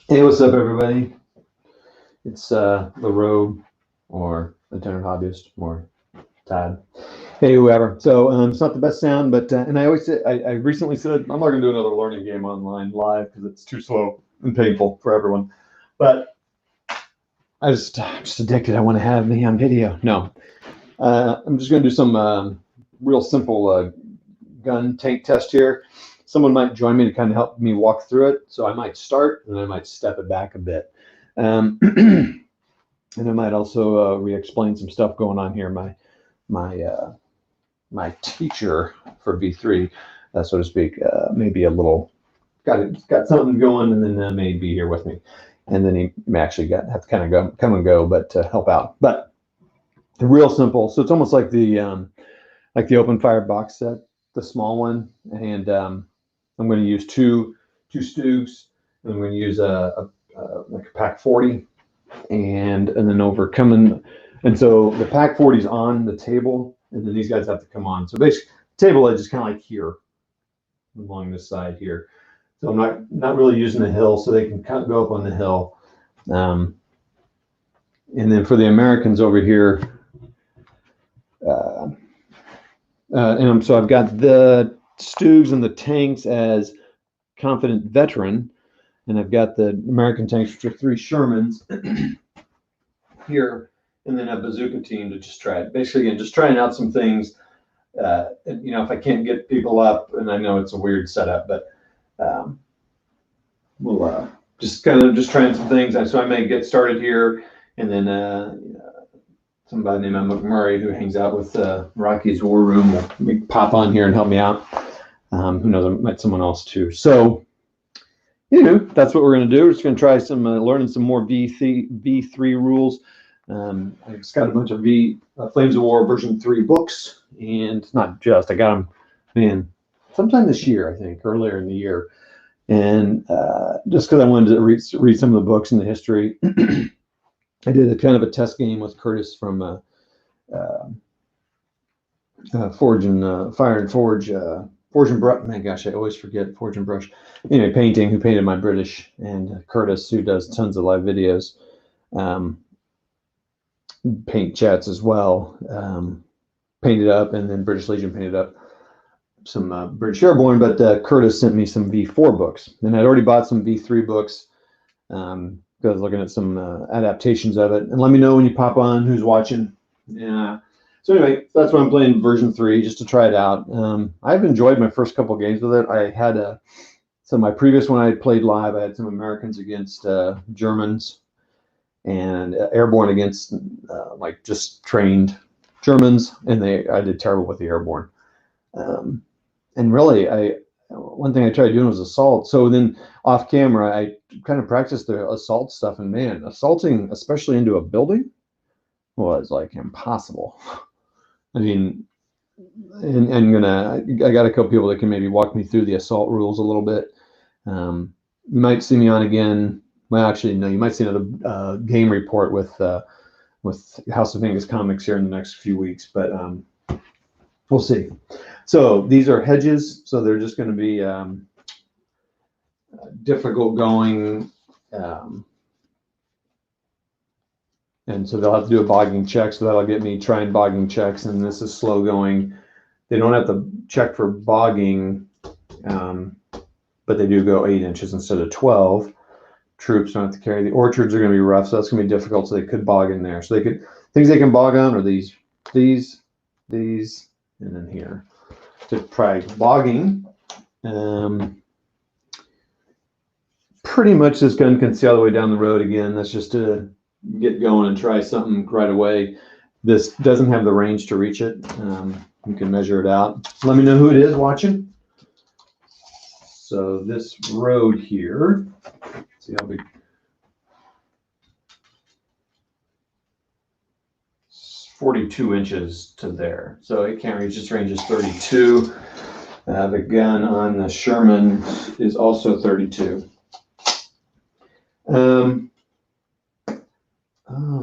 Hey, what's up, everybody? It's the Rogue or Lieutenant Hobbyist or Todd. Hey, whoever. So it's not the best sound, but and I always say I recently said I'm not going to do another learning game online live because it's too slow and painful for everyone. But I'm just addicted. I want to have me on video. No, I'm just going to do some real simple gun tank test here. Someone might join me to kind of help me walk through it. So I might start and I might step it back a bit. And I might also re-explain some stuff going on here. My my teacher for V3, so to speak, maybe a little got something going, and then may be here with me, and then he may actually have to kind of come and go, but to help out. But real simple. So it's almost like the open fire box set, the small one, and I'm going to use two Stugs, and I'm going to use like a pack 40 and then over coming, and so the pack 40 is on the table, and then these guys have to come on. So basically, the table edge is kind of like here along this side here. So I'm not really using the hill, so they can kind of go up on the hill. Um, and then for the Americans over here, uh, so I've got the Stugs and the tanks as confident veteran, and I've got the American tanks, which are three Shermans here, and then a bazooka team to just try it. Basically, again, just trying out some things. If I can't get people up, and I know it's a weird setup, but we'll just kind of just trying some things. So I may get started here, and then somebody named McMurray who hangs out with Rocky's War Room will pop on here and help me out. Who knows? I met someone else too. So, that's what we're going to do. We're just going to try some learning some more V3 rules. I just got a bunch of Flames of War version 3 books, and not just, I got them, man, sometime this year, I think, earlier in the year. And just because I wanted to read some of the books in the history, I did a kind of a test game with Curtis from Forge and Fire and Forge. Forge and Brush, man, gosh, I always forget Forge and Brush. Anyway, painting, who painted my British, and Curtis, who does tons of live videos. Paint chats as well, painted up, and then British Legion painted up some British Airborne, but Curtis sent me some V4 books, and I'd already bought some V3 books because I was looking at some adaptations of it. And let me know when you pop on who's watching. Yeah. So anyway, that's why I'm playing version 3, just to try it out. I've enjoyed my first couple games with it. I had so my previous one I played live, I had some Americans against Germans, and airborne against like just trained Germans, and I did terrible with the airborne. And really, one thing I tried doing was assault. So then off camera, I kind of practiced the assault stuff, and man, assaulting, especially into a building, was like impossible. I mean, and I got a couple people that can maybe walk me through the assault rules a little bit. You might see me on again. Well, actually, no. You might see another game report with House of Angus Comics here in the next few weeks, but we'll see. So these are hedges, so they're just going to be difficult going, and so they'll have to do a bogging check. So that'll get me trying bogging checks, and this is slow going. They don't have to check for bogging, but they do go 8 inches instead of 12. Troops don't have to carry. The orchards are going to be rough, so that's going to be difficult. So they could bog in there. So they could things they can bog on are these, and then here. To try bogging, pretty much this gun can see all the way down the road again. That's just to get going and try something right away. This doesn't have the range to reach it. You can measure it out. Let me know who it is watching. So this road here, see how big, 42 inches to there. So it can't reach, its range is 32. The gun on the Sherman is also 32. Oh,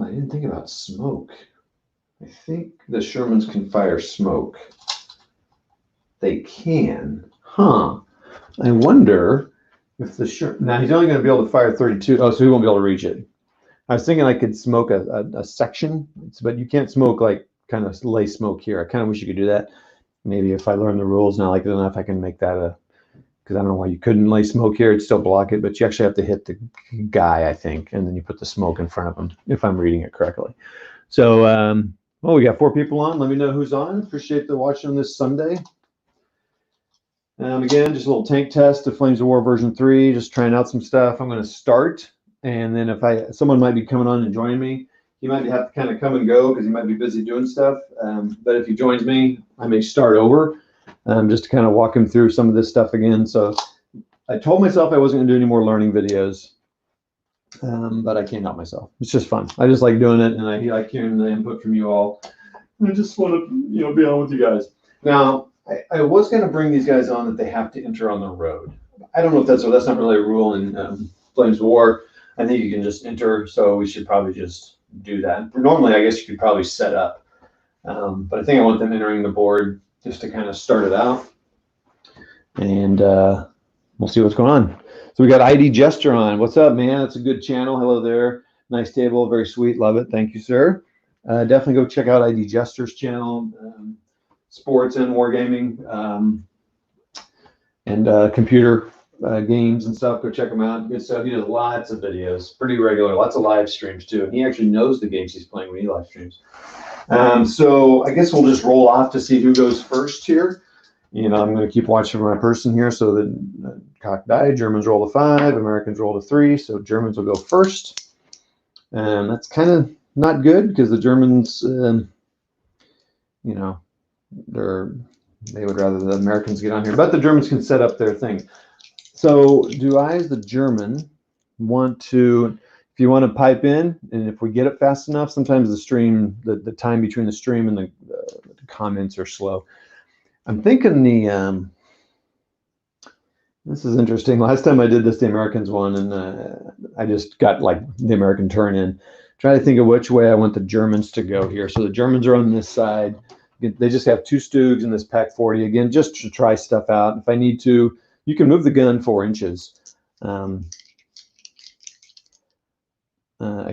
I didn't think about smoke. I think the Shermans can fire smoke. They can, huh? I wonder If the now he's only going to be able to fire 32. Oh, so he won't be able to reach it. I was thinking I could smoke a section, but you can't smoke like kind of lay smoke here. I kind of wish you could do that. Maybe if I learn the rules and I like it enough, I can make that a, because I don't know why you couldn't lay smoke here. It'd still block it, but you actually have to hit the guy, I think, and then you put the smoke in front of him, if I'm reading it correctly. So, well, we got 4 people on. Let me know who's on. Appreciate the watching this Sunday. Again, just a little tank test of Flames of War version 3, just trying out some stuff. I'm going to start, and then if someone might be coming on and joining me, he might have to kind of come and go because he might be busy doing stuff. But if he joins me, I may start over just to kind of walk him through some of this stuff again. So I told myself I wasn't going to do any more learning videos, but I can't help myself. It's just fun. I just like doing it, and I like hearing the input from you all. And I just want to, be on with you guys. Now, I was going to bring these guys on that they have to enter on the road. I don't know if that's not really a rule in Flames of War. I think you can just enter, so we should probably just do that. Normally, I guess you could probably set up, but I think I want them entering the board just to kind of start it out, and we'll see what's going on. So we got ID Jester on. What's up, man? That's a good channel. Hello there. Nice table. Very sweet. Love it. Thank you, sir. Definitely go check out ID Jester's channel. Sports and wargaming and computer games and stuff. Go check him out. Good stuff. He does lots of videos, pretty regular, lots of live streams too. And he actually knows the games he's playing when he live streams. So I guess we'll just roll off to see who goes first here. I'm going to keep watching my person here. So the cock die, Germans roll to 5, Americans roll to 3. So Germans will go first. And that's kind of not good because the Germans, they would rather the Americans get on here, but the Germans can set up their thing. So do I, as the German, want to, if you want to pipe in, and if we get it fast enough, sometimes the stream, the time between the stream and the comments are slow. I'm thinking this is interesting. Last time I did this, the Americans won, and I just got like the American turn in. Try to think of which way I want the Germans to go here. So the Germans are on this side. They just have 2 Stugs in this Pack 40 again, just to try stuff out. If I need to, you can move the gun 4 inches. I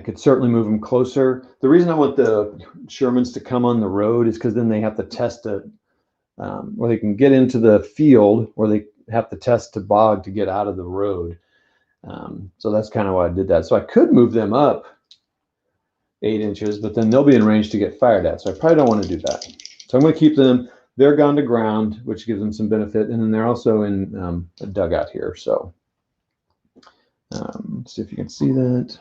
could certainly move them closer. The reason I want the Shermans to come on the road is because then they have to test it, or they can get into the field, or they have to test to bog to get out of the road. So that's kind of why I did that. So I could move them up 8 inches, but then they'll be in range to get fired at. So I probably don't want to do that. So I'm going to keep them, they're gone to ground, which gives them some benefit. And then they're also in a dugout here. So let's see if you can see that.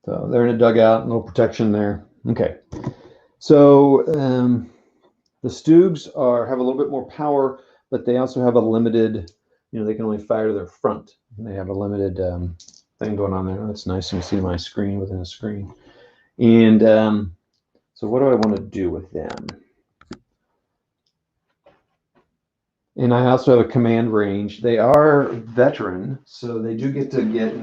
So they're in a dugout, no protection there. Okay. So the Stugs have a little bit more power, but they also have a limited, they can only fire to their front. They have a limited thing going on there. That's nice. You can see my screen within a screen. And so what do I want to do with them? And I also have a command range. They are veteran, so they do get to get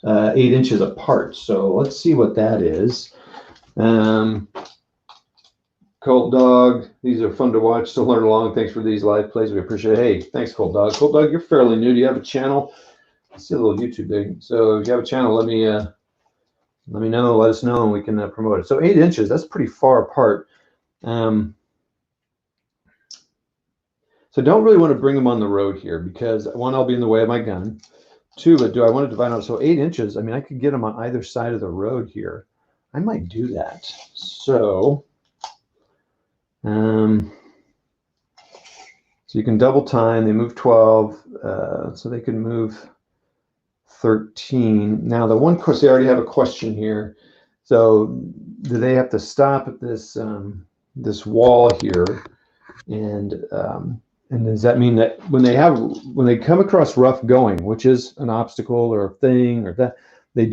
8 inches apart. So let's see what that is. Colt Dog, these are fun to watch, to learn along. Thanks for these live plays. We appreciate it. Hey, thanks, Colt Dog. Colt Dog, you're fairly new. Do you have a channel? I see a little YouTube thing. So if you have a channel, let me know, let us know, and we can promote it. So 8 inches, that's pretty far apart. So don't really want to bring them on the road here because 1, I'll be in the way of my gun. 2, but do I want to divide out? So 8 inches, I could get them on either side of the road here. I might do that. So, so you can double time. They move 12, so they can move 13. Now the one, of course, they already have a question here. So do they have to stop at this this wall here? And does that mean that when they come across rough going, which is an obstacle or a thing or that, they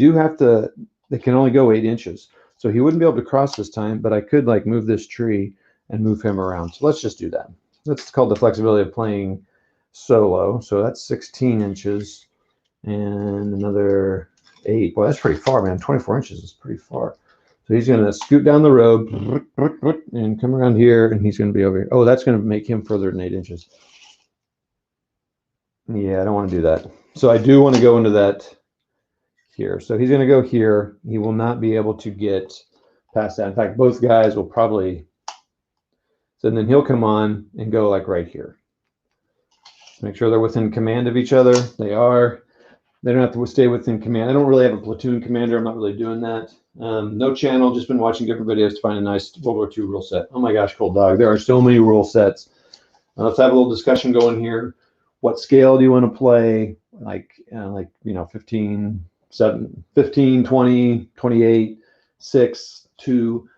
can only go 8 inches. So he wouldn't be able to cross this time, but I could like move this tree and move him around. So let's just do that. That's called the flexibility of playing solo. So that's 16 inches and another 8. Well, that's pretty far, man. 24 inches is pretty far. So he's going to scoot down the road and come around here, and he's going to be over here. Oh, that's going to make him further than 8 inches. Yeah, I don't want to do that. So I do want to go into that here. So he's going to go here. He will not be able to get past that. In fact, both guys will probably. So then he'll come on and go like right here. Make sure they're within command of each other. They are. They don't have to stay within command. I don't really have a platoon commander. I'm not really doing that. No channel. Just been watching different videos to find a nice World War II rule set. Oh my gosh, cold dog. There are so many rule sets. Let's have a little discussion going here. What scale do you want to play? Like 15, 7, 15, 20, 28, 6, 2.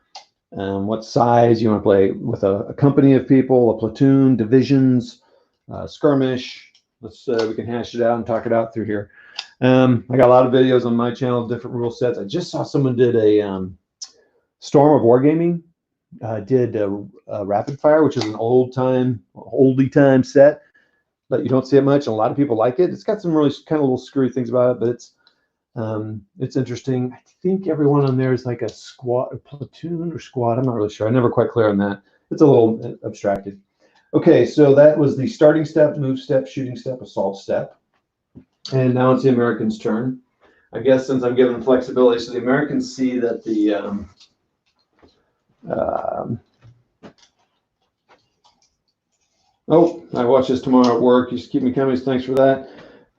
What size you want to play with a company of people, a platoon, divisions, skirmish. Let's we can hash it out and talk it out through here. I got a lot of videos on my channel, different rule sets. I just saw someone did a Storm of Wargaming. Did Rapid Fire, which is an oldie time set, but you don't see it much, and a lot of people like it. It's got some really kind of little screwy things about it, but it's interesting. I think everyone on there is like a squad, a platoon or squad. I'm not really sure. I'm never quite clear on that. It's a little abstracted. Okay, so that was the starting step, move step, shooting step, assault step. And now it's the Americans' turn. I guess since I'm given flexibility, so the Americans see that the oh, I watch this tomorrow at work. You just keep me coming. Thanks for that.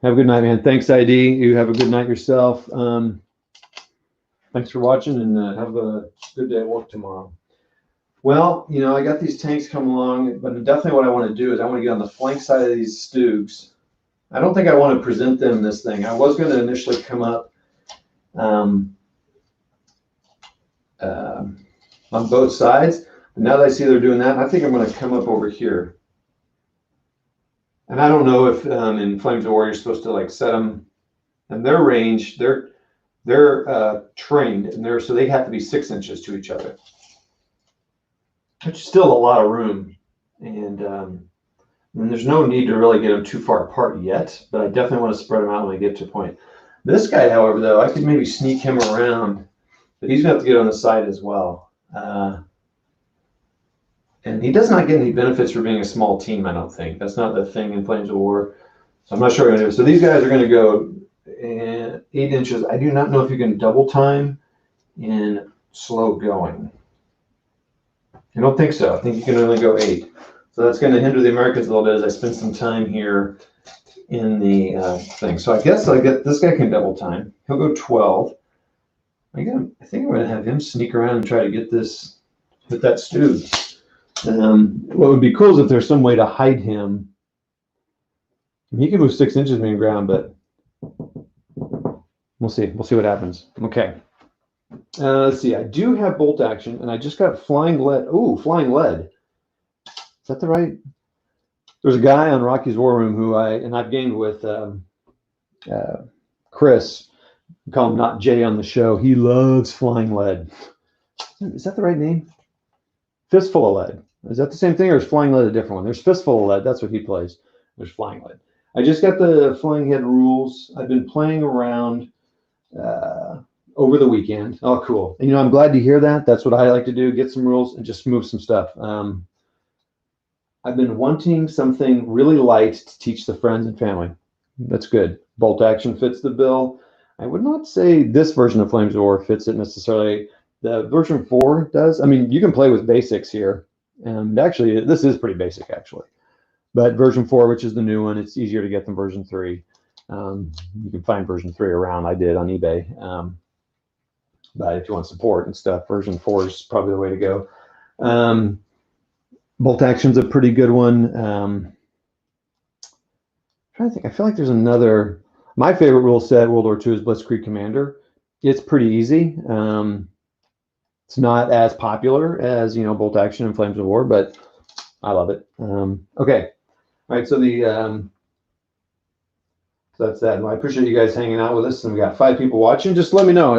Have a good night, man. Thanks, ID. You have a good night yourself. Thanks for watching, and have a good day at work tomorrow. Well, I got these tanks coming along, but definitely what I want to do is I want to get on the flank side of these Stoogs. I don't think I want to present them this thing. I was going to initially come up on both sides, but now that I see they're doing that, I think I'm going to come up over here. And I don't know if in Flames of War you're supposed to like set them and their range. They're trained, and so they have to be 6 inches to each other, which is still a lot of room. And there's no need to really get them too far apart yet, but I definitely want to spread them out when I get to a point. This guy, however, though, I could maybe sneak him around, but he's going to have to get on the side as well. And he does not get any benefits for being a small team, I don't think. That's not the thing in Flames of War. So I'm not sure what I'm going to do. So these guys are going to go 8 inches. I do not know if you can double time in slow going. I don't think so. I think you can only go 8. So that's going to hinder the Americans a little bit as I spend some time here in the thing. So I guess this guy can double time. He'll go 12. I think I'm going to have him sneak around and try to get that Stooge. What would be cool is if there's some way to hide him. He can move 6 inches from the ground, but we'll see. We'll see what happens. Okay. Let's see. I do have bolt action, and I just got flying lead. Ooh, flying lead. Is that the right? There's a guy on Rocky's War Room who I've gamed with, Chris. We call him Not Jay on the show. He loves flying lead. Is that the right name? Fistful of Lead. Is that the same thing, or is Flying Lead a different one? There's Fistful of Lead. That's what he plays. There's Flying Lead. I just got the Flying Head rules. I've been playing around over the weekend. Oh, cool. And, I'm glad to hear that. That's what I like to do, get some rules and just move some stuff. I've been wanting something really light to teach the friends and family. That's good. Bolt action fits the bill. I would not say this version of Flames of War fits it necessarily. The version 4 does. I mean, you can play with basics here. And actually, this is pretty basic, actually. But version 4, which is the new one, it's easier to get than version 3. You can find version 3 around. I did on eBay. But if you want support and stuff, version 4 is probably the way to go. Bolt action's a pretty good one. I'm trying to think. I feel like there's another. My favorite rule set, World War II, is Blitzkrieg Commander. It's pretty easy. It's not as popular as Bolt Action and Flames of War, but I love it. Okay, all right. So so that's that. Well, I appreciate you guys hanging out with us, and we got 5 people watching. Just let me know.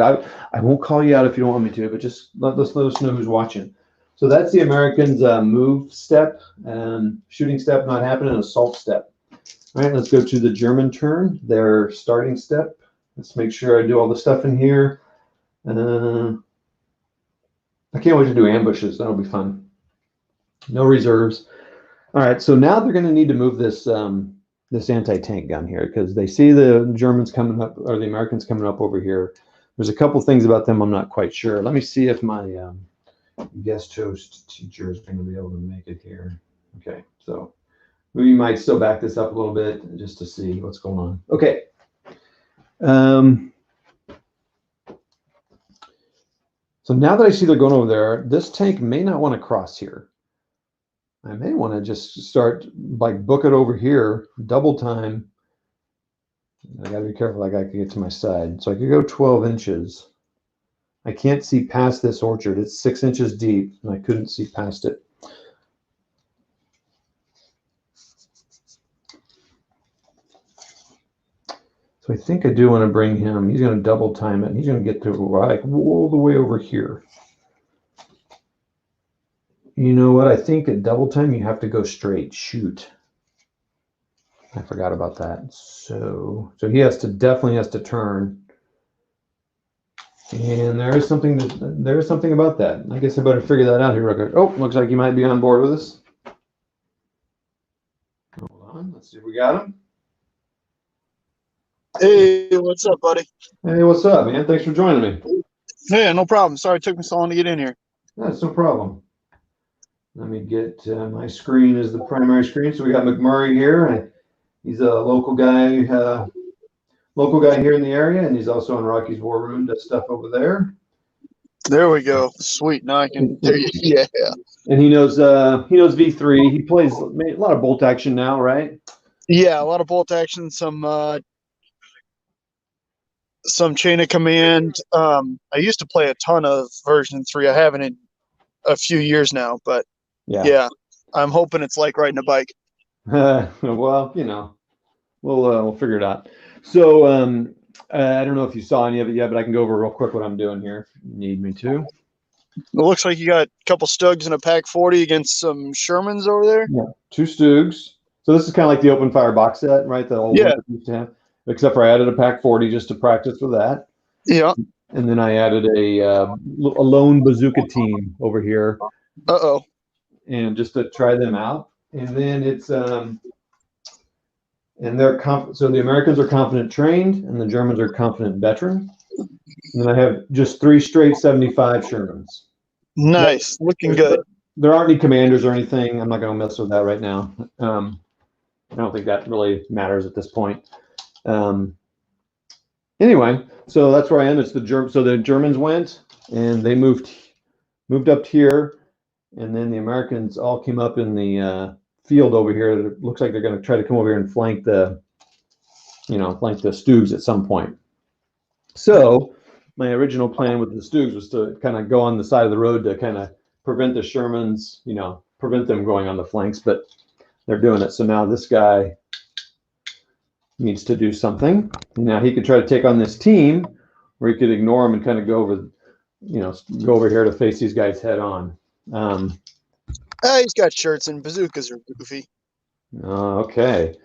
I won't call you out if you don't want me to, but just let us know who's watching. So that's the Americans' move step, shooting step not happening, assault step. All right, let's go to the German turn. Their starting step. Let's make sure I do all the stuff in here. I can't wait to do ambushes. That'll be fun. No reserves. All right, so now they're going to need to move this this anti-tank gun here because they see the Germans coming up or the Americans coming up over here. There's a couple things about them I'm not quite sure. Let me see if my guest host teacher is going to be able to make it here. Okay, so we might still back this up a little bit just to see what's going on. Okay. So now that I see they're going over there, this tank may not want to cross here. I may want to just start like book it over here, double time. I got to be careful. Like I could get to my side. So I could go 12 inches. I can't see past this orchard. It's 6 inches deep and I couldn't see past it. So I think I do want to bring him. He's going to double time it. He's going to get to like all the way over here. You know what? I think at double time you have to go straight. Shoot. I forgot about that. So he definitely has to turn. And there is something about that. I guess I better figure that out here real quick. Oh, looks like you might be on board with us. Hold on. Let's see if we got him. Hey, what's up, buddy? Hey, what's up, man? Thanks for joining me. Yeah, no problem. Sorry it took me so long to get in here. That's no problem. Let me get my screen as the primary screen. So we got McMurray here. He's a local guy here in the area, and he's also on Rocky's War Room. Does stuff over there. There we go. Sweet. Now I can hear you. Yeah. And he knows V3. He plays a lot of bolt action now, right? Yeah, a lot of bolt action, some chain of command. I used to play a ton of version 3. I haven't in a few years now, but yeah, I'm hoping it's like riding a bike. Well, we'll figure it out. So I don't know if you saw any of it yet, but I can go over real quick what I'm doing here if you need me to. It looks like you got a couple Stugs and a Pack 40 against some Shermans over there. Yeah, 2 Stugs. So this is kind of like the open fire box set, right? The old one used to have. Except for I added a Pack 40 just to practice with that. Yeah. And then I added a lone bazooka team over here. Uh-oh. And just to try them out. And then it's and they're so the Americans are confident trained and the Germans are confident veteran. And then I have just 3 straight 75 Shermans. Nice. Looking good. There aren't any commanders or anything. I'm not going to mess with that right now. I don't think that really matters at this point. Anyway, so that's where I am. It's so the Germans went and they moved up here, and then the Americans all came up in the field over here. It looks like they're going to try to come over here and flank the Stugs at some point. So my original plan with the Stugs was to kind of go on the side of the road to kind of prevent the Shermans, prevent them going on the flanks, but they're doing it. So now this guy needs to do something. Now he could try to take on this team, or he could ignore him and kind of go over here to face these guys head on. He's got shirts and bazookas are goofy. Okay,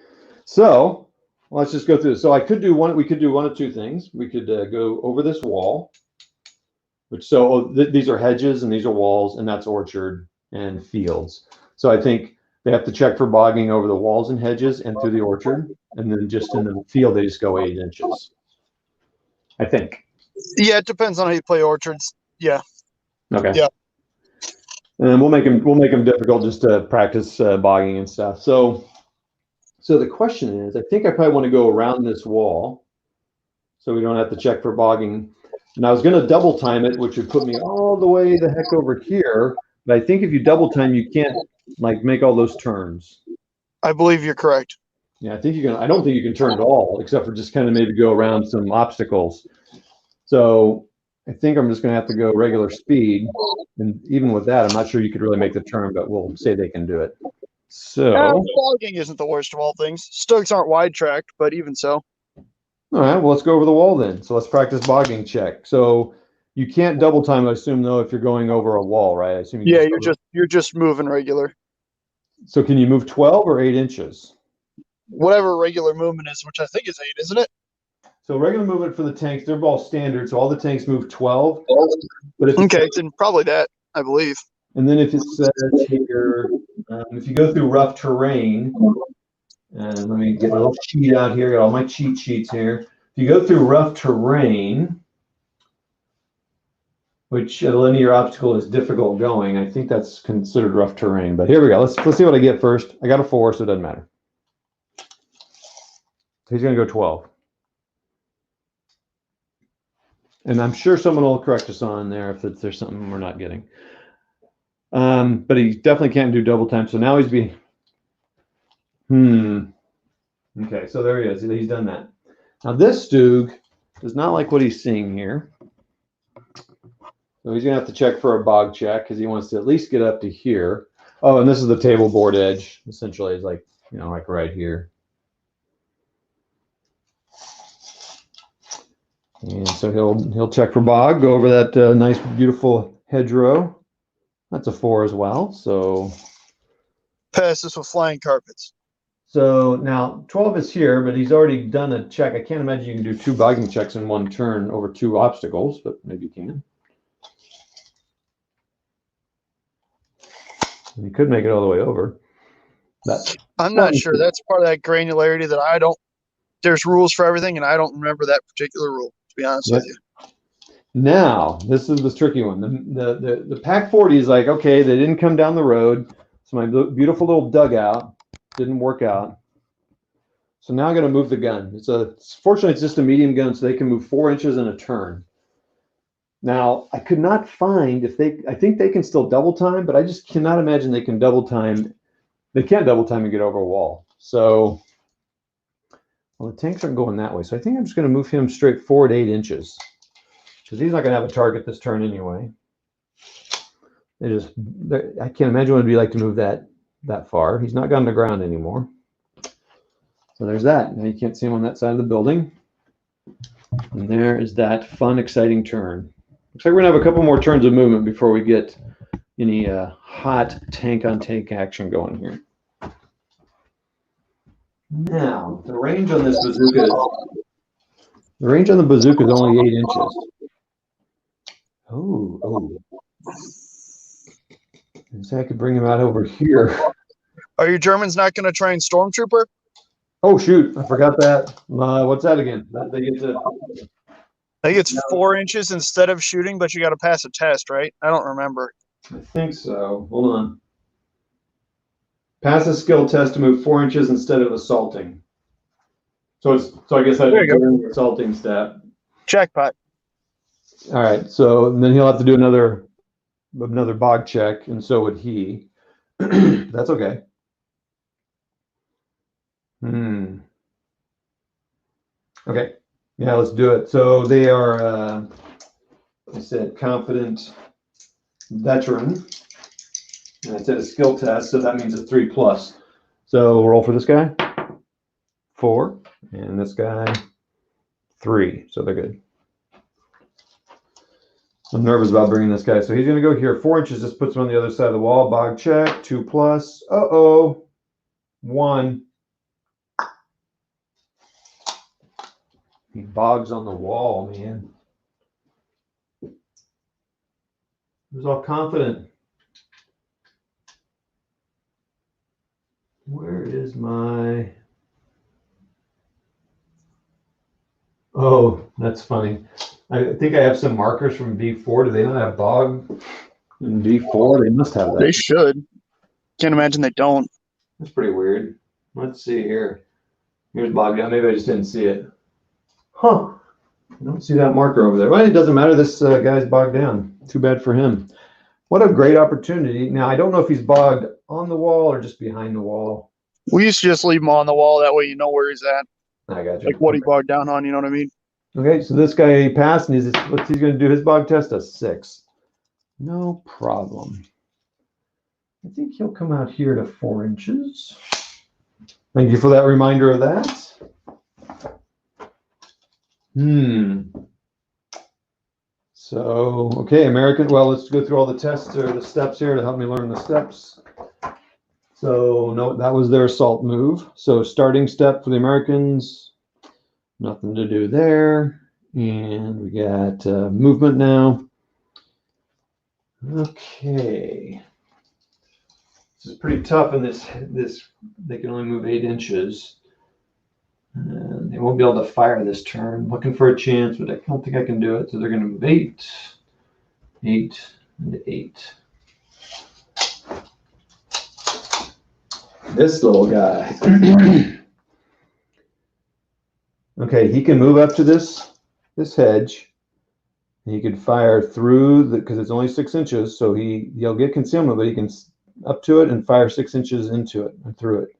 so let's just go through this. So we could do one of 2 things. We could go over this wall, which these are hedges and these are walls, and that's orchard and fields. So I think they have to check for bogging over the walls and hedges and through the orchard. And then just in the field, they just go 8 inches, I think. Yeah, it depends on how you play orchards. Yeah. Okay. Yeah. And we'll make them difficult just to practice bogging and stuff. So the question is, I think I probably want to go around this wall so we don't have to check for bogging. And I was going to double time it, which would put me all the way the heck over here. But I think if you double time, you can't make all those turns. I believe you're correct. Yeah, I don't think you can turn at all, except for just kind of maybe go around some obstacles. So I think I'm just going to have to go regular speed. And even with that, I'm not sure you could really make the turn, but we'll say they can do it. So bogging isn't the worst of all things. Stugs aren't wide tracked, but even so. All right, well, let's go over the wall then. So let's practice bogging check. So you can't double time, I assume, though, if you're going over a wall, right? I assume you're just moving regular. So can you move 12 or 8 inches? Whatever regular movement is, which I think is 8, isn't it? So regular movement for the tanks, they're all standard. So all the tanks move 12. But then probably that, I believe. And then if it says here, if you go through rough terrain, And let me get a little sheet out here. Got all my cheat sheets here. If you go through rough terrain, which a linear obstacle is difficult going, I think that's considered rough terrain. But here we go. Let's see what I get first. I got a 4, so it doesn't matter. He's going to go 12. And I'm sure someone will correct us on there if there's something we're not getting. But he definitely can't do double time. So now he's being... Okay, so there he is. He's done that. Now this Stug does not like what he's seeing here. So he's going to have to check for a bog check because he wants to at least get up to here. Oh, and this is the table board edge. Essentially, it's like, you know, like right here. And so he'll check for bog, go over that nice, beautiful hedgerow. That's a 4 as well. So pass this with flying carpets. So now 12 is here, but he's already done a check. I can't imagine you can do 2 bogging checks in one turn over 2 obstacles, but maybe you can. And you could make it all the way over. I'm not sure. That's part of that granularity that I don't. There's rules for everything, and I don't remember that particular rule, to be honest with you. Now, this is the tricky one. The Pack 40 is like, okay, they didn't come down the road, so my beautiful little dugout didn't work out. So now I'm going to move the gun. Fortunately, it's just a medium gun, so they can move 4 inches in a turn. Now, I could not find I think they can still double time, but I just cannot imagine they can double time. They can't double time and get over a wall. So, well, the tanks aren't going that way. So I think I'm just going to move him straight forward 8 inches because he's not going to have a target this turn anyway. I can't imagine what it'd be like to move that far. He's not gone to ground anymore. So there's that. Now you can't see him on that side of the building. And there is that fun, exciting turn. Looks like we're going to have a couple more turns of movement before we get any hot tank-on-tank action going here. Now, the range on this bazooka is only 8 inches. Oh. So I could bring him out over here. Are your Germans not going to train Stormtrooper? Oh, shoot. I forgot that. What's that again? I think it's 4 inches instead of shooting, but you got to pass a test, right? I don't remember. I think so. Hold on. Pass a skill test to move 4 inches instead of assaulting. So I guess that's an assaulting step. Jackpot. All right. So then he'll have to do another bog check, and so would he. That's okay. Okay. Yeah, let's do it. So they are, I said, confident veteran. And I said a skill test, so that means a 3+. So we'll roll for this guy. 4. And this guy, 3. So they're good. I'm nervous about bringing this guy. So he's going to go here. 4 inches just puts him on the other side of the wall. Bog check. 2+. Uh-oh. 1. He bogs on the wall, man. He was all confident. Where is my... Oh, that's funny. I think I have some markers from B4. Do they not have bog in B4? They must have that. They should. Can't imagine they don't. That's pretty weird. Let's see here. Here's bog down. Maybe I just didn't see it. Huh. I don't see that marker over there. Well, it doesn't matter. This guy's bogged down. Too bad for him. What a great opportunity. Now, I don't know if he's bogged on the wall or just behind the wall. We used to just leave him on the wall. That way you know where he's at. I got you. Like what he bogged down on, you know what I mean? Okay, so this guy passed, and what's he going to do? His bog test, a 6. No problem. I think he'll come out here to 4 inches. Thank you for that reminder of that. So, okay, American. Well, let's go through all the tests or the steps here to help me learn the steps. So, no, that was their assault move. So, starting step for the Americans, nothing to do there. And we got movement now. Okay. This is pretty tough in this. They can only move 8 inches. And they won't be able to fire this turn. Looking for a chance, but I don't think I can do it. So they're going to move 8, 8, and 8. This little guy. Okay, he can move up to this hedge. He could fire through because it's only 6 inches, so he'll get concealment, but he can up to it and fire 6 inches into it and through it.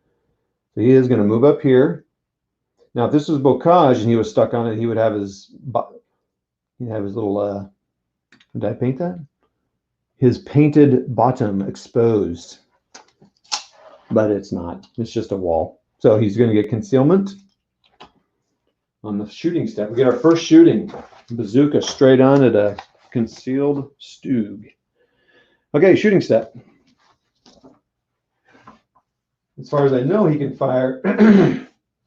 So he is going to move up here. Now, if this was Bocage and he was stuck on it, he would have his little. Did I paint that? His painted bottom exposed, but it's not. It's just a wall. So he's going to get concealment on the shooting step. We get our first shooting. Bazooka straight on at a concealed Stug. Okay, shooting step. As far as I know, he can fire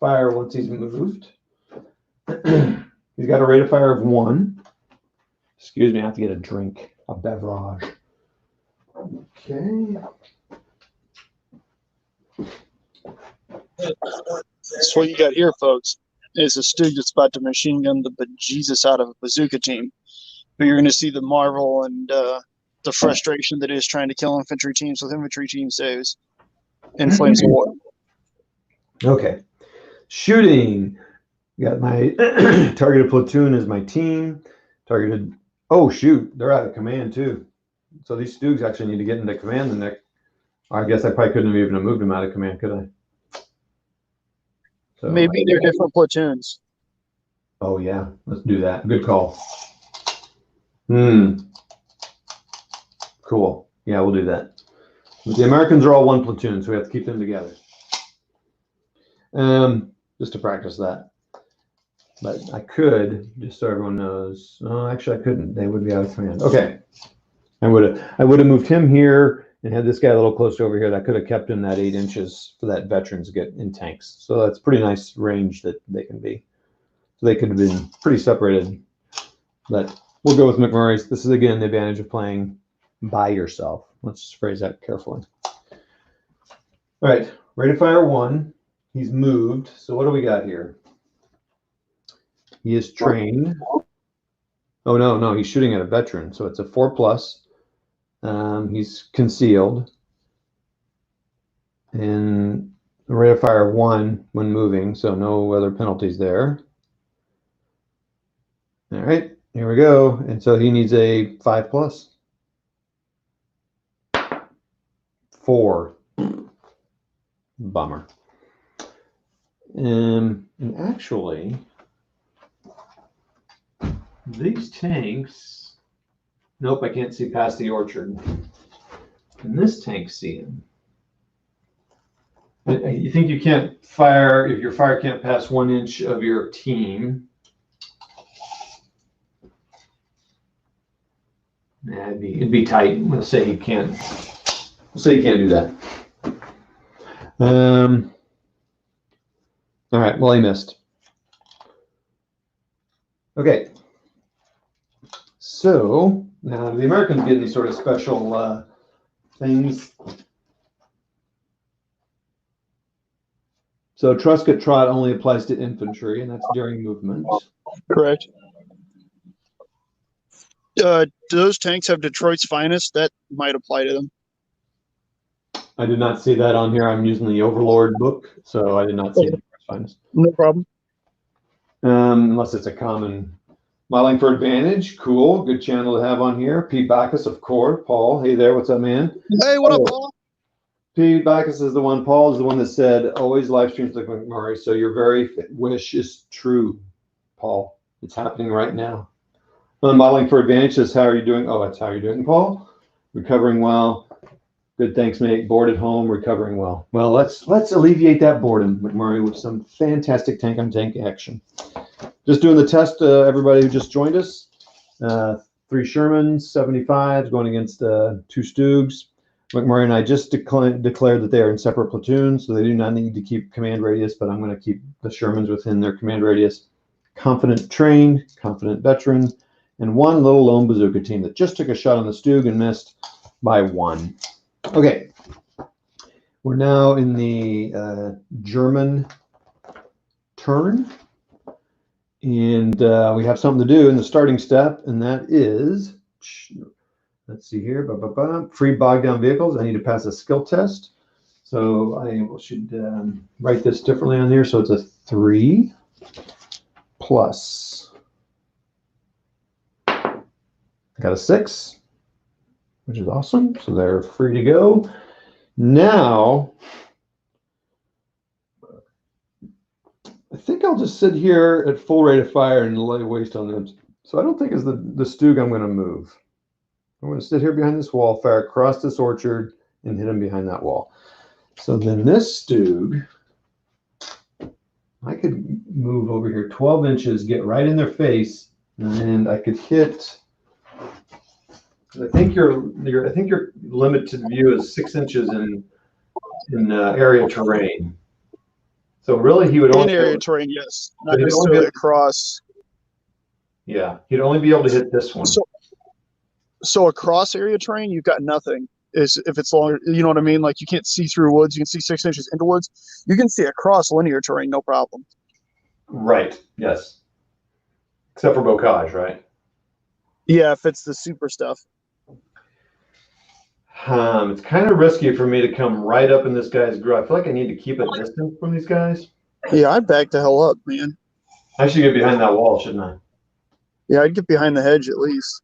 once he's moved. He's got a rate of fire of 1. Excuse me, I have to get a drink, a beverage. Okay. So what you got here, folks, is a Stug that's about to machine gun the bejesus out of a bazooka team. But you're going to see the marvel and the frustration that is trying to kill infantry teams with infantry team saves in Flames of War. Okay. Shooting. Got my targeted platoon as my team. Targeted. Oh, shoot. They're out of command, too. So these Stugs actually need to get into command the next. I guess I probably couldn't have even moved them out of command, could I? So, maybe they're different platoons. Oh, yeah. Let's do that. Good call. Cool. Yeah, we'll do that. But the Americans are all one platoon, so we have to keep them together. Just to practice that. But I could, just so everyone knows. Oh, actually, I couldn't. They would be out of command. Okay. I would have moved him here and had this guy a little closer over here. That could have kept him that 8 inches for that veterans to get in tanks. So that's pretty nice range that they can be. So they could have been pretty separated. But we'll go with McMurray's. This is, again, the advantage of playing by yourself. Let's just phrase that carefully. All right. Rate of fire 1. He's moved. So what do we got here? He is trained. Oh, no, he's shooting at a veteran. So it's a 4+. He's concealed. And a rate of fire 1 when moving, so no other penalties there. All right, here we go. And so he needs a 5+. 4. Bummer. And actually, these tanks, nope, I can't see past the orchard. And this tank's seeing. You think you can't fire, if your fire can't pass 1 inch of your team. Nah, it'd be tight. We'll say you can't. We'll say you can't do that. All right. Well, he missed. Okay. So now the Americans get these sort of special things. So Truscott Trot only applies to infantry, and that's during movement. Correct. Do those tanks have Detroit's finest? That might apply to them. I did not see that on here. I'm using the Overlord book, so I did not see Detroit's finest. No problem. Unless it's a common modeling for advantage. Cool. Good channel to have on here. Pete Backus, of course. Paul, hey there. What's up, man? Hey, what up, Paul? Pete Backus is the one. Paul is the one that said, always live streams like McMurray. So your very wish is true, Paul. It's happening right now. Modeling for advantage says, how are you doing? Oh, that's how you're doing, Paul. Recovering well. Good, thanks, mate. Bored at home, recovering well. Well, let's alleviate that boredom, McMurray, with some fantastic tank-on-tank action. Just doing the test, everybody who just joined us. 3 Shermans, 75s, going against 2 Stugs. McMurray and I just declared that they are in separate platoons, so they do not need to keep command radius, but I'm going to keep the Shermans within their command radius. Confident trained, confident veteran, and 1 little lone bazooka team that just took a shot on the Stug and missed by 1. Okay, We're now in the German turn, and we have something to do in the starting step, and that is, let's see here, free bog down vehicles. I need to pass a skill test. So I should write this differently on here. So it's a 3 plus. Got a 6, which is awesome. So they're free to go. Now, I think I'll just sit here at full rate of fire and lay waste on them. So I don't think it's the Stug I'm going to move. I'm going to sit here behind this wall, fire across this orchard, and hit him behind that wall. So then this Stug, I could move over here 12 inches, get right in their face, and I could hit. I think your limited view is 6 inches in area terrain. So really, he would only area terrain, yes, not necessarily across. Yeah, he'd only be able to hit this one. So across area terrain, you've got nothing. Is if it's longer, you know what I mean? Like you can't see through woods. You can see 6 inches into woods. You can see across linear terrain, no problem. Right. Yes. Except for bocage, right? Yeah, if it's the super stuff. It's kind of risky for me to come right up in this guy's grove. I feel like I need to keep a distance from these guys. Yeah, I'd back the hell up, man. I should get behind that wall, shouldn't I? Yeah, I'd get behind the hedge at least.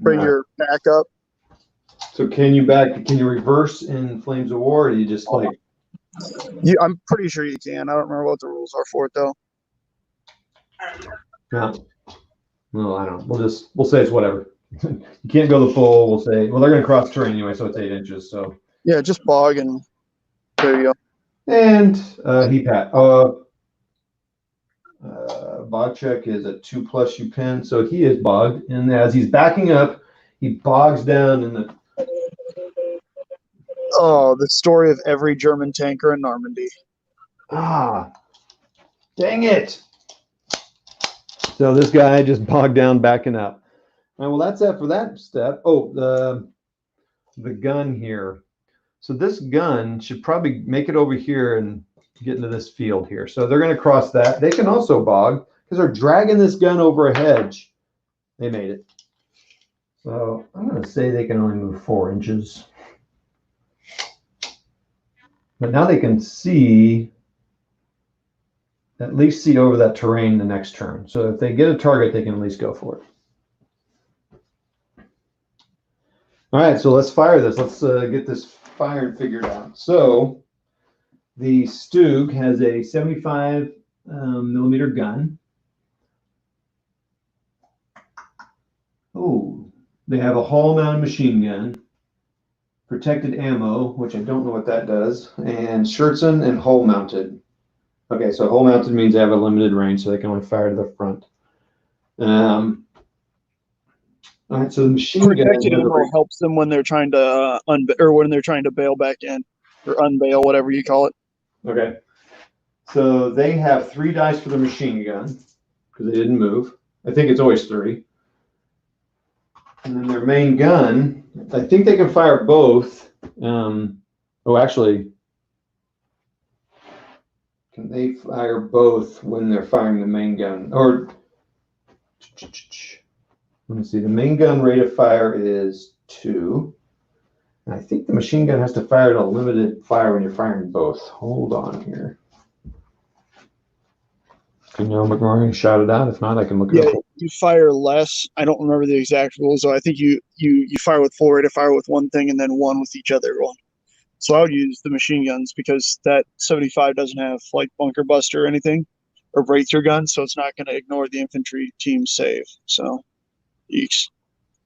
Bring your back up. So can you reverse in Flames of War, or do you just like? Yeah, I'm pretty sure you can. I don't remember what the rules are for it though. Yeah. Well, I don't know. We'll say it's whatever. You can't go the full. We'll say, well, they're going to cross terrain anyway, so it's 8 inches. So yeah, just bog and there you go. And he pat. Bog check is a 2+ you pin, so he is bogged. And as he's backing up, he bogs down in the. Oh, the story of every German tanker in Normandy. Ah, dang it! So this guy just bogged down backing up. All right, well, that's it for that step. Oh, the gun here. So this gun should probably make it over here and get into this field here. So they're going to cross that. They can also bog because they're dragging this gun over a hedge. They made it. So I'm going to say they can only move 4 inches. But now they can see, at least see over that terrain the next turn. So if they get a target, they can at least go for it. All right, so let's fire this. Let's get this fired figured out. So the Stug has a 75 millimeter gun. Oh, they have a Hall-mounted machine gun, protected ammo, which I don't know what that does, and Schertzen and hull-mounted. Okay, so hull-mounted means they have a limited range, so they can only fire to the front. All right, so the machine protected gun ammo helps them when they're trying to when they're trying to bail back in or unbail, whatever you call it. Okay, so they have 3 dice for the machine gun because they didn't move. I think it's always 3. And then their main gun, I think they can fire both. Oh, actually, can they fire both when they're firing the main gun? Or let me see. The main gun rate of fire is 2. And I think the machine gun has to fire at a limited fire when you're firing both. Hold on here. Can you know McMurray shout it out? If not, I can look it up. You fire less. I don't remember the exact rules, though. I think you fire with full rate of fire with one thing and then one with each other one. So I would use the machine guns because that 75 doesn't have like bunker buster or anything or breakthrough gun, so it's not going to ignore the infantry team's save. So, eeks.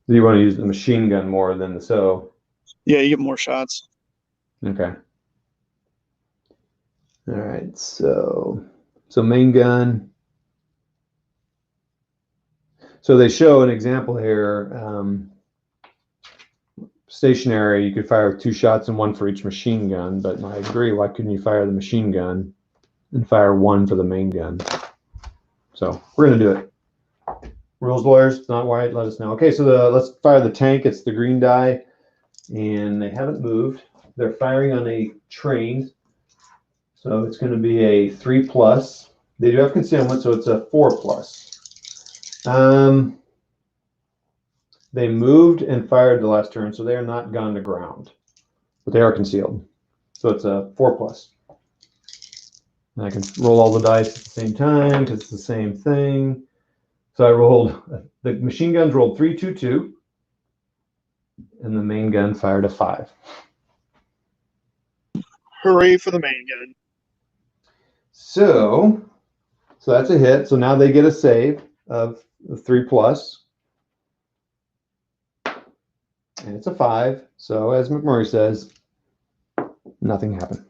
You want to use the machine gun more than the SO? Yeah, you get more shots. Okay. All right. So main gun. So they show an example here. Stationary, you could fire with 2 shots and 1 for each machine gun, but I agree, why couldn't you fire the machine gun and fire 1 for the main gun? So we're going to do it. Rules lawyers, not white, let us know. Okay, so let's fire the tank. It's the green die, and they haven't moved. they're firing on a train. So it's going to be a 3+. They do have concealment, so it's a 4+. They moved and fired the last turn, so they are not gone to ground, but they are concealed. So it's a 4+. And I can roll all the dice at the same time because it's the same thing. So I rolled, the machine guns rolled 3, 2, 2, and the main gun fired a 5. Hooray for the main gun. So that's a hit. So now they get a save of 3+. And it's a 5. So as McMurray says, nothing happened.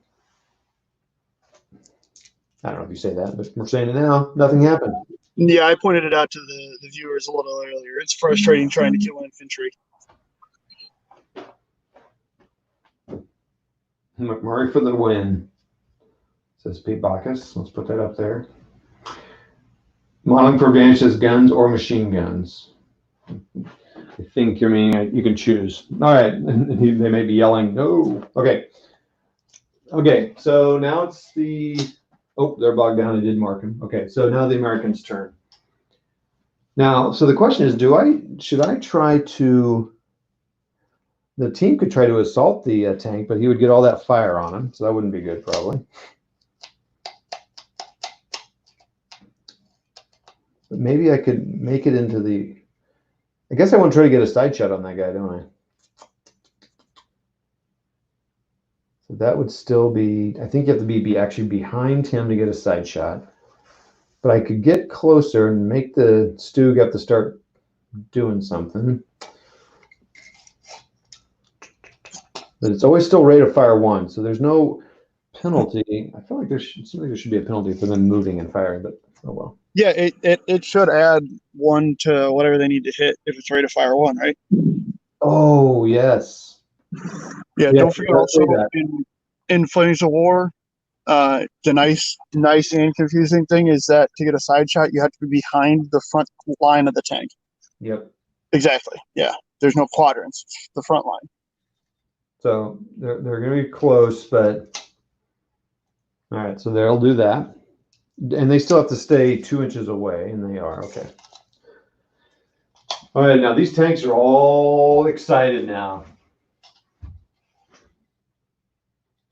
I don't know if you say that, but we're saying it now. Nothing happened. Yeah, I pointed it out to the viewers a little earlier. It's frustrating trying to kill infantry. McMurray for the win, says Pete Bacchus. Let's put that up there. Modeling for advantage says guns or machine guns. I think you're meaning you can choose. All right, and they may be yelling, no. Okay. Okay, so now it's the, oh, they're bogged down. I did mark them. Okay, so now the Americans' turn. Now, so the question is, should I try to, the team could try to assault the tank, but he would get all that fire on him, so that wouldn't be good probably. But maybe I could make it into the, I guess I want to try to get a side shot on that guy, don't I? So that would still be, I think you have to be actually behind him to get a side shot. But I could get closer and make the Stug have to start doing something. But it's always still rate of fire 1, so there's no penalty. I feel like there should be a penalty for them moving and firing, but oh well. Yeah, it should add 1 to whatever they need to hit if it's rate of fire 1, right? Oh yes. Yeah, don't forget also in Flames of War, the nice and confusing thing is that to get a side shot, you have to be behind the front line of the tank. Yep. Exactly. Yeah. There's no quadrants. It's the front line. So they're going to be close, but all right. So they'll do that, and they still have to stay 2 inches away, and they are okay. All right. Now these tanks are all excited now.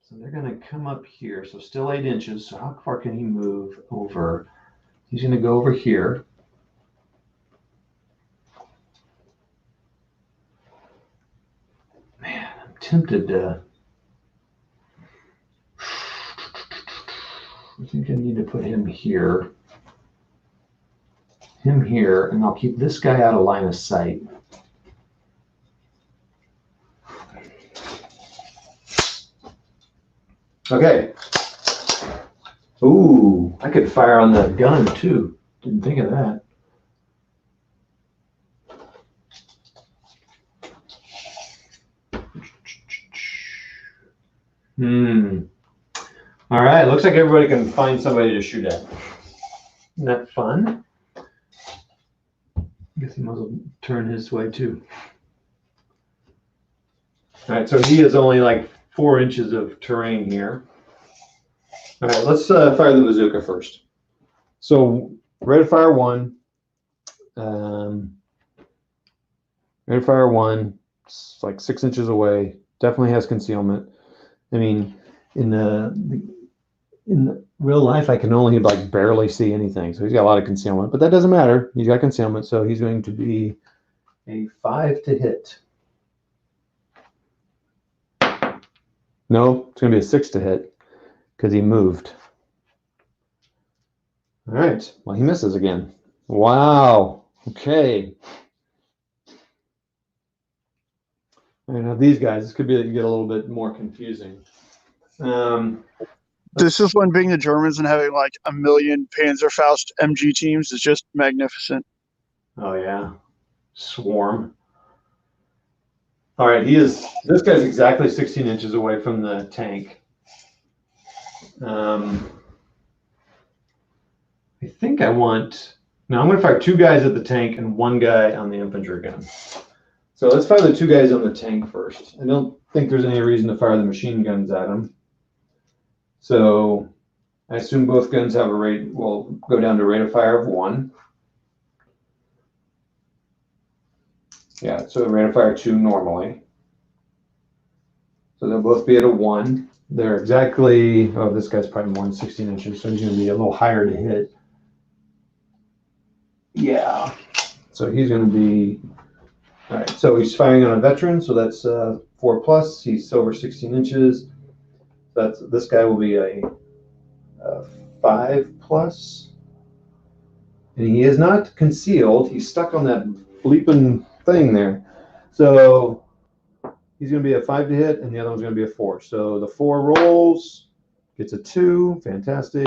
So they're going to come up here. So still 8 inches. So how far can he move over? He's going to go over here. Man, I'm tempted to. I think I need to put him here. Him here, and I'll keep this guy out of line of sight. Okay. Ooh, I could fire on that gun too. Didn't think of that. All right, looks like everybody can find somebody to shoot at. Isn't that fun? I guess he might as well turn his way too. All right, so he is only like 4 inches of terrain here. All right, let's fire the bazooka first. So rate of fire 1. Rate of fire 1. It's like 6 inches away. Definitely has concealment. I mean, in real life, I can only like barely see anything. So he's got a lot of concealment, but that doesn't matter. He's got concealment, so he's going to be a 5 to hit. No, it's going to be a 6 to hit because he moved. All right. Well, he misses again. Wow. Okay. All right, now these guys, this could be get a little bit more confusing. This is when being the Germans and having like a million Panzerfaust MG teams is just magnificent. Oh yeah, swarm. All right, this guy's exactly 16 inches away from the tank. I think now I'm going to fire 2 guys at the tank and 1 guy on the infantry gun. So let's fire the two guys on the tank first. I don't think there's any reason to fire the machine guns at them. So I assume both guns have a rate, will go down to rate of fire of 1. Yeah, so rate of fire 2 normally. So they'll both be at a 1. They're exactly, oh, this guy's probably more than 16 inches, so he's going to be a little higher to hit. Yeah. So he's going to be, all right, so he's firing on a veteran, so that's 4 plus. He's over 16 inches. This guy will be a 5 plus. And he is not concealed. He's stuck on that bleeping thing there. So he's going to be a 5 to hit, and the other one's going to be a 4. So the 4 rolls, gets a 2, fantastic.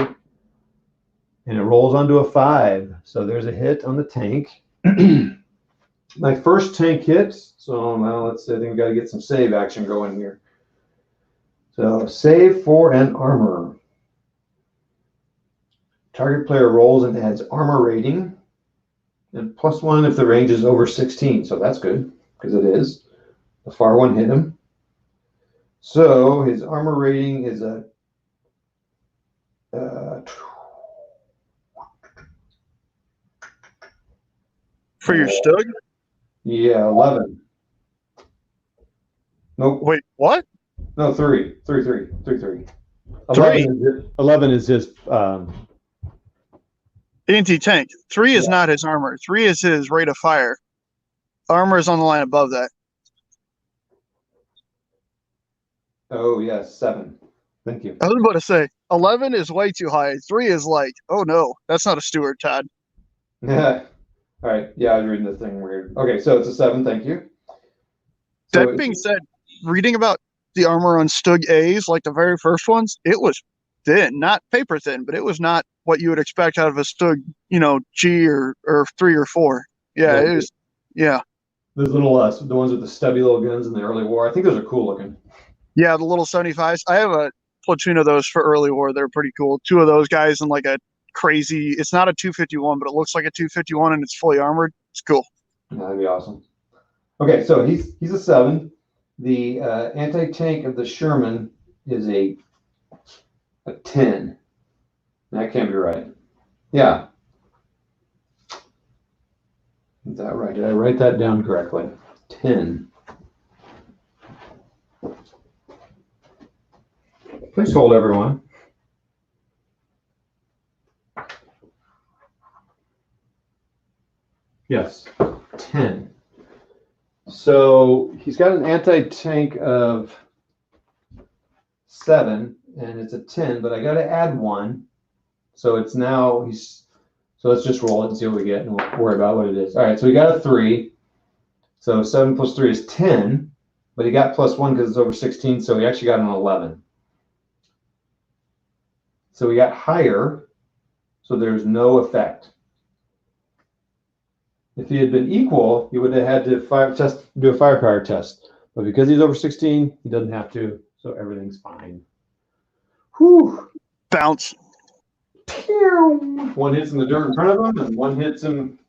And it rolls onto a 5. So there's a hit on the tank. My first tank hit. So now let's see, I think we got to get some save action going here. So save for an armor. Target player rolls and adds armor rating. And +1 if the range is over 16. So that's good, because it is. The far one hit him. So his armor rating is a For your Stug? yeah, 11. Nope. Wait, what? No, 3. 11 is his anti-tank. 3 is Yeah. not his armor. 3 is his rate of fire. Armor is on the line above that. oh yes, 7. Thank you. I was about to say 11 is way too high. 3 is like, oh no, that's not a Stewart, Todd. Yeah. All right. Yeah, I was reading the thing weird. Okay, so it's a 7. Thank you. So That being said, reading about the armor on Stug A's, like the very first ones, it was thin, not paper thin, but it was not what you would expect out of a Stug, G or 3 or 4. Yeah, it was. Yeah. those little the ones with the stubby little guns in the early war, I think those are cool looking. Yeah, the little 75s. I have a platoon of those for early war. They're pretty cool. 2 of those guys in like a crazy, it's not a 251, but it looks like a 251 and it's fully armored. It's cool. Yeah, that'd be awesome. Okay, so he's a 7. The anti-tank of the Sherman is a 10. That can't be right. Yeah. Is that right? Did I write that down correctly? 10. Please hold, everyone. Yes, 10. So he's got an anti-tank of 7, and it's a 10, but I got to add 1. So it's now, so let's just roll it and see what we get, and we'll worry about what it is. All right, so we got a 3. So 7 plus 3 is 10, but he got +1 because it's over 16, so he actually got an 11. So we got higher, so there's no effect. If he had been equal, he would have had to do a firepower test. But because he's over 16, he doesn't have to, so everything's fine. Whew. Bounce. One hits in the dirt in front of him, and one hits him,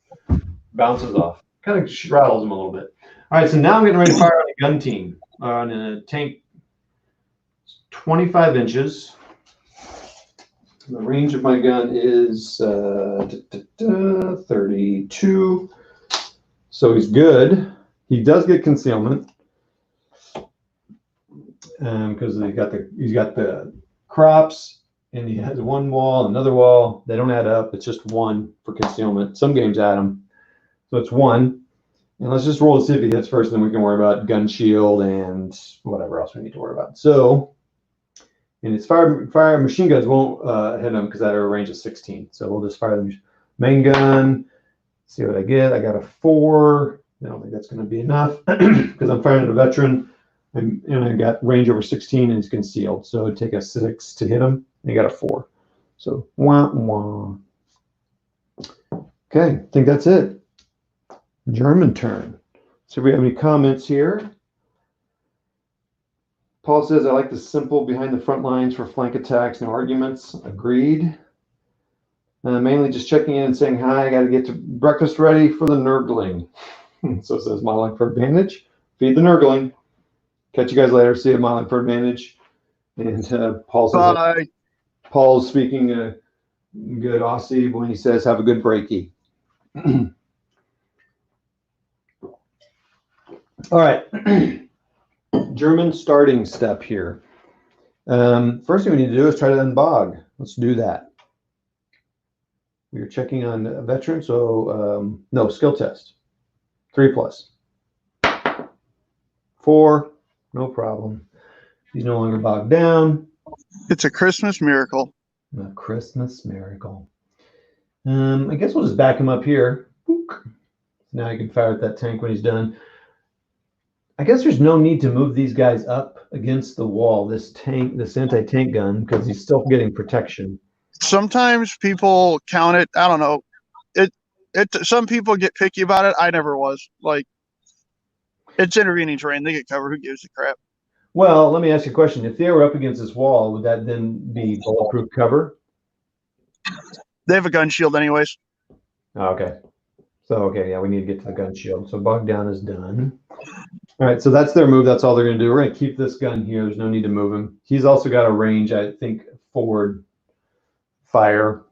bounces off. Kind of rattles him a little bit. All right, so now I'm getting ready to fire on a gun team. On a tank 25 inches. The range of my gun is 32. So he's good. He does get concealment because he's got the crops, and he has one wall, another wall. They don't add up. It's just 1 for concealment. Some games add them, so it's 1. And let's just roll to see if he hits first, then we can worry about gun shield and whatever else we need to worry about. So. And its fire machine guns won't hit them because I have a range of 16. So we'll just fire the main gun. See what I get. I got a 4. I don't think that's going to be enough because I'm firing at a veteran, and I got range over 16 and he's concealed. So it'd take a 6 to hit him. And I got a 4. So wah wah. Okay, I think that's it. German turn. So if we have any comments here. Paul says, I like the simple behind the front lines for flank attacks, no arguments. Agreed. Mainly just checking in and saying hi. I got to get to breakfast ready for the Nurgling. So it says modeling for advantage. Feed the Nurgling. Catch you guys later. See you modeling for advantage. And Paul says, Bye. Paul's speaking good Aussie when he says, have a good breaky. All right. German starting step here. First thing we need to do is try to unbog. Let's do that. We're checking on a veteran, so no, skill test. 3+. 4, no problem. He's no longer bogged down. It's a Christmas miracle. A Christmas miracle. I guess we'll just back him up here. Now he can fire at that tank when he's done. I guess there's no need to move these guys up against the wall, this anti-tank gun, because he's still getting protection. Sometimes people count it. I don't know. Some people get picky about it. I never was. Like, it's intervening terrain. They get covered. Who gives a crap? Well, let me ask you a question. If they were up against this wall, would that then be bulletproof cover? They have a gun shield anyways. Oh, okay. So, okay, yeah, we need to get to the gun shield. So bog down is done. All right, so that's their move. That's all they're going to do. We're going to keep this gun here. There's no need to move him. He's also got a range, I think, forward fire.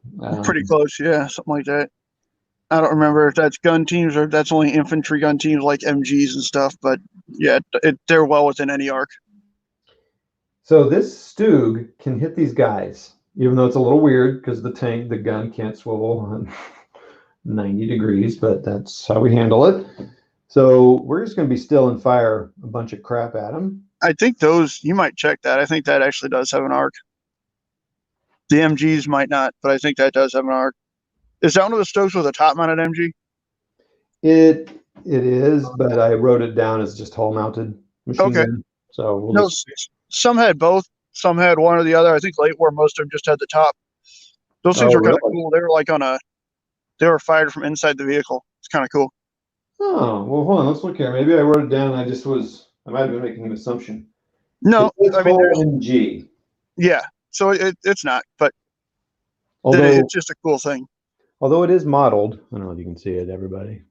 Pretty close, yeah, something like that. I don't remember if that's gun teams or if that's only infantry gun teams like MGs and stuff, but yeah, they're well within any arc. So this Stug can hit these guys, even though it's a little weird because the gun can't swivel 90 degrees, but that's how we handle it. So we're just going to be still and fire a bunch of crap at him. I think those, you might check that. I think that actually does have an arc. The MGs might not, but I think that does have an arc. Is that one of the Stugs with a top-mounted MG? It is, but I wrote it down as just hull-mounted machine gun. So we'll some had both. Some had one or the other. I think late war, most of them just had the top. Those things were kind of cool. They were like they were fired from inside the vehicle. It's kind of cool. Oh, well, hold on. Let's look here. Maybe I wrote it down. I might have been making an assumption. No, I mean, MG. Yeah, so it's not, but it's just a cool thing. Although it is modeled, I don't know if you can see it, everybody.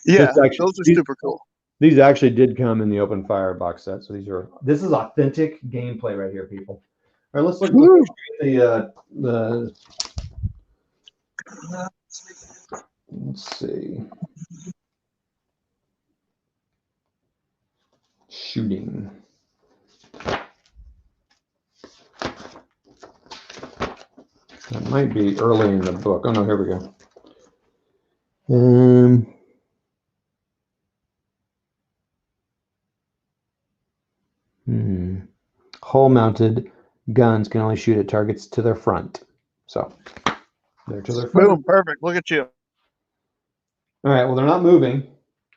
Yeah, those are super cool. These actually did come in the open fire box set, so this is authentic gameplay right here, people. All right, let's look at the let's see. Shooting. That might be early in the book. Oh no, here we go. Hull-mounted guns can only shoot at targets to their front. So they're to their front. Boom, perfect. Look at you. All right, well, they're not moving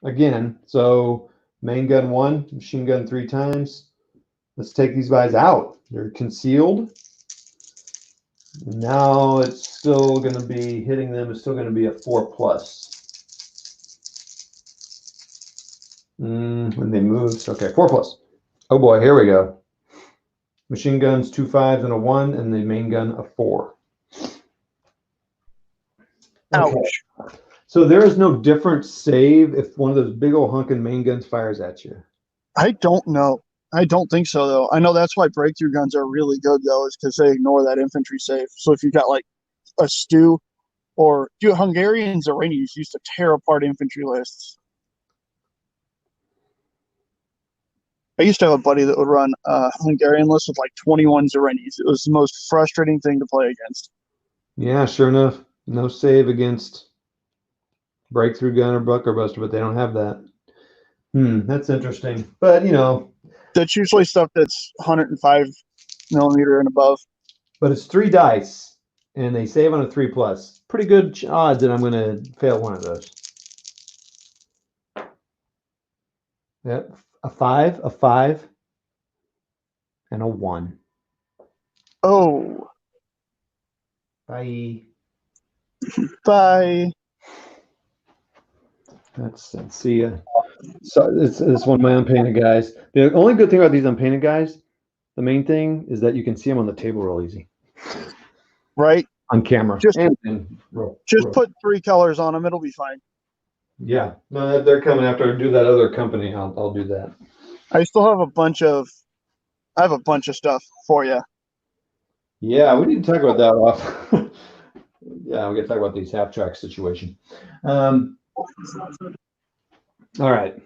again. So main gun 1, machine gun 3 times. Let's take these guys out. They're concealed. Now it's still going to be hitting them. It's still going to be a 4+. When they move, okay, 4+. Oh boy, here we go. Machine guns 2 5s and a 1, and the main gun a 4. Okay. Ouch. So there is no different save if one of those big old hunking main guns fires at you. I don't know. I don't think so, though. I know that's why breakthrough guns are really good, though, is because they ignore that infantry save. So if you've got like a Stu or Hungarians or Iranians used to tear apart infantry lists. I used to have a buddy that would run a Hungarian list with like 21 Zerenies. It was the most frustrating thing to play against. Yeah, sure enough. No save against breakthrough gun or Buster, but they don't have that. That's interesting. But, you know. That's usually stuff that's 105 millimeter and above. But it's 3 dice, and they save on a 3+. Pretty good odds that I'm going to fail one of those. Yep. A 5, and a 1. Oh. Bye. Bye. Let's see ya. So it's one of my unpainted guys. The only good thing about these unpainted guys, the main thing is that you can see them on the table real easy. Right. On camera. Just put 3 colors on them. It'll be fine. Yeah, no, they're coming after I do that other company. I'll do that. I still have a bunch of stuff for you. Yeah, we need to talk about that off. Yeah, we're gonna talk about these half track situation. All right.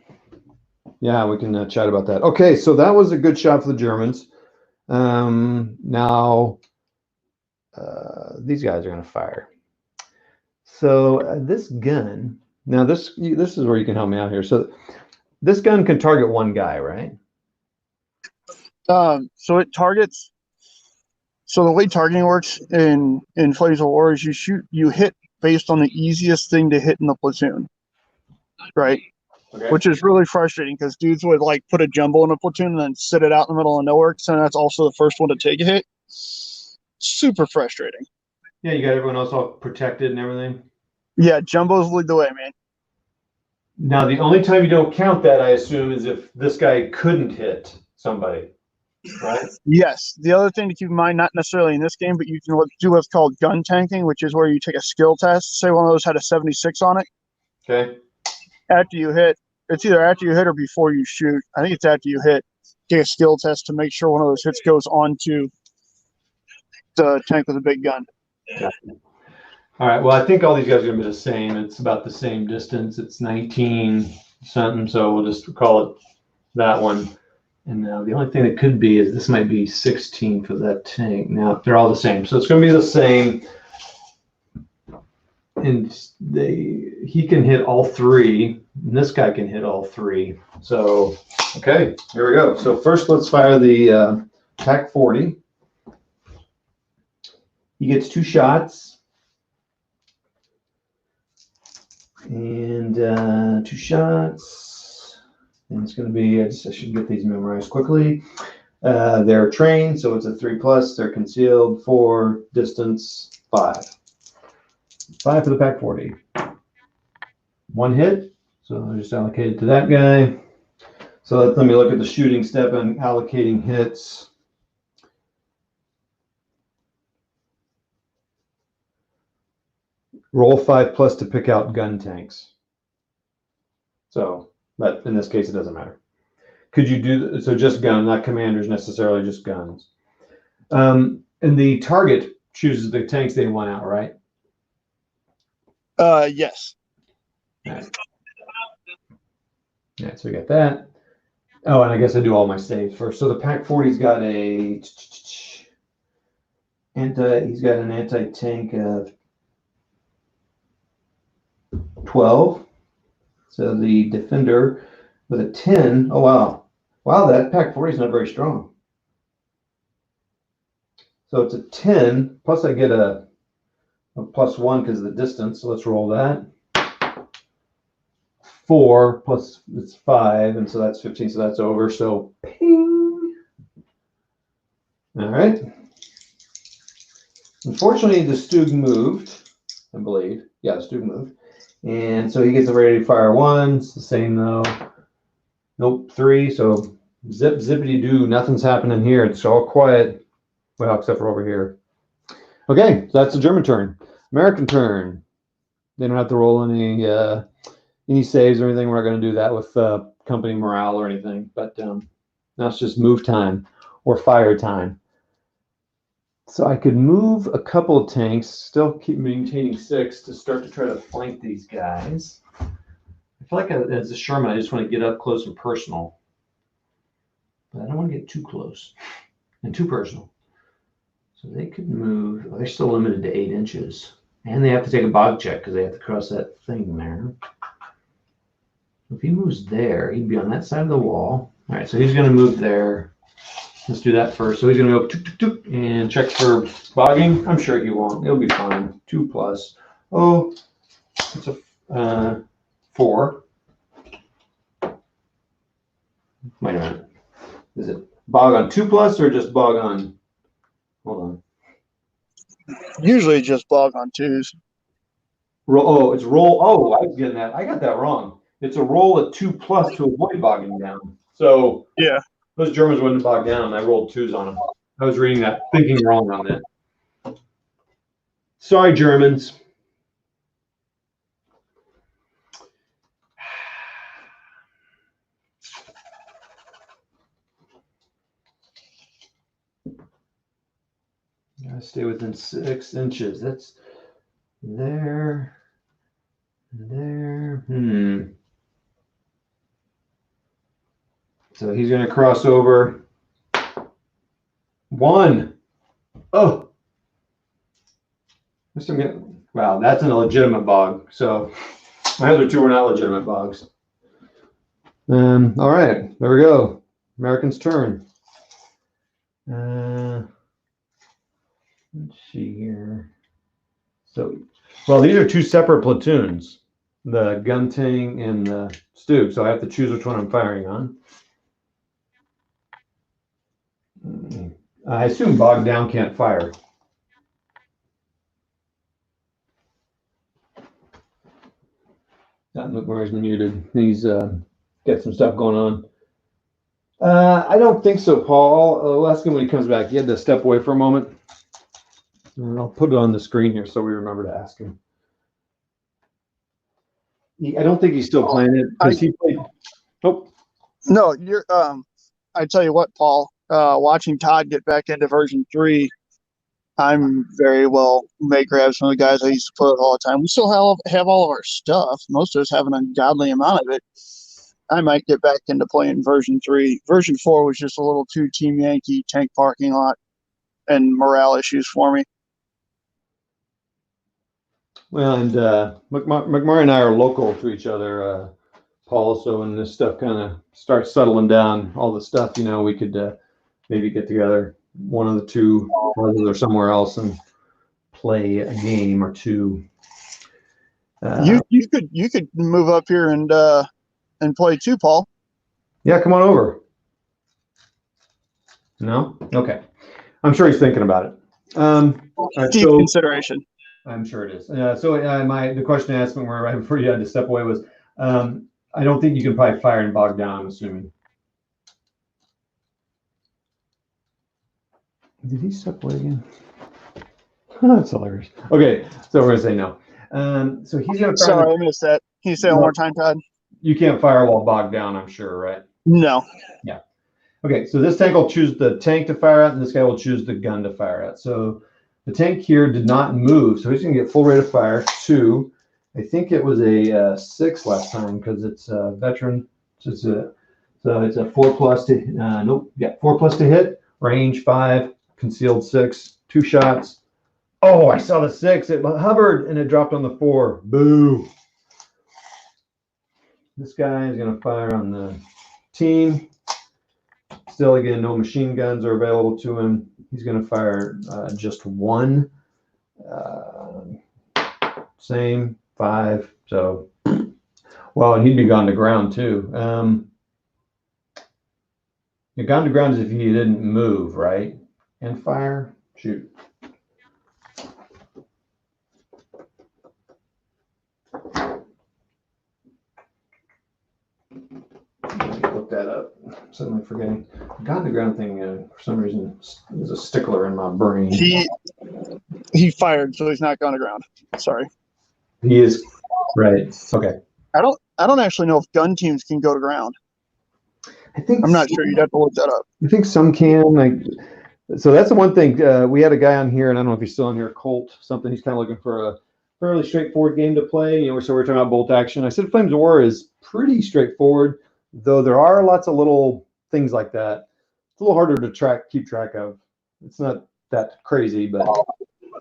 Yeah, we can chat about that. Okay, so that was a good shot for the Germans. Now these guys are gonna fire. So this gun. Now this is where you can help me out here. So this gun can target one guy, right? So it targets. So the way targeting works in Flames of War is you hit based on the easiest thing to hit in the platoon, right? Okay. Which is really frustrating because dudes would like put a jumbo in a platoon and then sit it out in the middle of nowhere. So that's also the first one to take a hit. Super frustrating. Yeah, you got everyone else all protected and everything. Yeah, jumbos lead the way, man. Now the only time you don't count that, I assume, is if this guy couldn't hit somebody, right? Yes. The other thing to keep in mind, not necessarily in this game, but you can do what's called gun tanking, which is where you take a skill test. Say one of those had a 76 on it. Okay. After you hit, it's either after you hit or before you shoot. I think it's after you hit. Take a skill test to make sure one of those hits goes onto the tank with a big gun. Yeah. All right. Well, I think all these guys are going to be the same. It's about the same distance. It's 19 something, so we'll just call it that one. And now the only thing that could be is this might be 16 for that tank. Now they're all the same, so it's going to be the same. And he can hit all three, and this guy can hit all three. So, okay, here we go. So first, let's fire the TAC 40. He gets 2 shots. And 2 shots. And it's going to be, I should get these memorized quickly. They're trained, so it's a 3+. They're concealed, 4, distance, 5. 5 for the PaK 40. 1 hit, so just allocated to that guy. So let me look at the shooting step and allocating hits. Roll 5+ to pick out gun tanks. So, but in this case, it doesn't matter. Could you do so? Just gun, not commanders necessarily, just guns. And the target chooses the tanks they want out, right? Yes. All right. Yeah, so we got that. Oh, and I guess I do all my saves first. So the PaK 40's got he's got an anti-tank of 12. So the defender with a 10. Oh wow. Wow, that PaK 40 is not very strong. So it's a 10, plus I get a +1 because of the distance. So let's roll that. 4 plus it's 5, and so that's 15, so that's over. So ping. All right. Unfortunately, the Stug moved, I believe. Yeah, the Stug moved. And so he gets ready to fire 1. It's the same though. Nope, 3. So zip, zippity doo. Nothing's happening here. It's all quiet. Well, except for over here. Okay, so that's the German turn. American turn. They don't have to roll any saves or anything. We're not going to do that with company morale or anything. But now it's just move time or fire time. So I could move a couple of tanks, still keep maintaining 6 to start to try to flank these guys. I feel like as a Sherman, I just want to get up close and personal. But I don't want to get too close and too personal. So they could move. They're still limited to 8 inches. And they have to take a bog check because they have to cross that thing there. If he moves there, he'd be on that side of the wall. All right, so he's going to move there. Let's do that first. So he's going to go tuk, tuk, tuk, and check for bogging. I'm sure he won't. It'll be fine. 2+. Oh, it's a 4. Wait a minute. Is it bog on 2+ or just bog on? Hold on. Usually just bog on 2s. Oh, it's roll. Oh, I was getting that. I got that wrong. It's a roll at 2+ to avoid bogging down. So yeah, those Germans wouldn't bog down. I rolled 2s on them. I was reading that, thinking wrong on that. Sorry, Germans. stay within 6 inches. That's there. There. So he's going to cross over. 1. Oh. Wow, that's an illegitimate bog. So my other 2 were not legitimate bogs. All right, there we go. American's turn. Let's see here. So, well, these are 2 separate platoons, the Gunting and the Stug. So I have to choose which one I'm firing on. I assume bogged down can't fire. McMurray's muted. He's got some stuff going on. I don't think so, Paul. We'll ask him when he comes back. He had to step away for a moment. And I'll put it on the screen here so we remember to ask him. I don't think he's still playing it because he played. Oh. No, you're. I tell you what, Paul. Watching Todd get back into version 3, I'm very well may grab some of the guys I used to play with all the time. We still have all of our stuff. Most of us have an ungodly amount of it. I might get back into playing version 3. Version 4 was just a little too Team Yankee tank parking lot and morale issues for me. Well, and McMurray and I are local to each other, Paul. So when this stuff kind of starts settling down, all the stuff, we could maybe get together, one of the 2 houses or somewhere else, and play a game or 2. You could move up here and play too, Paul. Yeah, come on over. No? Okay. I'm sure he's thinking about it. Deep consideration. I'm sure it is. The question I asked McMurray right before you had to step away was, I don't think you can probably fire and bog down, I'm assuming. Did he step away again? That's hilarious. Okay, so we're going to say no. So he's going to fire. Sorry, I missed that. Can you say it one more time, Todd? You can't fire while bogged down, I'm sure, right? No. Yeah. Okay, so this tank will choose the tank to fire at, and this guy will choose the gun to fire at. So the tank here did not move, so he's going to get full rate of fire. 2, I think it was a 6 last time because it's a veteran. So it's a 4+ to 4+ to hit, range 5, concealed 6, 2 shots. Oh, I saw the 6. It hovered and it dropped on the 4. Boo. This guy is going to fire on the team. Still, again, no machine guns are available to him. He's going to fire just 1. Same, 5. So, well, and he'd be gone to ground too. Gone to ground is if he didn't move, right? And fire, shoot. Look that up. Suddenly forgetting. Gone to ground thing for some reason is a stickler in my brain. He fired, so he's not gone to ground. Sorry. He is right. Okay. I don't actually know if gun teams can go to ground. I'm not sure. You'd have to look that up. I think some can. So that's the one thing. We had a guy on here, and I don't know if he's still on here, Colt something. He's kind of looking for a fairly straightforward game to play. So we're talking about bolt action. I said Flames of War is pretty straightforward, though there are lots of little things like that. It's a little harder to keep track of. It's not that crazy, but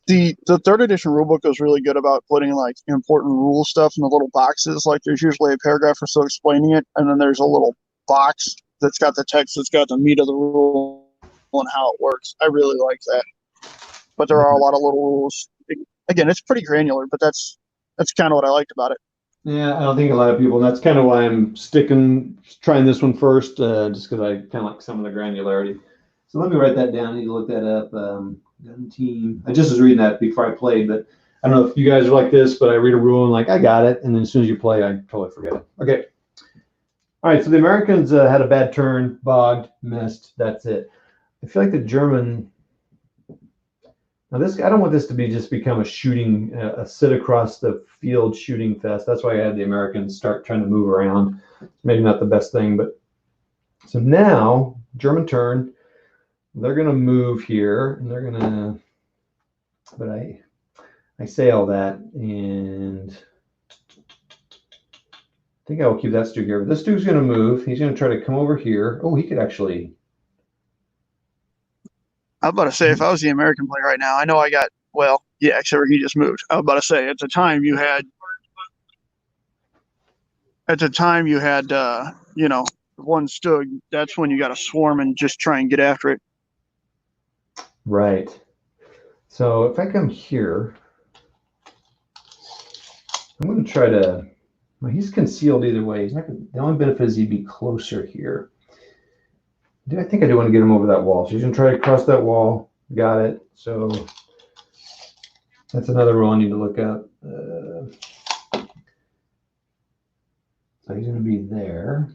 the 3rd edition rulebook is really good about putting important rule stuff in the little boxes. There's usually a paragraph or so explaining it, and then there's a little box that's got the text that's got the meat of the rule and how it works. I really like that. But there are a lot of little rules. Again, it's pretty granular, but that's kind of what I liked about it. Yeah, I don't think a lot of people, and that's kind of why I'm trying this one first, just because I kind of like some of the granularity. So let me write that down. I need to look that up. Gun team. I just was reading that before I played, but I don't know if you guys are like this, but I read a rule and I got it, and then as soon as you play, I totally forget it. Okay. All right, so the Americans had a bad turn, bogged, missed. That's it. I feel like the German. Now I don't want this to become a shooting, a sit across the field shooting fest. That's why I had the Americans start trying to move around. Maybe not the best thing, but so now German turn. They're going to move here, and they're going to But I say all that, and I think I will keep that Stug here. But this Stug's going to move. He's going to try to come over here. Oh, he could actually. I was about to say, if I was the American player right now, I know I got, well, yeah, except for he just moved. I was about to say, at the time you had, one Stug, that's when you got to swarm and just try and get after it. Right. So if I come here, I'm going to try to. Well, he's concealed either way. He's not. The only benefit is he'd be closer here. I think I do want to get him over that wall. So he's going to try to cross that wall. Got it. So that's another rule I need to look up. So he's going to be there.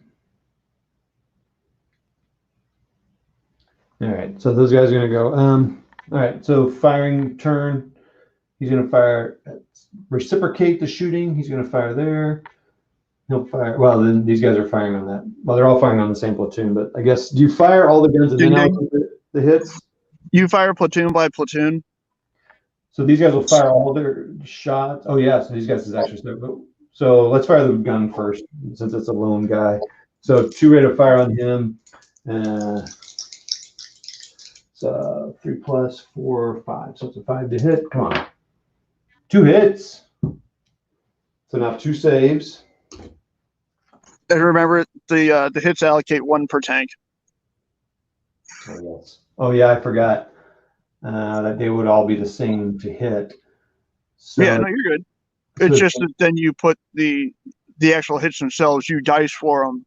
All right. So those guys are going to go. All right. So firing turn. He's going to fire, reciprocate the shooting. He's going to fire there. He'll fire. Well, then these guys are firing on that. Well, they're all firing on the same platoon, but I guess, do you fire all the guns and then allocate the hits? You fire platoon by platoon. So these guys will fire all their shots. Oh, yeah. So these guys is actually. So let's fire the gun first, since it's a lone guy. So 2 rate of fire on him. So 3 plus 4, 5. So it's a 5 to hit. Come on. 2 hits. So now 2 saves. And remember, the hits allocate 1 per tank. Oh, yes. Oh, yeah, I forgot that they would all be the same to hit. So, yeah, no, you're good. It's just that then you put the actual hits themselves, you dice for them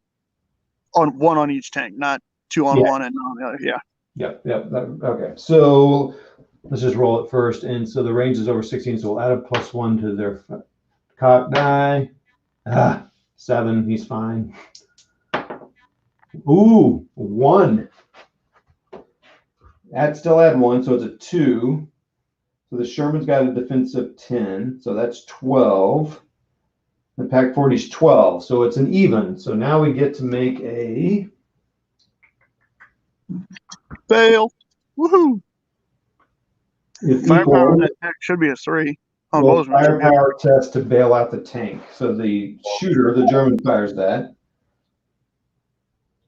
on 1 on each tank, not 2 on 1 and on the other. Yeah. Yep. Okay. So let's just roll it first. And so the range is over 16, so we'll add a +1 to their cock die. 7, he's fine. Ooh, 1. Still add 1, so it's a 2. So the Sherman's got a defensive 10, so that's 12. The Pak 40 is 12, so it's an even. So now we get to make a fail. Woohoo! Firepower on that tank should be a 3 on both. Firepower test to bail out the tank. So the shooter, the German, fires that,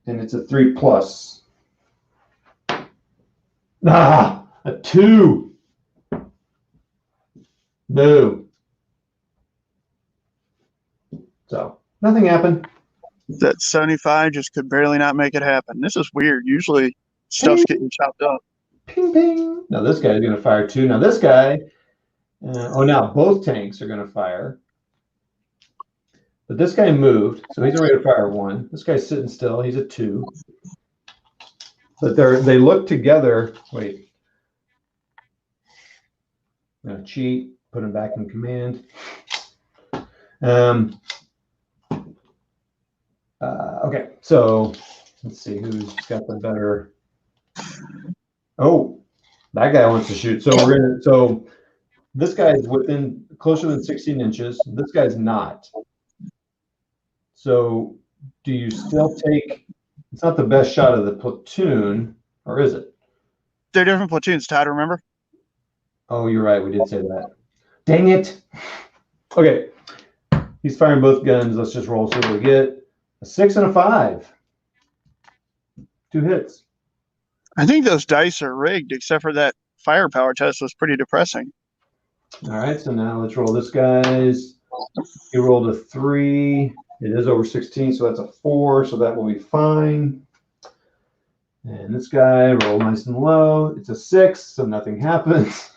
and it's a 3 plus. A 2. Boo. So nothing happened. That 75 just could barely not make it happen. This is weird. Usually stuff's getting chopped up. Ping, ping. Now this guy's going to fire 2. Now this guy, now both tanks are going to fire. But this guy moved, so he's ready to fire 1. This guy's sitting still. He's a 2. But they look together. Wait. I'm going to cheat. Put him back in command. Okay, so let's see who's got the better. Oh, that guy wants to shoot. So So this guy's within closer than 16 inches. This guy's not. So do you still take? It's not the best shot of the platoon, or is it? They're different platoons, Todd. Remember? Oh, you're right. We did say that. Dang it. Okay. He's firing both guns. Let's just roll so we get a 6 and a 5. 2 hits. I think those dice are rigged, except for that firepower test was pretty depressing. All right. So now let's roll this guy's. He rolled a 3. It is over 16, so that's a 4. So that will be fine. And this guy rolled nice and low. It's a 6, so nothing happens.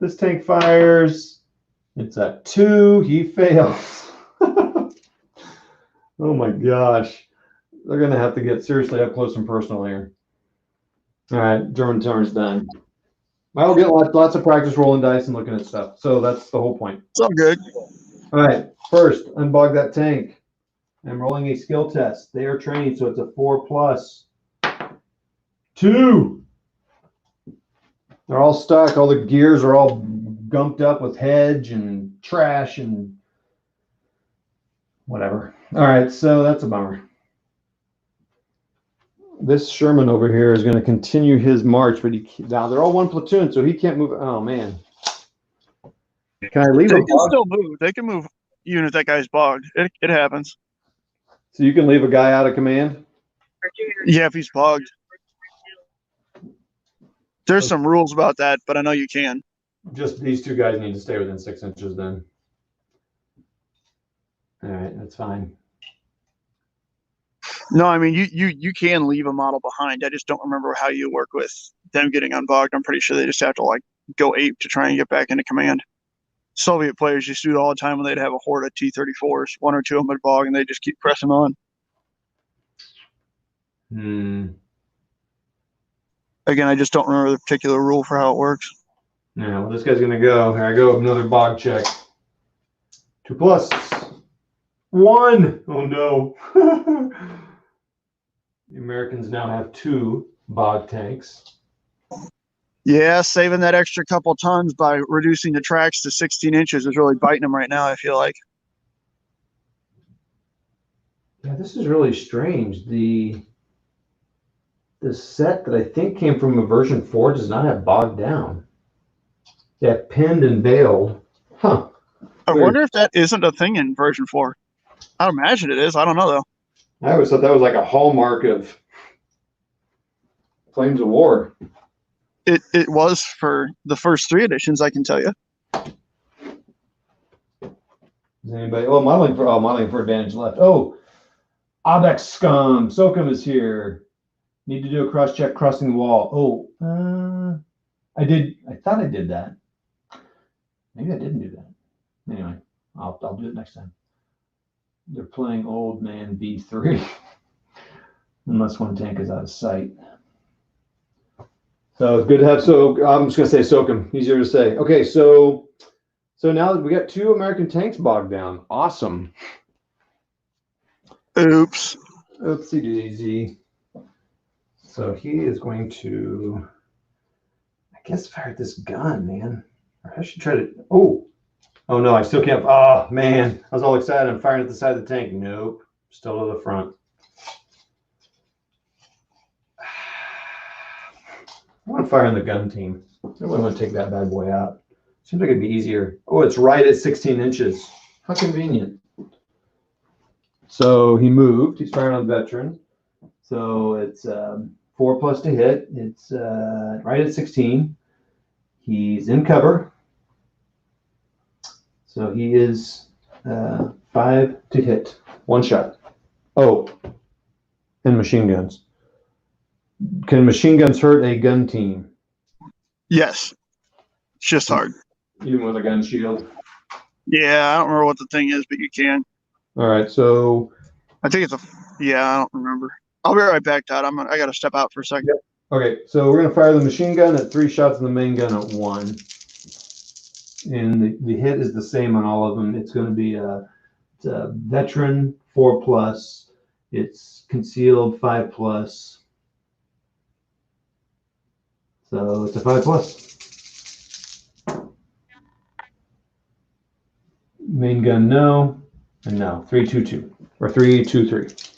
This tank fires. It's a 2. He fails. Oh my gosh. They're going to have to get seriously up close and personal here. All right. German turn's done. I'll get lots of practice rolling dice and looking at stuff. So that's the whole point. It's all good. All right. First, unbog that tank. I'm rolling a skill test. They are trained, so it's a 4 plus. 2. They're all stuck. All the gears are all gumped up with hedge and trash and whatever. All right, so that's a bummer. this Sherman over here is going to continue his march, but now they're all one platoon, so he can't move. Oh man, can I leave? They can still move. They can move even if that guy's bogged. It happens. So you can leave a guy out of command? Yeah, if he's bogged. There's some rules about that, but I know you can. Just these two guys need to stay within 6 inches then. All right, that's fine. No, I mean you can leave a model behind. I just don't remember how you work with them getting unbogged. I'm pretty sure they just have to like go ape to try and get back into command. Soviet players used to do it all the time when they'd have a horde of T-34s, one or two of them would bog, and they just keep pressing on. Again, I just don't remember the particular rule for how it works. Yeah, well, this guy's gonna go. Here I go, another bog check. 2+. 1. Oh no. The Americans now have 2 bog tanks. Yeah, saving that extra couple tons by reducing the tracks to 16 inches is really biting them right now, I feel like. Yeah, this is really strange. The set that I think came from a version 4 does not have bogged down. They have pinned and bailed. Huh. I wonder if that isn't a thing in version 4. I imagine it is. I don't know, though. I always thought that was like a hallmark of Flames of War. It was for the first 3 editions, I can tell you. Is anybody? Oh, modeling for advantage left. Oh, Abex scum. Sokum is here. Need to do a cross check crossing the wall. Oh, I did. I thought I did that. Maybe I didn't do that. Anyway, I'll do it next time. They're playing Old Man B3, unless one tank is out of sight. So it's good to have. So I'm just gonna say Sokum. Easier to say. Okay, so now we got 2 American tanks bogged down. Awesome. Oops. Oopsie daisy. So he is going to, I guess, fire at this gun, man. Or I should try to. Oh no, I still can't. Oh man, I was all excited. I'm firing at the side of the tank. Nope, still to the front. I want to fire on the gun team. I really want to take that bad boy out. Seems like it'd be easier. Oh, it's right at 16 inches. How convenient. So he moved. He's firing on the veteran. So it's 4+ to hit. It's right at 16. He's in cover. So he is 5 to hit. 1 shot. Oh, and machine guns. Can machine guns hurt a gun team? Yes. It's just hard. Even with a gun shield? Yeah, I don't remember what the thing is, but you can. All right, so I think it's I don't remember. I'll be right back, Todd. I got to step out for a second. Yep. Okay, so we're going to fire the machine gun at 3 shots and the main gun at 1. And the hit is the same on all of them. It's going to be a veteran 4+. It's concealed 5+. So it's a 5+. Main gun, no. And no. 3-2-2. Or 3-2-3.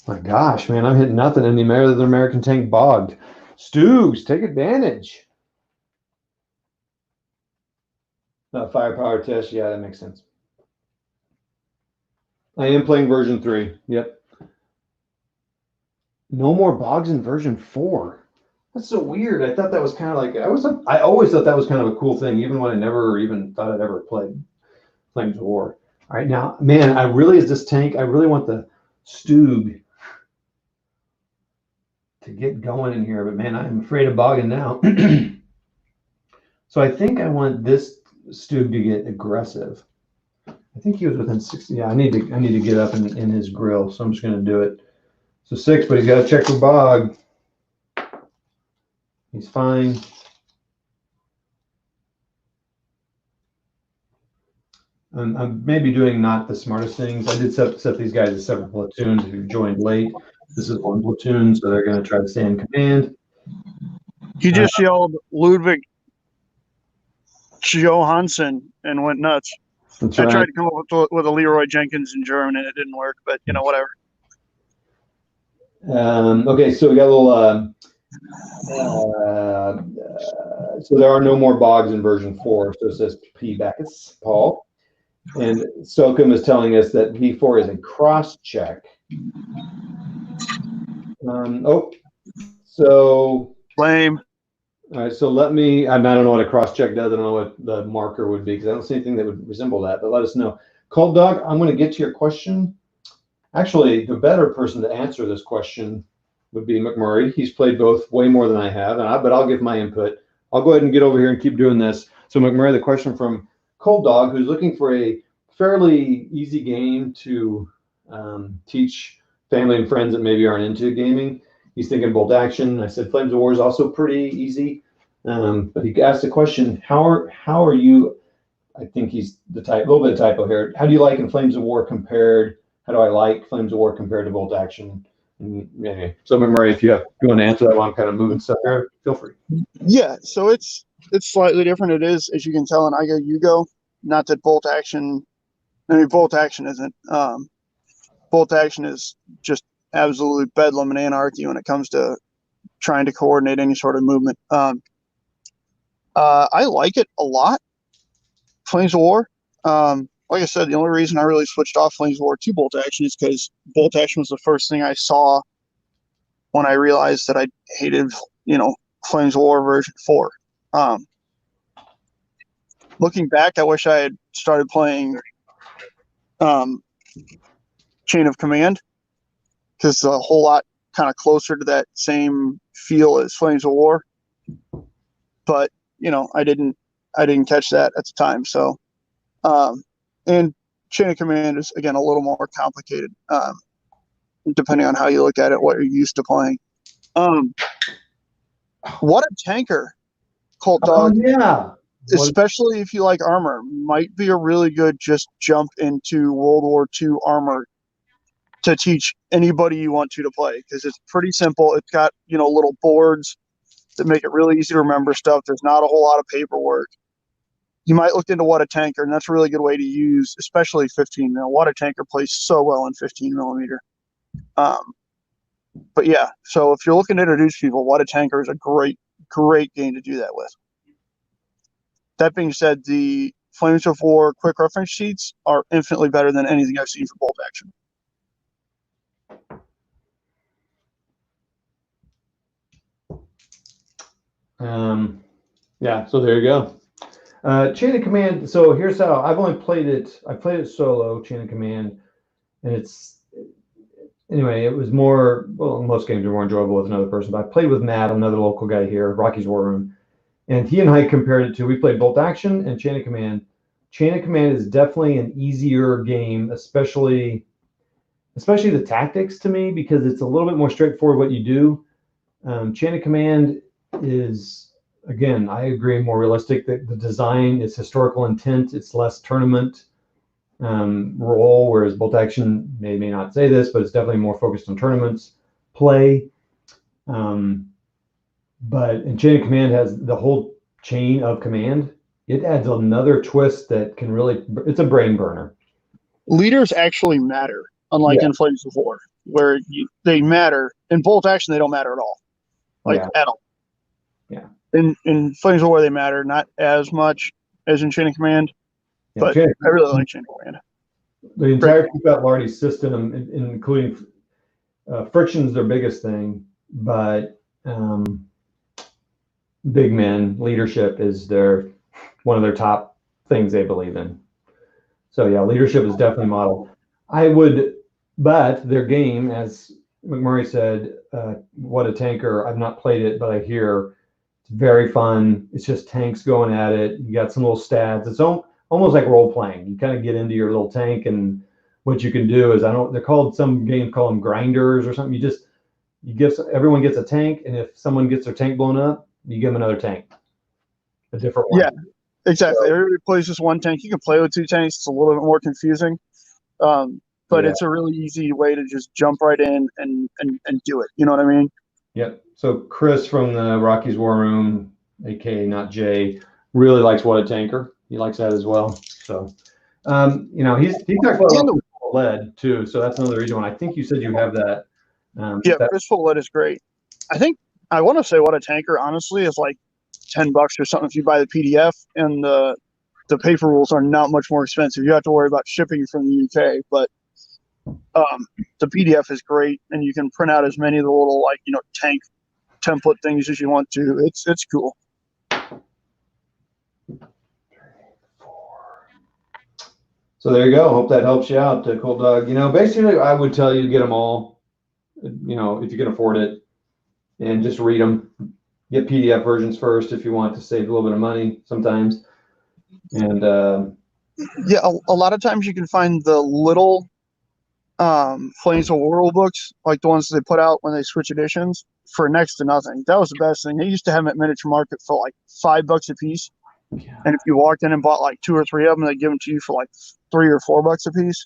My gosh, man, I'm hitting nothing. And the American tank bogged. Stoogs, take advantage. Firepower test. Yeah, that makes sense. I am playing version 3. Yep. No more bogs in version 4. That's so weird. I thought that was kind of like I always thought that was kind of a cool thing, even when I never even thought I'd ever played Flames of War. All right, now, man, I really want the Stoog to get going in here, but man, I'm afraid of bogging now. So I think I want this Stoog to get aggressive. I think he was within 60. Yeah, I need to get up in his grill, so I'm just going to do it. So 6, but he's got to check for bog. He's fine. I'm maybe doing not the smartest things. I did set these guys as separate platoons. If you joined late, this is 1 platoon, so they're going to try to stay in command. He just yelled Ludwig Johansson and went nuts. I tried to come up with a Leroy Jenkins in German, and it didn't work, but, whatever. Okay, so we got a little. So there are no more bogs in version 4. So it says P. Backus, Paul. And Sokum is telling us that V4 is a cross check. So Lame. all right, so let me, I don't know what a cross check does. I don't know what the marker would be because I don't see anything that would resemble that, but let us know. Cold Dog, I'm going to get to your question. Actually, the better person to answer this question would be McMurray. He's played both way more than I have, but I'll give my input. I'll go ahead and get over here and keep doing this. So McMurray, the question from Cold Dog, who's looking for a fairly easy game to teach family and friends that maybe aren't into gaming. He's thinking Bolt Action. I said Flames of War is also pretty easy. But he asked the question, how are you, I think he's a little bit of typo here. How do you like in Flames of War compared, how do I like Flames of War compared to Bolt Action? And, so McMurray, if you want to answer that while I'm kind of moving stuff here, feel free. Yeah, so it's slightly different. It is, as you can tell, an I go, you go. Not that Bolt Action isn't. Bolt Action is just absolute bedlam and anarchy when it comes to trying to coordinate any sort of movement. I like it a lot. Flames of War. Like I said, the only reason I really switched off Flames of War to Bolt Action is because Bolt Action was the first thing I saw when I realized that I hated, Flames of War version 4. Looking back, I wish I had started playing Chain of Command because it's a whole lot kind of closer to that same feel as Flames of War. But I didn't catch that at the time. So, and Chain of Command is again a little more complicated, depending on how you look at it, what you're used to playing. What a Tanker, Colt Dog. Yeah. Especially if you like armor, might be a really good just jump into World War II armor to teach anybody you want to play because it's pretty simple. It's got little boards that make it really easy to remember stuff. There's not a whole lot of paperwork. You might look into What a Tanker, and that's a really good way to use, especially 15 mil. What a Tanker plays so well in 15 millimeter. But yeah, so if you're looking to introduce people, What a Tanker is a great game to do that with. That being said, the Flames of War quick reference sheets are infinitely better than anything I've seen for Bolt Action. Yeah, so there you go. Chain of Command. So here's how I've only played it. I played it solo, Chain of Command, and it was more. Well, most games are more enjoyable with another person. But I played with Matt, another local guy here, Rocky's War Room, and he and I compared it to. We played Bolt Action and Chain of Command. Chain of Command is definitely an easier game, especially the tactics to me, because it's a little bit more straightforward what you do. Chain of Command is, again, I agree, more realistic. The design is historical intent. It's less tournament role, whereas Bolt Action may not say this, but it's definitely more focused on tournaments play. But in Chain of Command has the whole chain of command. It adds another twist that can really, it's a brain burner. Leaders actually matter, unlike in Flames of War, where they matter. In Bolt Action, they don't matter at all. At all. Yeah. In Flames of War, they matter not as much as in Chain of Command, but I really like Chain of Command. The entire Keep-Out Lardy system, including friction's their biggest thing, but big men leadership is one of their top things they believe in. So yeah, leadership is definitely model. But their game, as McMurray said, What a Tanker. I've not played it, but I hear it's very fun. It's just tanks going at it. You got some little stats. It's almost like role playing. You kind of get into your little tank, and what you can do is, they're called, some games call them grinders or something. Everyone gets a tank, and if someone gets their tank blown up, you give them another tank, a different one. Yeah, exactly. Everybody plays just one tank. You can play with two tanks. It's a little bit more confusing, but it's a really easy way to just jump right in and do it. You know what I mean? Yep. So Chris from the Rocky's War Room, aka not Jay, really likes What a Tanker. He likes that as well. So, he's talked about lead too. So that's another reason why I think you said you have that Yeah, fistful lead is great. I want to say what a tanker honestly is like $10 or something if you buy the PDF, and the paper rules are not much more expensive. You have to worry about shipping from the UK, but the PDF is great, and you can print out as many of the little tank template things as you want to. It's cool. So there you go. Hope that helps you out, Cold Dog. Basically, I would tell you to get them all. If you can afford it, and just read them. Get PDF versions first if you want to save a little bit of money sometimes. And yeah, a lot of times you can find the little Flames of War rule books, like the ones they put out when they switch editions, for next to nothing. That was the best thing. They used to have them at Miniature Market for like $5 a piece. yeah. And if you walked in and bought like 2 or 3 of them, they'd give them to you for like $3 or $4 a piece.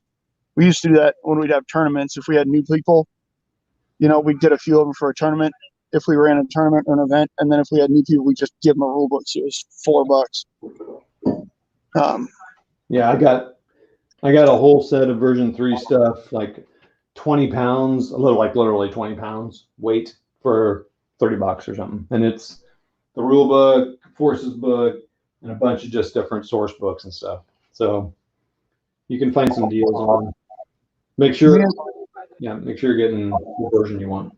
We used to do that when we'd have tournaments. If we had new people, we'd get a few of them for a tournament if we ran a tournament or an event. And then if we had new people, we'd just give them a rule book. So it was $4. Yeah, I got a whole set of version 3 stuff, like 20 pounds, literally 20 pounds weight for $30 or something. And it's the rule book, forces book, and a bunch of just different source books and stuff. So you can find some deals on. Make sure you're getting the version you want.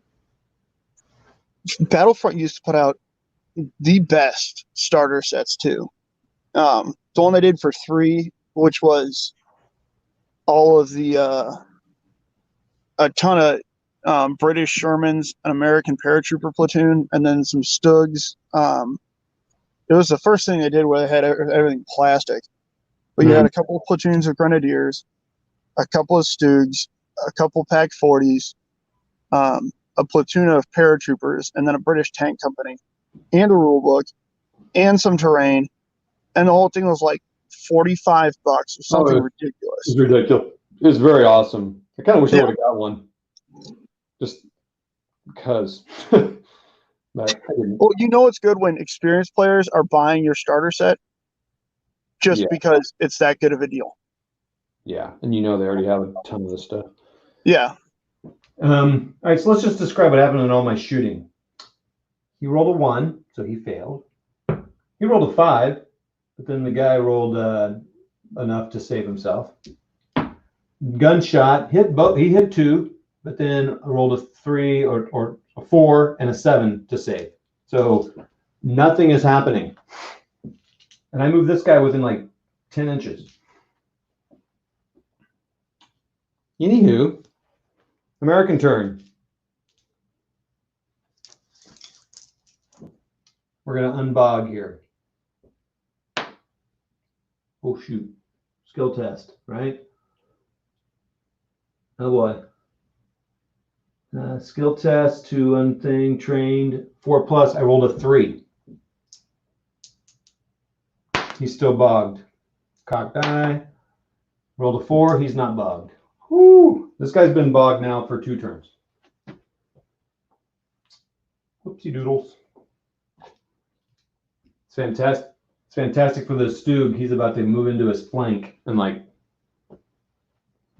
Battlefront used to put out the best starter sets too. The one they did for 3, which was all of the a ton of British Shermans, an American paratrooper platoon, and then some Stugs. It was the first thing they did where they had everything plastic. But you had a couple of platoons of Grenadiers, a couple of Stugs, a couple Pack 40s, a platoon of paratroopers, and then a British tank company, and a rule book, and some terrain. And the whole thing was like $45 or something ridiculous. It's ridiculous. It's very awesome. I kind of wish I would have got one, just because. But I didn't. Well, it's good when experienced players are buying your starter set, just because it's that good of a deal. Yeah, and they already have a ton of this stuff. Yeah. All right, so let's just describe what happened in all my shooting. He rolled a 1, so he failed. He rolled a 5, but then the guy rolled enough to save himself. Gunshot hit both. He hit 2, but then rolled a 3 or a 4 and a 7 to save. So nothing is happening. And I moved this guy within like 10 inches. Anywho, American turn. We're going to unbog here. Oh, shoot. Skill test, right? Oh, boy. Skill test to unthing, trained, 4+. I rolled a 3. He's still bogged. Cocked die. Rolled a 4. He's not bogged. Whoo! This guy's been bogged now for 2 turns. Whoopsie doodles. It's fantastic. It's fantastic for the Stug. He's about to move into his flank and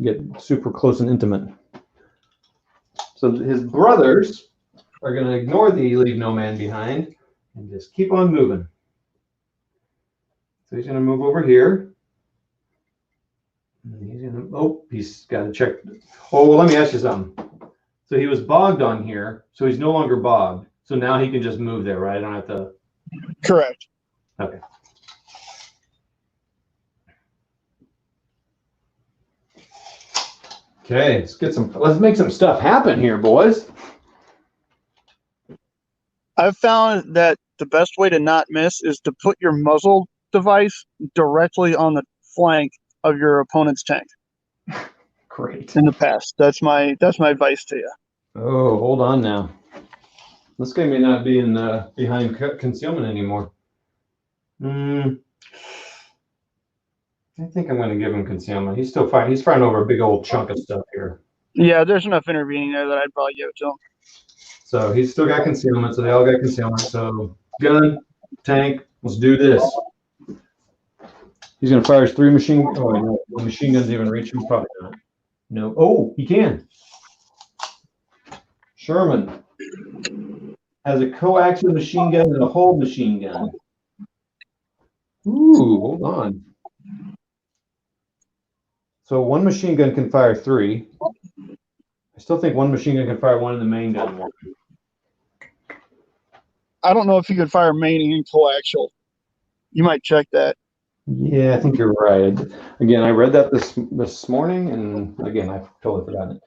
get super close and intimate. So his brothers are going to ignore the leave no man behind and just keep on moving. So he's going to move over here. And he's going to, he's got to check. Oh, well, let me ask you something. So he was bogged on here, so he's no longer bogged. So now he can just move there, right? I don't have to. Correct. Okay. Okay, let's make some stuff happen here, boys. I've found that the best way to not miss is to put your muzzle device directly on the flank of your opponent's tank. Great. In the past, that's my advice to you. Oh, hold on now. This guy may not be in behind concealment anymore. I think I'm going to give him concealment. He's still fighting. He's fighting over a big old chunk of stuff here. Yeah, there's enough intervening there that I'd probably give it to him. So he's still got concealment. So they all got concealment. So gun, tank, let's do this. He's going to fire his 3 machine. Oh, no, the machine guns even reach him? Probably not. No. Oh, he can. Sherman has a coaxial machine gun and a whole machine gun. Ooh, hold on. So one machine gun can fire 3. I still think one machine gun can fire 1 in the main gun. I don't know if you could fire main and coaxial. You might check that. Yeah, I think you're right. Again, I read that this morning, and again, I've totally forgotten it.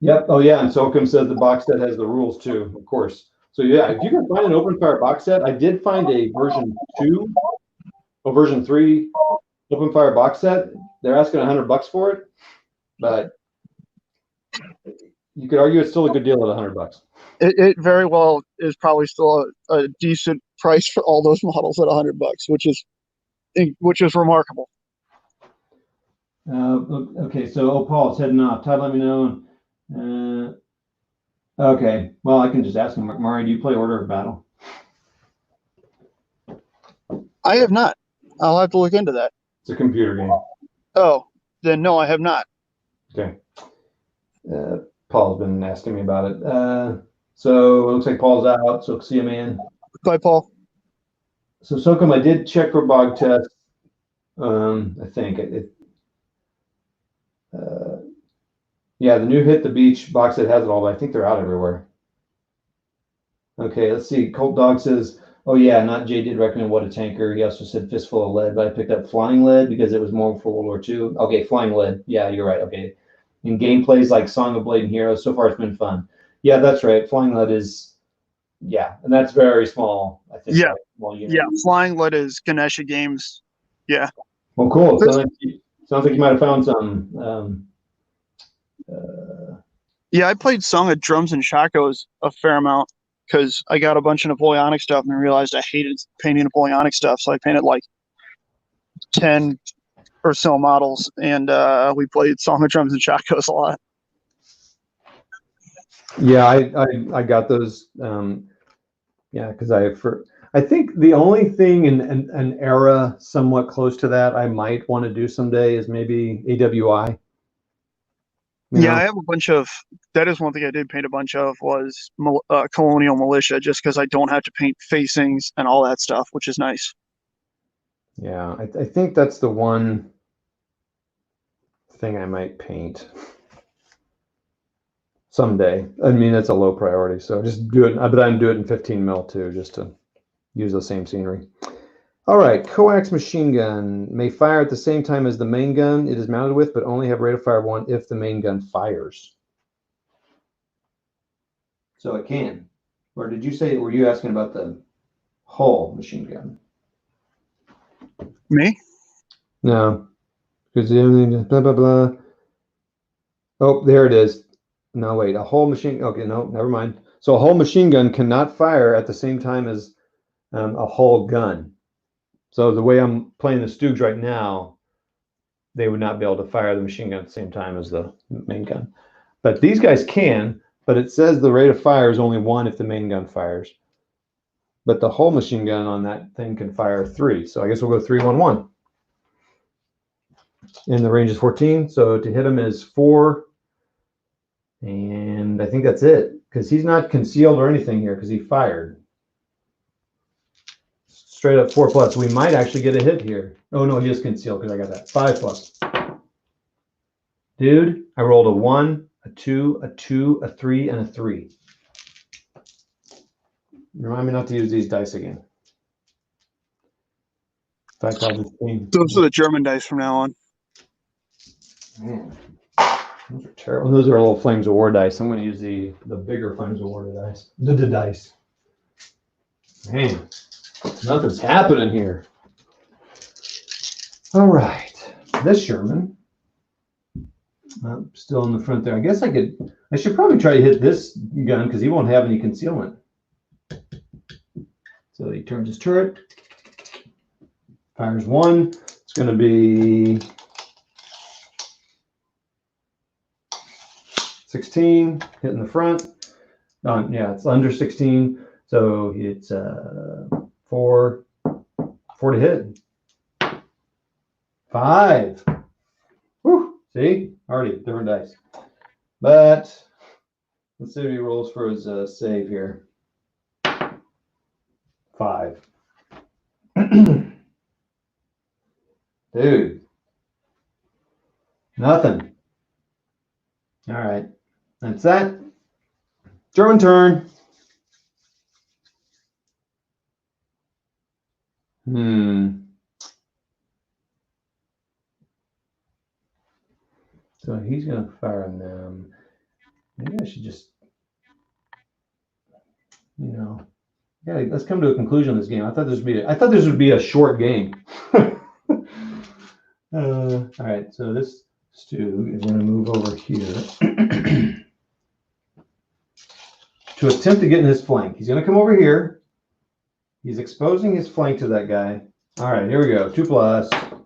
Yep. Oh, yeah. And Sokum says the box set has the rules too, of course. So yeah, if you can find an open fire box set, I did find a version 2 or version 3 open fire box set. They're asking $100 for it, but you could argue it's still a good deal at $100. It very well is probably still a decent price for all those models at $100, which is remarkable. Okay, so Paul's heading off. Todd, let me know. Okay, well, I can just ask him. Mari, do you play Order of Battle? I have not. I'll have to look into that. It's a computer game. Oh, then no, I have not. Okay. Paul's been asking me about it. So it looks like Paul's out, so see you, man. Bye, Paul. So Sokum, I did check for bog tests. I think yeah, the new Hit the Beach box set has it all, but I think they're out everywhere. Okay, let's see. Colt Dog says, oh yeah, not Jay did recommend What a Tanker. He also said Fistful of Lead, but I picked up Flying Lead because it was more for World War II. Okay, Flying Lead. Yeah, you're right. Okay. And gameplays like Song of Blade and Heroes, so far it's been fun. Yeah, that's right. Flying Lead is, yeah, and that's very small, I think. Yeah. Right? Well, yeah, Flying Lead is Ganesha Games. Yeah. Well, cool. Sounds like you might have found some. Yeah, I played Song of Drums and Shakos a fair amount because I got a bunch of Napoleonic stuff and realized I hated painting Napoleonic stuff. So I painted like 10 or so models, and we played Song of Drums and Shakos a lot. Yeah, I got those. Yeah, because I think the only thing in an era somewhat close to that I might want to do someday is maybe AWI. Yeah, I have a bunch of. That is one thing I did paint a bunch of was Colonial Militia, just because I don't have to paint facings and all that stuff, which is nice. Yeah, I think that's the one thing I might paint someday. I mean, it's a low priority, so just do it. But I'd do it in 15 mil too, just to use the same scenery. All right, coax machine gun may fire at the same time as the main gun it is mounted with, but only have rate of fire 1 if the main gun fires. So it can. Or did you say, were you asking about the whole machine gun? Me? No, because blah, blah, blah. Oh, there it is. No, wait, a whole machine. Okay, no, never mind. So a whole machine gun cannot fire at the same time as a whole gun. So the way I'm playing the Stooges right now, they would not be able to fire the machine gun at the same time as the main gun. But these guys can, but it says the rate of fire is only 1 if the main gun fires. But the whole machine gun on that thing can fire 3. So I guess we'll go 3, 1, 1. And the range is 14. So to hit him is 4. And I think that's it, because he's not concealed or anything here because he fired. Straight up 4+. We might actually get a hit here. Oh no, he is concealed because I got that. 5+. Dude, I rolled a 1, a 2, a 2, a 3, and a 3. Remind me not to use these dice again. Those are the German dice from now on. Man, those are terrible. Those are little Flames of War dice. I'm going to use the bigger Flames of War dice. The dice. Man, nothing's happening here. All right, this Sherman. Still in the front there. I guess I should probably try to hit this gun because he won't have any concealment. So he turns his turret, fires 1. It's going to be 16, hitting the front. Yeah, it's under 16. So it's 4 to hit. 5. Whew. See? Already different dice. But Let's see what he rolls for his save here. 5. Dude. Nothing. All right. That's that. German turn. So he's going to fire on them. Maybe I should just, yeah, let's come to a conclusion on this game. I thought this would be a short game. All right, so this Stu is going to move over here to attempt to get in his flank. He's going to come over here. He's exposing his flank to that guy. All right, here we go. 2+.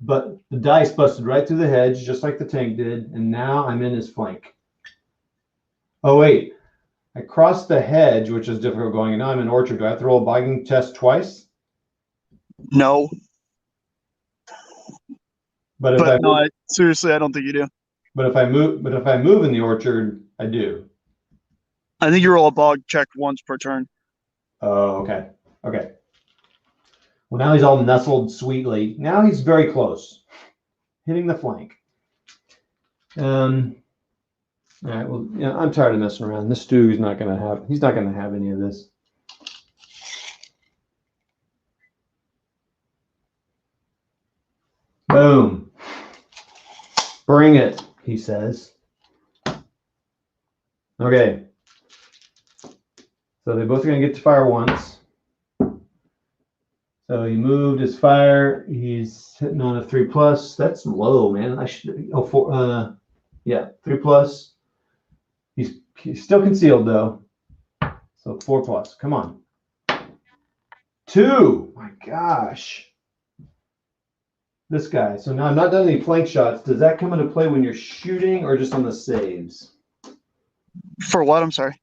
But the dice busted right through the hedge, just like the tank did, and now I'm in his flank. Oh, wait. I crossed the hedge, which is difficult going, and now I'm in orchard. Do I have to roll a bogging test twice? No. But seriously, I don't think you do. But if I move in the orchard, I do. I think you roll a bog check once per turn. Oh, okay. Okay. Well, now he's all nestled sweetly. Now he's very close, hitting the flank. All right. Well, yeah, I'm tired of messing around. This Stu is not going to have. He's not going to have any of this. Boom. Bring it, he says. Okay. So they both are going to get to fire once. So he moved his fire. He's hitting on a 3+. That's low, man. I should. Oh, 4. Yeah, 3+. He's still concealed though. So 4+. Come on. 2. My gosh. This guy. So now I'm not done any flank shots. Does that come into play when you're shooting or just on the saves? For what? I'm sorry.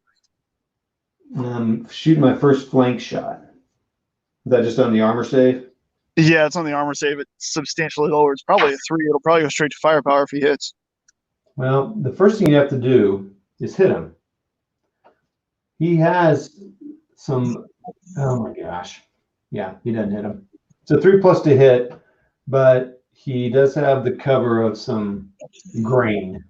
Shooting my first flank shot. Is that just on the armor save? Yeah, it's on the armor save. It's substantially lower. It's probably a 3. It'll probably go straight to firepower if he hits. Well, the first thing you have to do is hit him. He has some. Oh my gosh. Yeah, he doesn't hit him. It's a 3+ to hit, but he does have the cover of some grain.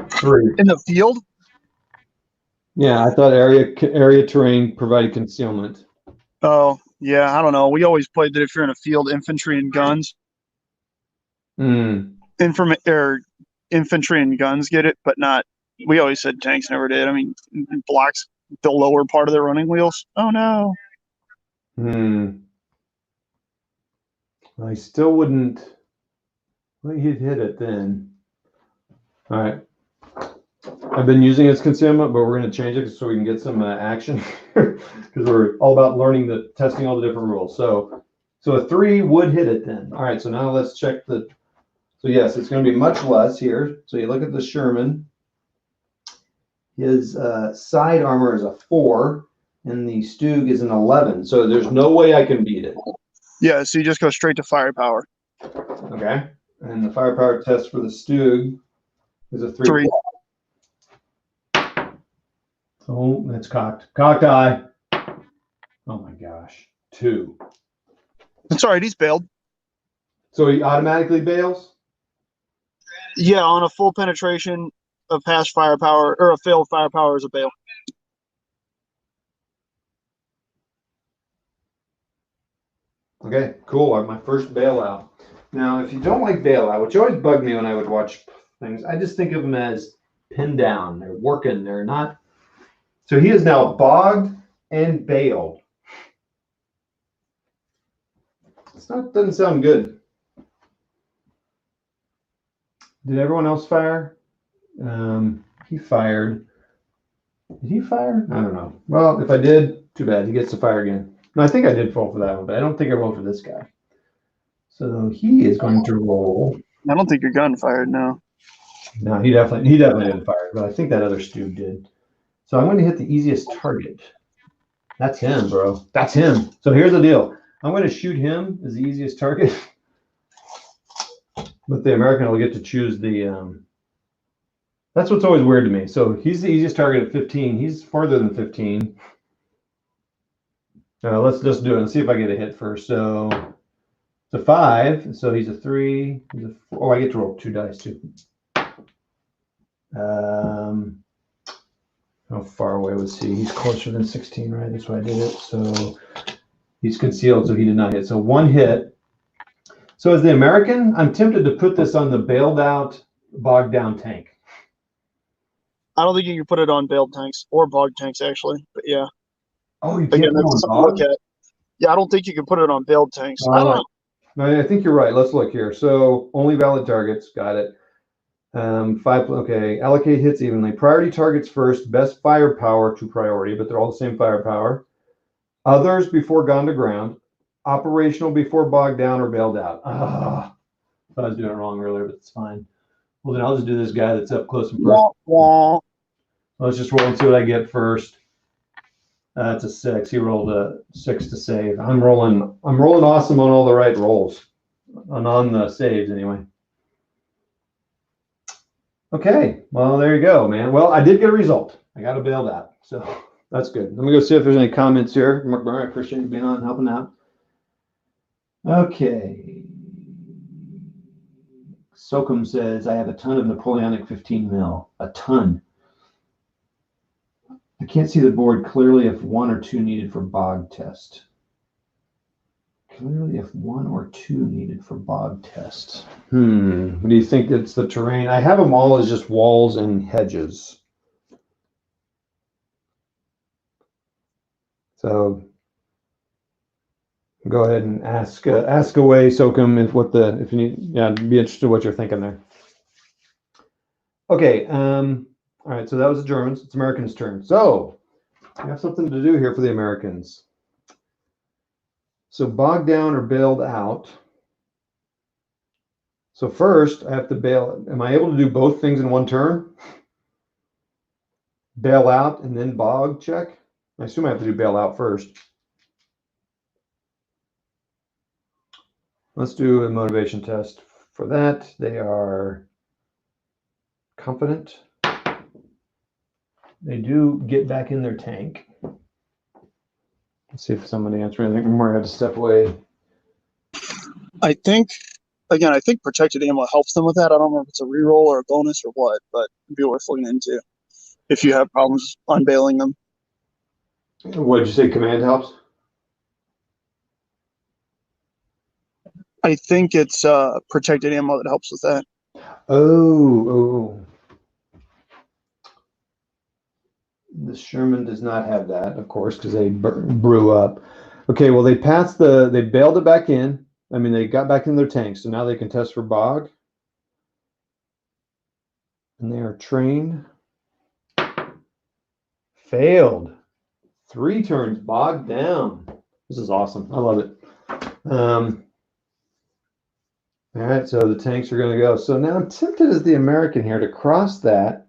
3. In the field? Yeah, I thought area terrain provided concealment. Oh, yeah, I don't know. We always played that if you're in a field, infantry and guns. Infantry and guns get it, but not. We always said tanks never did. I mean, blocks the lower part of their running wheels. Oh no. I still wouldn't. Well, he'd hit it then. All right. I've been using its concealment, but we're going to change it so we can get some action because we're all about testing all the different rules. So a 3 would hit it then. All right. So now let's check the. So yes, it's going to be much less here. So you look at the Sherman. His side armor is a 4, and the Stug is an 11. So there's no way I can beat it. Yeah. So you just go straight to firepower. Okay. And the firepower test for the Stug is a 3. Oh, that's cocked. Cocked eye. Oh my gosh. 2. That's all right. He's bailed. So he automatically bails? Yeah, on a full penetration of past firepower or a failed firepower is a bail. Okay, cool. My first bailout. Now, if you don't like bailout, which always bugged me when I would watch things, I just think of them as pinned down. They're working. They're not. So he is now bogged and bailed. Doesn't sound good. Did everyone else fire? He fired. Did he fire? I don't know. Well, if I did, too bad. He gets to fire again. No, I think I did roll for that one, but I don't think I rolled for this guy. So he is going to roll. I don't think your gun fired, no. No, he definitely didn't fire, but I think that other Stu did. So I'm going to hit the easiest target. That's him, bro. That's him. So here's the deal. I'm going to shoot him as the easiest target. But the American will get to choose the. That's what's always weird to me. So he's the easiest target at 15. He's farther than 15. Let's just do it and see if I get a hit first. So it's a 5. So he's a 3. He's a 4. Oh, I get to roll 2 dice too. How far away was he? He's closer than 16, right? That's why I did it. So he's concealed, so he did not hit. So 1 hit. So as the American, I'm tempted to put this on the bailed out, bogged down tank. I don't think you can put it on bailed tanks or bog tanks, actually. But yeah. Oh, you can't Again, put it that's on something to bog? look at. Yeah, I don't think you can put it on bailed tanks. I don't know. No, I think you're right. Let's look here. So only valid targets. Got it. 5. Okay. Allocate hits evenly. Priority targets first. Best firepower to priority, but they're all the same firepower. Others before gone to ground. Operational before bogged down or bailed out. I was doing it wrong earlier, but it's fine. Well, then I'll just do this guy that's up close and personal. Wah, wah. Let's just roll and see what I get first. That's a 6. He rolled a 6 to save. I'm rolling awesome on all the right rolls. And on the saves anyway. Okay, well, there you go, man. Well, I did get a result. I got a bailed out, so that's good. Let me go see if there's any comments here. Mark Burr, I appreciate you being on, helping out. Okay. Sokum says, I have a ton of Napoleonic 15 mil. A ton. I can't see the board clearly if 1 or 2 needed for bog test. Clearly if 1 or 2 needed for bog test. What do you think it's the terrain? I have them all as just walls and hedges. So go ahead and ask away, Sokum, if you need, yeah, be interested in what you're thinking there. Okay, all right, so that was the Germans. It's Americans' turn. So we have something to do here for the Americans. So bogged down or bailed out. So first I have to bail. Am I able to do both things in one turn? Bail out and then bog check? I assume I have to do bail out first. Let's do a motivation test. For that, they are confident. They do get back in their tank. Let's see if somebody answers anything. More had to step away. I think protected ammo helps them with that. I don't know if it's a reroll or a bonus or what, but it'd be worth looking into if you have problems unbailing them. What did you say? Command helps? I think it's protected ammo that helps with that. Oh. The Sherman does not have that, of course, because they brew up. Okay, well, they bailed it back in. I mean, they got back in their tank, so now they can test for bog. And they are trained. Failed. 3 turns, bogged down. This is awesome. I love it. All right, so the tanks are going to go. So now I'm tempted as the American here to cross that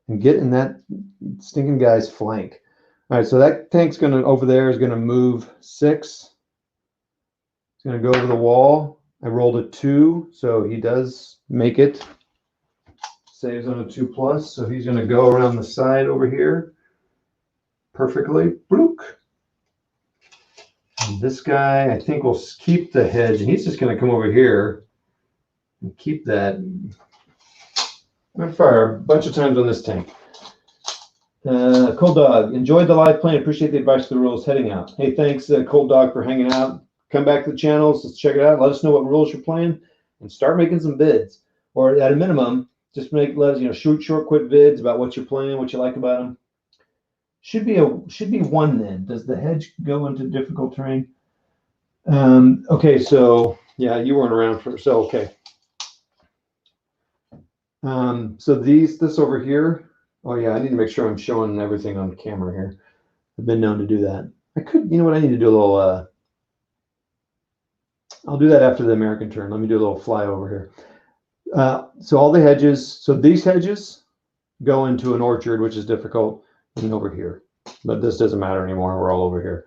and get in that stinking guy's flank. All right, so that tank's going to, over there, is going to move 6. It's going to go over the wall. I rolled a 2, so he does make it. Saves on a 2+, so he's going to go around the side over here perfectly. Blook. And this guy, I think, will keep the hedge, and he's just going to come over here and keep that. I'm going to fire a bunch of times on this tank. Cold Dog, enjoyed the live play. Appreciate the advice to the rules heading out. Hey, thanks, Cold Dog, for hanging out. Come back to the channels. Let's check it out. Let us know what rules you're playing and start making some bids. Or at a minimum, just let us, shoot short, quick vids about what you're playing, what you like about them. Should be 1 then. Does the hedge go into difficult terrain? Okay, so yeah, you weren't around for, so okay. So this over here. Oh yeah, I need to make sure I'm showing everything on camera here. I've been known to do that. I could, you know what, I need to do a little, I'll do that after the American turn. Let me do a little flyover here. So all the hedges, so these hedges go into an orchard, which is difficult, and over here. But this doesn't matter anymore. We're all over here.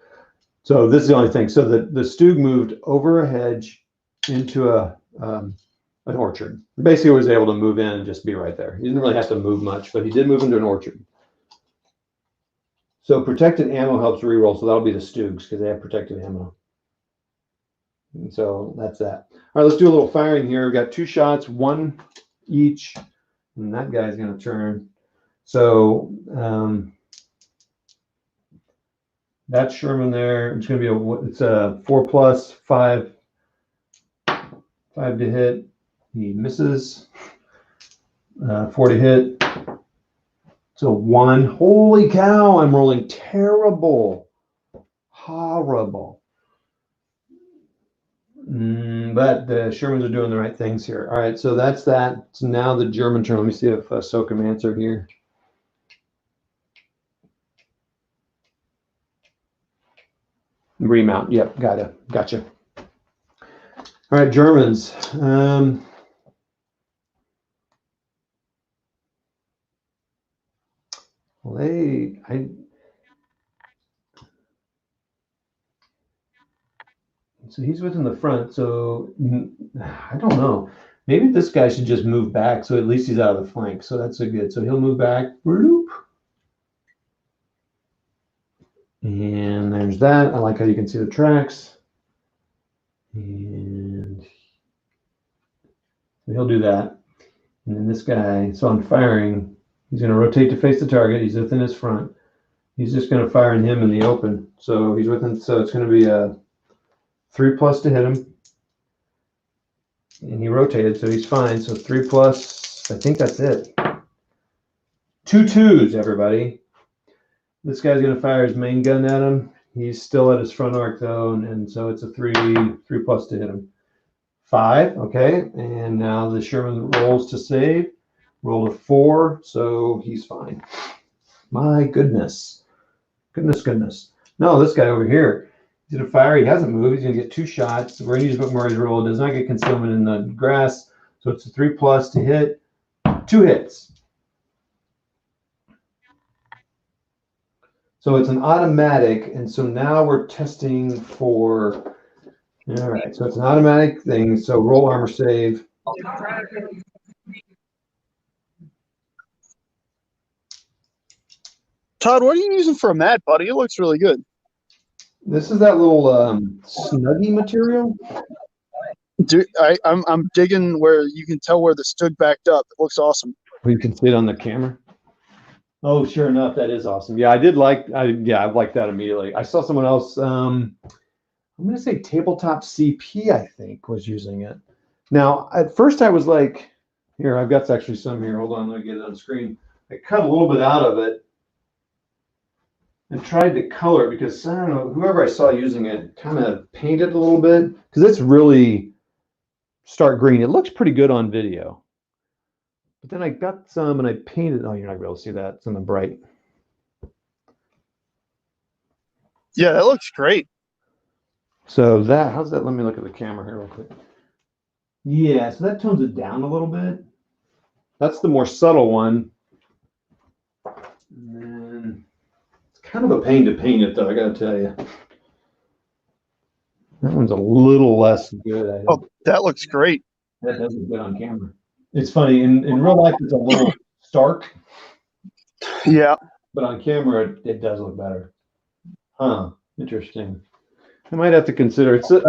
So this is the only thing. So the Stug moved over a hedge into a an orchard. Basically, he was able to move in and just be right there. He didn't really have to move much, but he did move into an orchard. So protected ammo helps reroll, so that'll be the Stoogs because they have protected ammo. And so that's that. All right, let's do a little firing here. We've got 2 shots, 1 each, and that guy's going to turn. So that Sherman there, it's going to be it's a 4+, 5 to hit. He misses. 4 to hit. So 1. Holy cow! I'm rolling terrible, horrible. But the Shermans are doing the right things here. All right, so that's that. So now the German turn. Let me see if Sokum answered here. Remount. Yep, gotcha. All right, Germans. So he's within the front. So I don't know. Maybe this guy should just move back. So at least he's out of the flank. So that's a good. So he'll move back. And there's that. I like how you can see the tracks. And he'll do that. And then this guy, so on firing, he's going to rotate to face the target. He's within his front. He's just going to fire in him in the open. So he's within, so it's going to be a 3+ to hit him. And he rotated, so he's fine. So 3+, I think that's it. 2 2s, everybody. This guy's going to fire his main gun at him. He's still at his front arc, though, and so it's a 3+ to hit him. 5, okay. And now the Sherman rolls to save. Roll a 4, so he's fine. My goodness. Goodness. No, this guy over here, he's going to fire. He hasn't moved. He's going to get 2 shots. We're going to use Murray's roll. It does not get concealment in the grass, so it's a 3+ to hit. 2 hits. So it's an automatic, and so now we're testing for, all right, so it's an automatic thing, so roll armor save. Todd, what are you using for a mat, buddy? It looks really good. This is that little snuggie material. Dude, I'm digging where you can tell where the Stug backed up. It looks awesome. You can see it on the camera. Oh, sure enough, that is awesome. Yeah, I liked that immediately. I saw someone else. I'm going to say Tabletop CP, I think, was using it. Now, at first, I was like, here, I've got actually some here. Hold on, let me get it on screen. I cut a little bit out of it and tried to color it because I don't know, whoever I saw using it kind of painted a little bit because it's really stark green. It looks pretty good on video. But then I got some and I painted. Oh, you're not going to be able to see that. It's in the bright. Yeah, that looks great. So how's that? Let me look at the camera here real quick. Yeah, so that tones it down a little bit. That's the more subtle one. And then it's kind of a pain to paint it, though, I got to tell you. That one's a little less good. Oh, that looks great. That does look good on camera. It's funny, in real life, it's a little stark. Yeah. But on camera, it does look better. Huh, interesting. I might have to consider it. So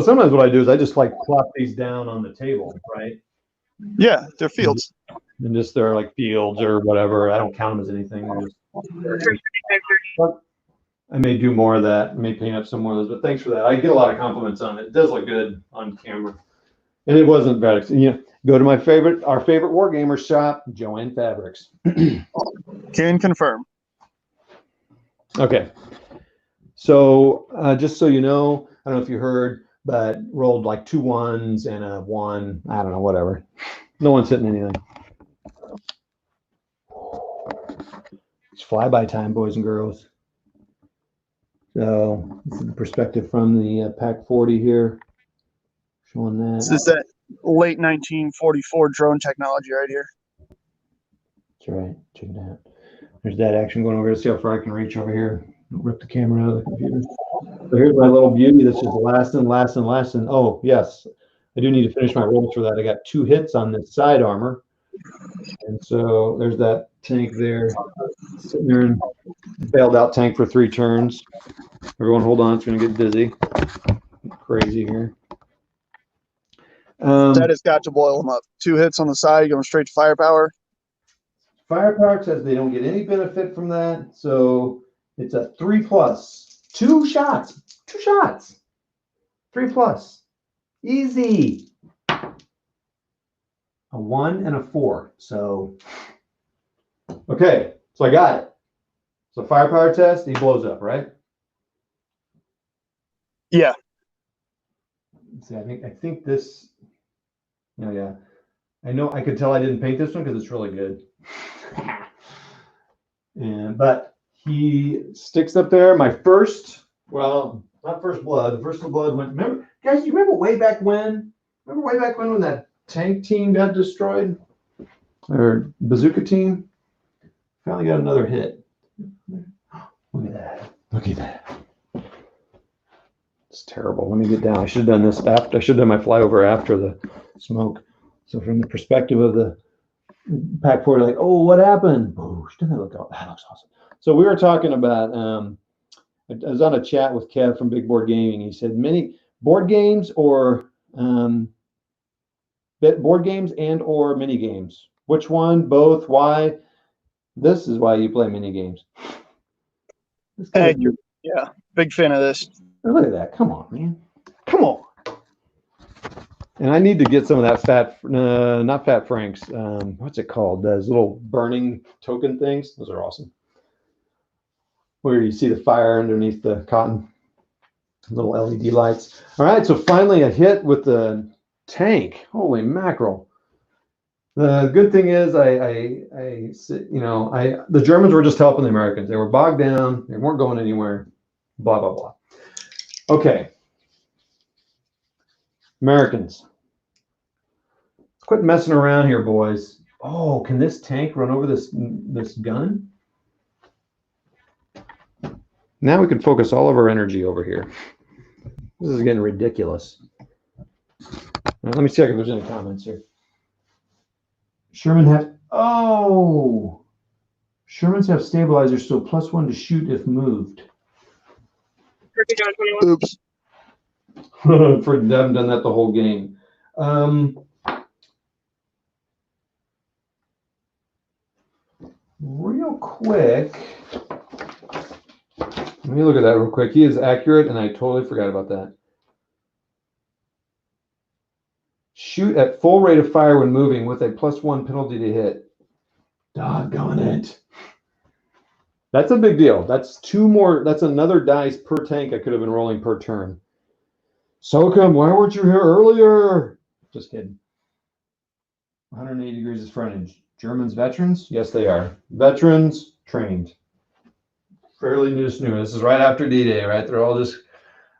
sometimes what I do is I just like plop these down on the table, right? Yeah, they're fields. And just they're like fields or whatever. I don't count them as anything. But I may do more of that. I may paint up some more of those. But thanks for that. I get a lot of compliments on it. It does look good on camera. And it wasn't bad. Go to our favorite Wargamer shop, Joanne Fabrics. Can confirm. Okay. So just so you know, I don't know if you heard, but rolled like 2 1s and a 1. I don't know, whatever. No one's hitting anything. It's flyby time, boys and girls. So this is the perspective from the Pack 40 here. Showing that. This is that late 1944 drone technology right here. That's right. Check it out. There's that action going over here. See how far I can reach over here. Rip the camera out of the computer. So here's my little beauty that's just lasting. Oh, yes. I do need to finish my rolls for that. I got 2 hits on this side armor. And so there's that tank there, sitting there and bailed out tank for 3 turns. Everyone hold on, it's going to get busy. Crazy here. That has got to boil them up. 2 hits on the side, going straight to firepower. Firepower says they don't get any benefit from that, so it's a 3+. 2 shots. 2 shots. 3+. Easy. A 1 and a 4. So, okay. So I got it. So firepower test, he blows up, right? Yeah. See, I think this. Oh yeah. I know. I could tell I didn't paint this one because it's really good. But he sticks up there. My first, well, not first blood. The first blood went. Remember, guys? You remember way back when? Remember way back when that tank team got destroyed, or bazooka team? Finally got another hit. Look at that. Look at that. It's terrible. Let me get down. I should have done this after. I should have done my flyover after the smoke. So from the perspective of the pack forward, like, oh, what happened? Boosh, didn't that look? That looks awesome. So we were talking about. I was on a chat with Kev from Big Board Gaming. He said many board games or board games and or mini games. Which one? Both? Why? This is why you play mini games. Yeah, big fan of this. Look at that. Come on, man. Come on. And I need to get some of that fat, not Fat Franks. What's it called? Those little burning token things. Those are awesome. Where you see the fire underneath the cotton. Little LED lights. All right, so finally a hit with the tank. Holy mackerel. The good thing is the Germans were just helping the Americans. They were bogged down. They weren't going anywhere. Blah, blah, blah. Okay. Americans. Quit messing around here, boys. Oh, can this tank run over this gun? Now we can focus all of our energy over here. This is getting ridiculous. Now, let me check if there's any comments here. Shermans have stabilizers, so +1 to shoot if moved. Oops. For them, done that the whole game. Real quick, let me look at that real quick. He is accurate, and I totally forgot about that. Shoot at full rate of fire when moving with a +1 penalty to hit. Doggone it. That's a big deal. That's 2 more. That's another dice per tank I could have been rolling per turn. SOCOM, why weren't you here earlier? Just kidding. 180 degrees is frontage. Germans veterans? Yes, they are. Veterans trained. Fairly new. This is right after D-Day, right? They're all just.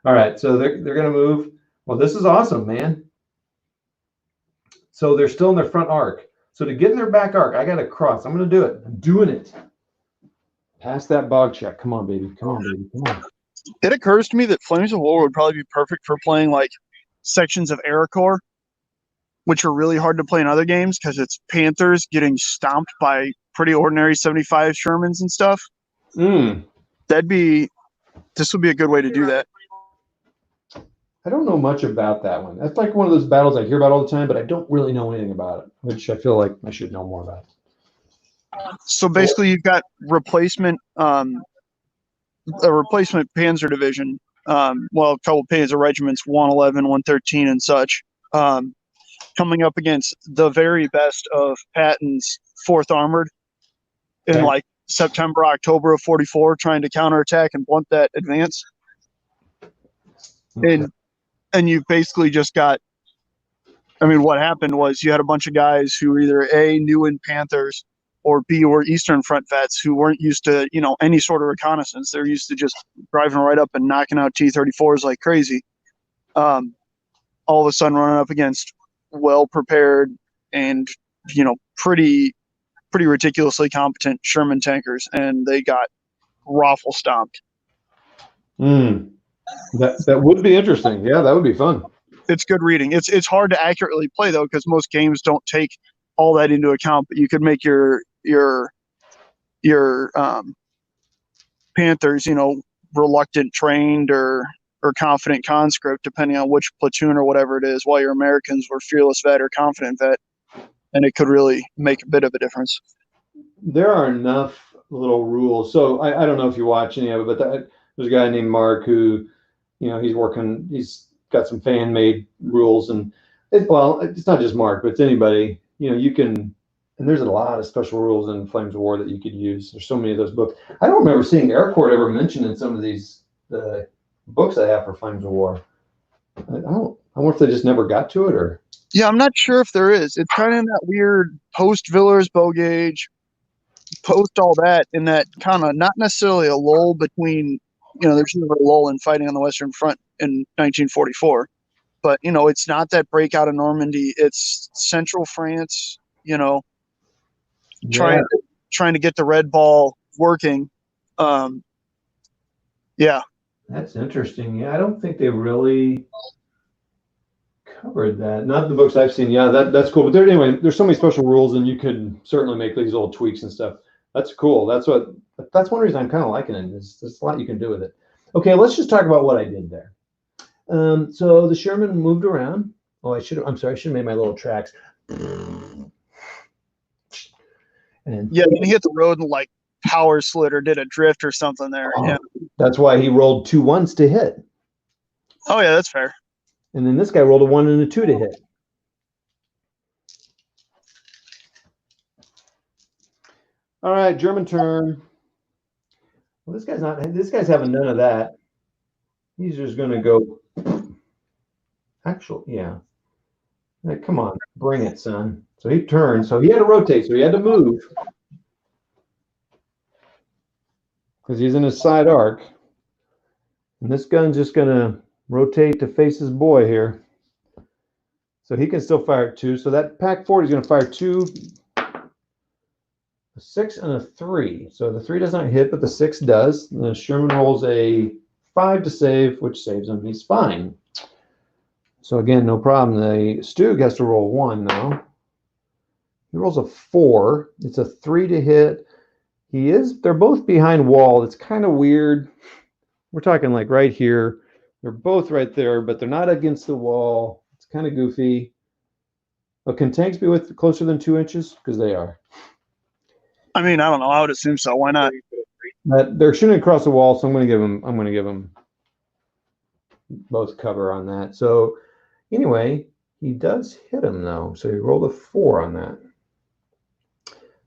All right, so they're going to move. Well, this is awesome, man. So they're still in their front arc. So to get in their back arc, I got to cross. I'm going to do it. I'm doing it. Pass that bog check. Come on, baby. Come on, baby. Come on. It occurs to me that Flames of War would probably be perfect for playing like sections of Air Corps, which are really hard to play in other games because it's Panthers getting stomped by pretty ordinary 75 Shermans and stuff. This would be a good way to do that. I don't know much about that one. That's like one of those battles I hear about all the time, but I don't really know anything about it, which I feel like I should know more about. So basically, you've got a replacement Panzer division. A couple Panzer regiments, 111, 113, and such, coming up against the very best of Patton's 4th Armored in like September, October of 44, trying to counterattack and blunt that advance. Okay. And you've basically just got, what happened was you had a bunch of guys who were either A, new in Panthers, or B, were Eastern Front vets who weren't used to, any sort of reconnaissance. They're used to just driving right up and knocking out T-34s like crazy. All of a sudden running up against well-prepared and, pretty ridiculously competent Sherman tankers, and they got raffle stomped. That would be interesting. Yeah, that would be fun. it's good reading. It's hard to accurately play though, because most games don't take all that into account. But you could make your Panthers, reluctant trained or confident conscript, depending on which platoon or whatever it is, while your Americans were fearless vet or confident vet, and it could really make a bit of a difference. There are enough little rules. So I don't know if you watch any of it, but there's a guy named Mark who, he's got some fan made rules, and it's not just Mark, but it's anybody, you can, and there's a lot of special rules in Flames of War that you could use. There's so many of those books. I don't remember seeing Aircourt ever mentioned in some of these books I have for Flames of War. I wonder if they just never got to it, or. Yeah, I'm not sure if there is. It's kind of in that weird post Villers Bogage, post all that, in that kind of not necessarily a lull between, there's never a lull in fighting on the Western Front in 1944, but it's not that breakout of Normandy. It's central France, trying to get the red ball working. Yeah. That's interesting. Yeah, I don't think they really covered that. Not the books I've seen. Yeah, that's cool. But there's so many special rules, and you could certainly make these little tweaks and stuff. That's cool. That's one reason I'm kind of liking it. There's a lot you can do with it. Okay, let's just talk about what I did there. So the Sherman moved around. Oh, I should have made my little tracks. And then he hit the road and like power slid or did a drift or something there. Yeah. That's why he rolled 2 1s to hit. Oh yeah, that's fair. And then this guy rolled a 1 and a 2 to hit. All right, German turn. Well, this guy's having none of that. He's just going to go. Actually, yeah. Come on, bring it, son. So he turned. So he had to rotate. So he had to move. Because he's in his side arc. And this gun's just going to rotate to face his boy here. So he can still fire 2. So that Pack 40 is going to fire 2, a 6, and a 3. So the 3 does not hit, but the 6 does. And the Sherman rolls a 5 to save, which saves him. He's fine. So again, no problem. The Stug has to roll 1 now. He rolls a 4. It's a 3 to hit. They're both behind wall. It's kind of weird. We're talking like right here. They're both right there, but they're not against the wall. It's kind of goofy. But can tanks be closer than 2 inches? Because they are. I mean, I don't know. I would assume so. Why not? They're shooting across the wall, so I'm going to give them both cover on that. So anyway, he does hit him though. So he rolled a 4 on that.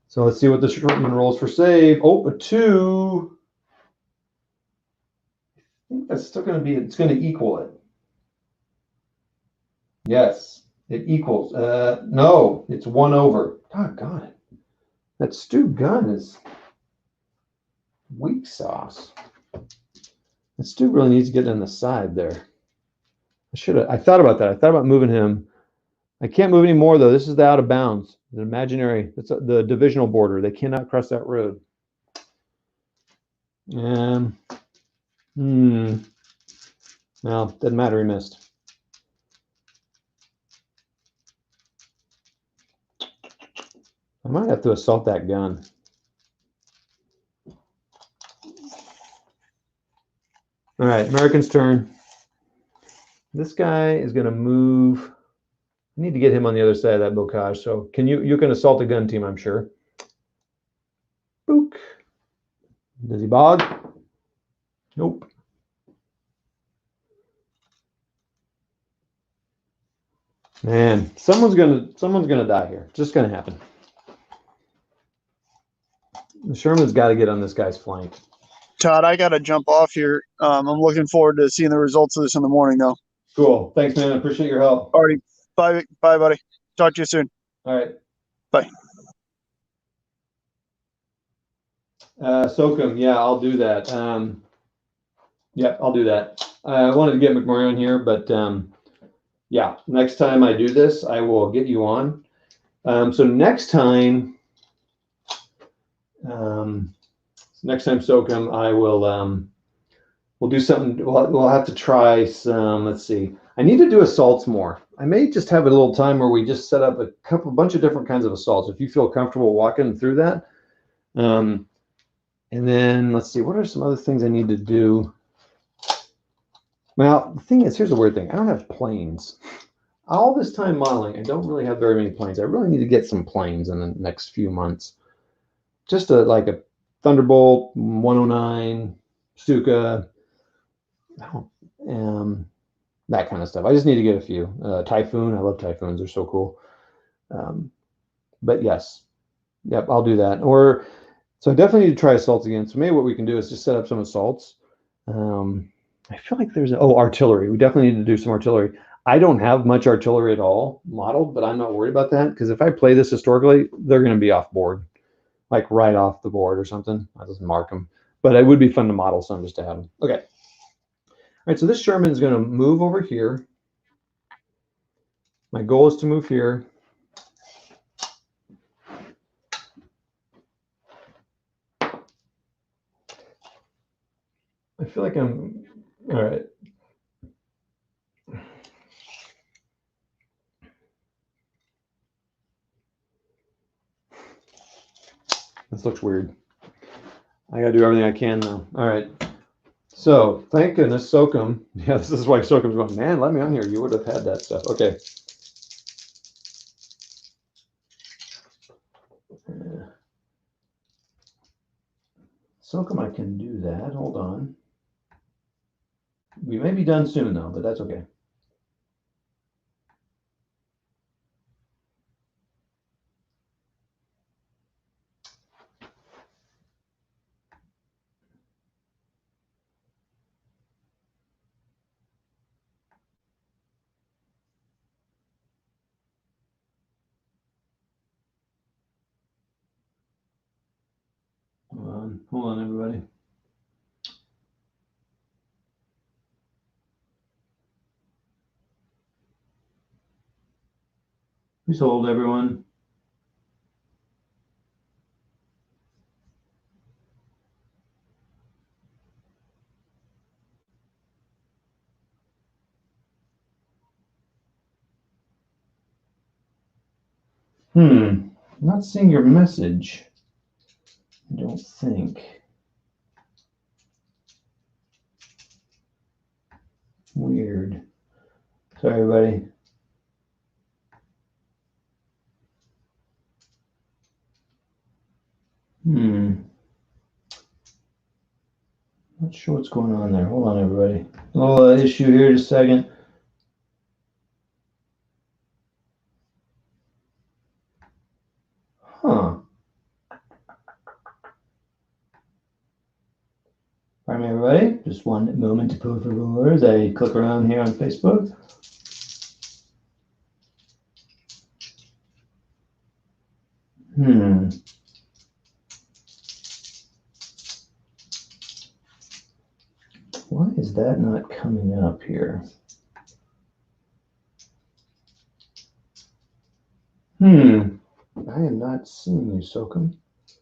So let's see what the Sherman rolls for save. Oh, a 2. I think that's still going to be. It's going to equal it. Yes, it equals. No, it's 1 over. God. That Stug gun is weak sauce. That Stug really needs to get in the side there. I thought about that. I thought about moving him. I can't move any more though. This is the out of bounds. The imaginary. It's the divisional border. They cannot cross that road. No, doesn't matter. He missed. I might have to assault that gun. All right, American's turn. This guy is going to move. I need to get him on the other side of that bocage. So you can assault the gun team, I'm sure. Book. Does he bog? Nope. Man, someone's gonna die here. It's just gonna happen. The Sherman's got to get on this guy's flank. Todd, I got to jump off here. I'm looking forward to seeing the results of this in the morning, though. Cool. Thanks, man. I appreciate your help. Alrighty. Bye, buddy. Talk to you soon. All right. Bye. Sokum, yeah, I'll do that. Yeah, I'll do that. I wanted to get McMurray on here, but yeah, next time I do this, I will get you on. So next time Sokum, I will we'll do something. We'll have to try some. Let's see. I need to do assaults more. I may just have a little time where we just set up a bunch of different kinds of assaults. If you feel comfortable walking through that. And then let's see. What are some other things I need to do? Well, the thing is, here's the weird thing. I don't have planes. All this time modeling, I don't really have very many planes. I really need to get some planes in the next few months. Just like a Thunderbolt 109, Stuka, that kind of stuff. I just need to get a few. Typhoon, I love Typhoons. They're so cool. But yes, yep, I'll do that. So I definitely need to try assaults again. So maybe what we can do is just set up some assaults. I feel like there's artillery. We definitely need to do some artillery. I don't have much artillery at all modeled, but I'm not worried about that because if I play this historically, they're going to be off board, like right off the board or something. I just mark them, but it would be fun to model some just to have them. Okay. All right. So this Sherman is going to move over here. My goal is to move here. I feel like I'm all right. This looks weird. I gotta do everything I can though. All right. So thank goodness SOCM. Yeah, this is why SOCM's going, man, let me on here. You would have had that stuff. Okay. SOCM, I can do that. Hold on. We may be done soon though, but that's okay. Hold on, everybody. Please hold, everyone. I'm not seeing your message. I don't think. Weird. Sorry, everybody. Not sure what's going on there. Hold on, everybody. A little issue here, just a second. Huh. Pardon me, everybody. Just one moment, por favor, as I click around here on Facebook. Why is that not coming up here? I am not seeing you, SOCM. It's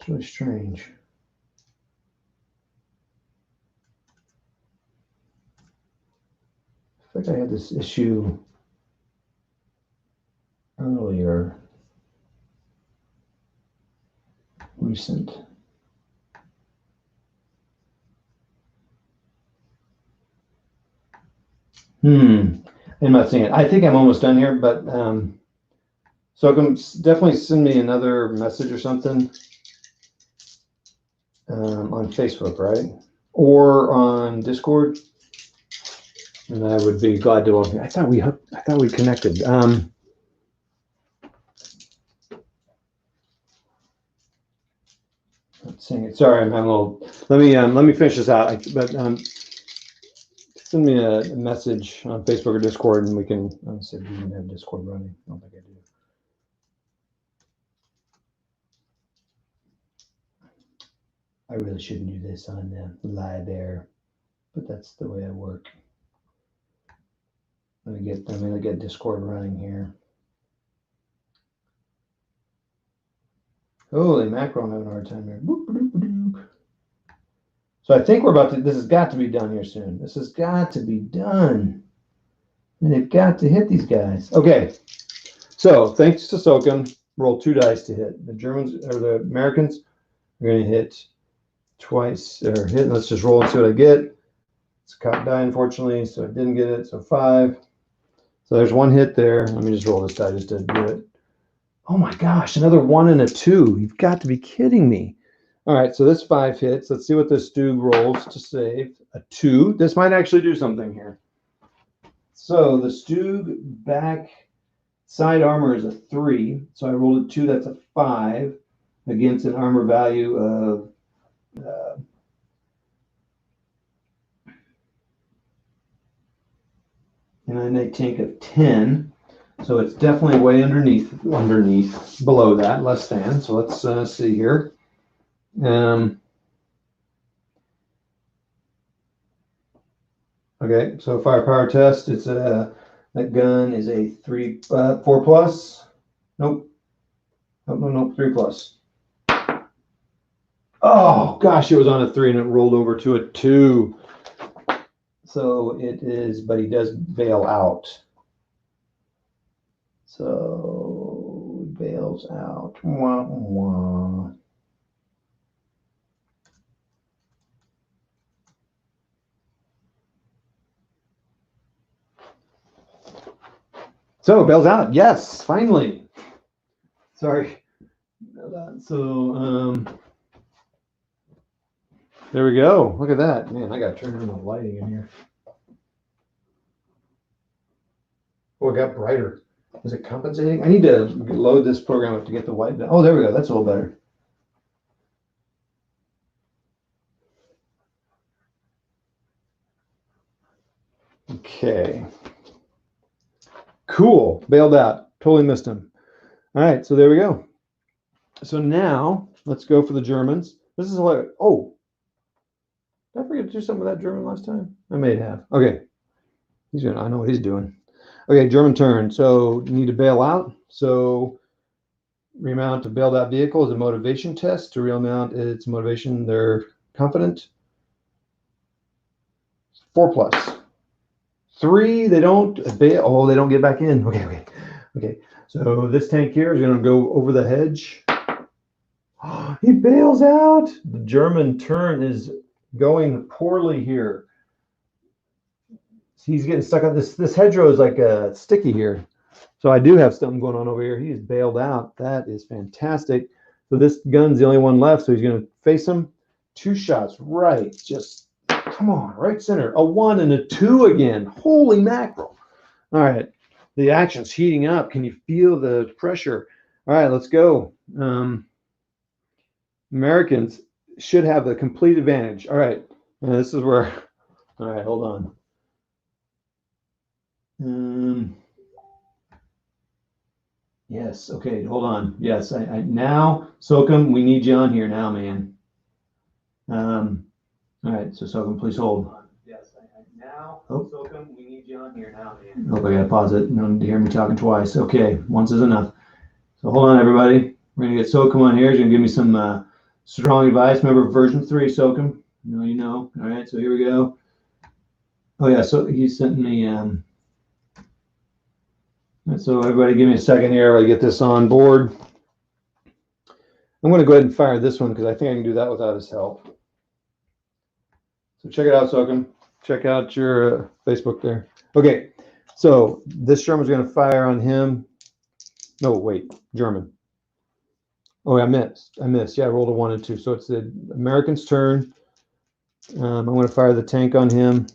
really strange. I think I had this issue earlier. Recent. I'm not seeing it. I think I'm almost done here, but SOCM, definitely send me another message or something on Facebook, right? Or on Discord. And I would be glad to. I thought we connected. Not seeing it. Sorry, I'm having a little. Let me finish this out. Send me a message on Facebook or Discord, and we can. Let's see if we even have Discord running. I don't think I do. I really shouldn't do this on Live Air, but that's the way I work. I'm gonna get Discord running here. Holy mackerel, I'm having a hard time here. Boop, boop, boop. So I think we're about to, this has got to be done here soon. This has got to be done. And they've got to hit these guys. Okay. So thanks to Sokum, roll 2 dice to hit. The Germans or the Americans are going to hit twice or hit. Let's just roll and see what I get. It's a cop die, unfortunately, so I didn't get it. So 5. So there's 1 hit there. Let me just roll this die just to do it. Oh my gosh, another 1 and a 2. You've got to be kidding me. All right, so this 5 hits. Let's see what this Stug rolls to save. A 2. This might actually do something here. So the Stug back side armor is a 3. So I rolled a 2. That's a 5 against an armor value of and a tank of 10. So it's definitely way underneath, below that, less than. So let's see here. Okay, so firepower test. It's that gun is a 4 plus. Nope. Nope. 3 plus. Oh gosh, it was on a 3 and it rolled over to a 2. So it is, but he does bail out. So he bails out. Wah, wah. So bails out. Yes, finally. Sorry. So there we go. Look at that. Man, I got to turn on the lighting in here. Oh, it got brighter. Is it compensating? I need to load this program up to get the white. Oh, there we go. That's a little better. Okay. Cool. Bailed out. Totally missed him. All right. So there we go. So now let's go for the Germans. This is hilarious. Oh, did I forget to do something with that German last time? I may have. Okay. He's gonna. I know what he's doing. Okay, German turn. So you need to bail out. So remount a bailed out vehicle is a motivation test. To remount its motivation, they're confident. 4 plus. 3, they don't bail. Oh, they don't get back in. Okay. So this tank here is going to go over the hedge. He bails out. The German turn is going poorly here. He's getting stuck on this. This hedgerow is like sticky here. So I do have something going on over here. He's bailed out. That is fantastic. So this gun's the only one left. So he's going to face him. 2 shots right. Just come on, right center. A 1 and a 2 again. Holy mackerel. All right. The action's heating up. Can you feel the pressure? All right, let's go. Americans should have the complete advantage. All right. This is where. All right, hold on. Yes. Okay. Hold on. Yes. I now, Sokum, we need you on here now, man. All right. So Sokum, please hold. Yes. Now, Sokum, we need you on here now, man. Oh, I gotta pause it. No need to hear me talking twice. Okay. Once is enough. So hold on, everybody. We're gonna get Sokum on here. He's gonna give me some strong advice. Remember version 3, Sokum. You know. All right. So here we go. Oh yeah. So he sent me. So everybody give me a second here while I get this on board. I'm going to go ahead and fire this one because I think I can do that without his help. So check it out, Sokum. Check out your Facebook there. Okay, so this German's going to fire on him. No, wait, German. Oh, I missed. Yeah, I rolled a 1 and 2. So it's the American's turn. I'm going to fire the tank on him.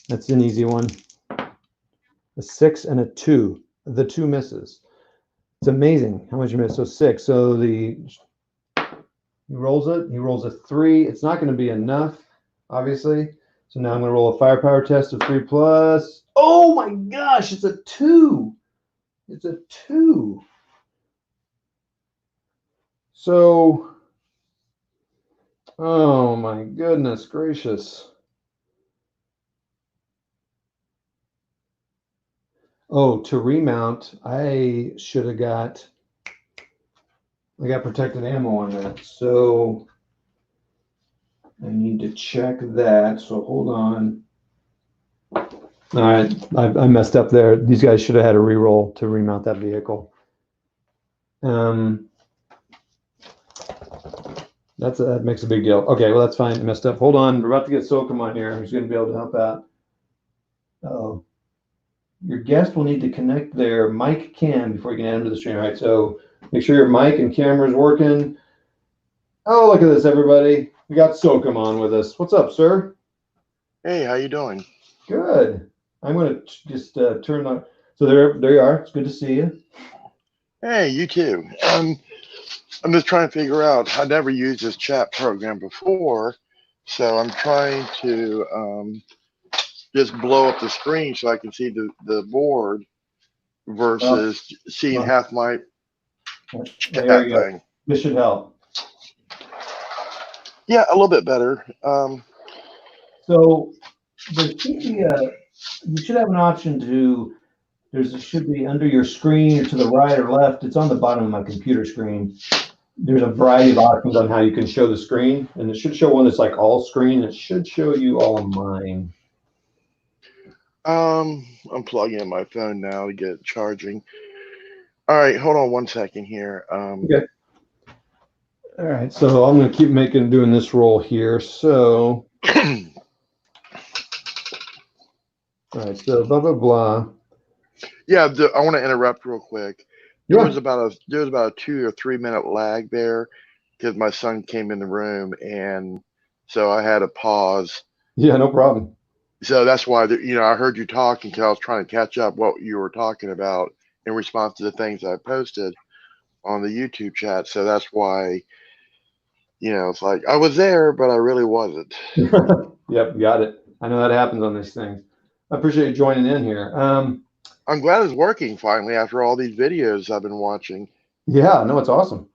That's an easy one. A 6 and a 2. The 2 misses. It's amazing how much you miss. So 6. So he rolls it. He rolls a 3. It's not going to be enough, obviously. So now I'm going to roll a firepower test of 3 plus. Oh my gosh, it's a 2. It's a 2. So, oh my goodness gracious. Oh, to remount, I got protected ammo on that. So I need to check that. So hold on. All right, I messed up there. These guys should have had a re-roll to remount that vehicle. That makes a big deal. Okay, well that's fine. I messed up. Hold on. We're about to get Sokum on here. Who's going to be able to help out? Oh, your guest will need to connect their mic cam before you can add them to the stream. All right, so make sure your mic and camera is working. Oh, look at this, everybody. We got Sokum on with us. What's up, sir? Hey, how you doing? Good. I'm going to just turn on. So there you are. It's good to see you. Hey, you too. I'm just trying to figure out. I never used this chat program before, so I'm trying to just blow up the screen so I can see the board versus seeing half my chat There you go. thing. This should help. Yeah, a little bit better. So there should be you should have an option to, should be under your screen or to the right or left. It's on the bottom of my computer screen. There's a variety of options on how you can show the screen, and it should show one that's like all screen. It should show you all of mine. I'm plugging in my phone now to get charging. All right, hold on one second here. Okay. All right, so I'm going to keep doing this roll here. So, all right, so blah blah blah. Yeah, I want to interrupt real quick. There was about a 2 or 3 minute lag there because my son came in the room, and so I had to pause. Yeah, no problem. So that's why I heard you talking because I was trying to catch up what you were talking about in response to the things I posted on the YouTube chat. So that's why it's like I was there, but I really wasn't. Yep, got it. I know that happens on these things. I appreciate you joining in here. I'm glad it's working finally after all these videos I've been watching. Yeah, no, it's awesome.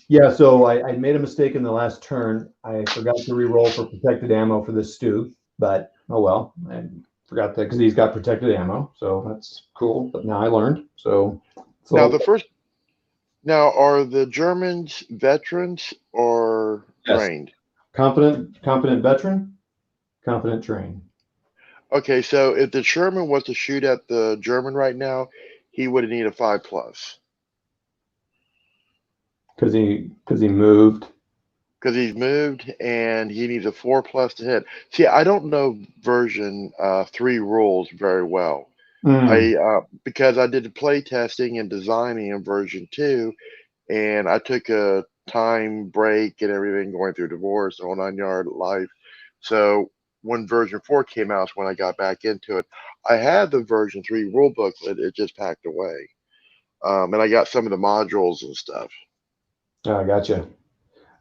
Yeah, so I made a mistake in the last turn. I forgot to re-roll for protected ammo for this stew, but oh well. I forgot that because he's got protected ammo, so that's cool. But now I learned. So now are the Germans veterans or trained? Competent veteran, competent trained. Okay, so if the Sherman was to shoot at the German right now, he would need a 5+. Because he moved. Because he's moved and he needs a 4+ to hit. See, I don't know version 3 rules very well. Because I did the play testing and designing in version 2, and I took a time break and everything, going through divorce, the whole 9-yard life. So when version 4 came out, when I got back into it, I had the version 3 rule booklet. It just packed away, and I got some of the modules and stuff. Oh, I gotcha.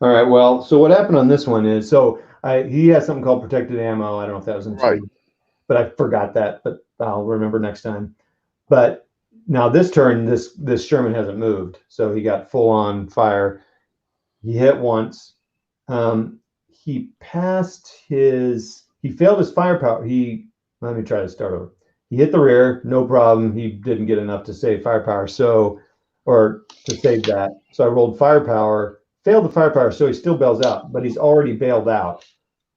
All right. Well, so what happened on this one is, he has something called protected ammo. I don't know if that was in two, but I forgot that. But I'll remember next time. But now this turn, this Sherman hasn't moved, so he got full on fire. He hit once. He failed his firepower. Let me try to start over. He hit the rear, no problem. He didn't get enough to save firepower, or to save that. So I rolled firepower, failed the firepower, so he still bails out, but he's already bailed out.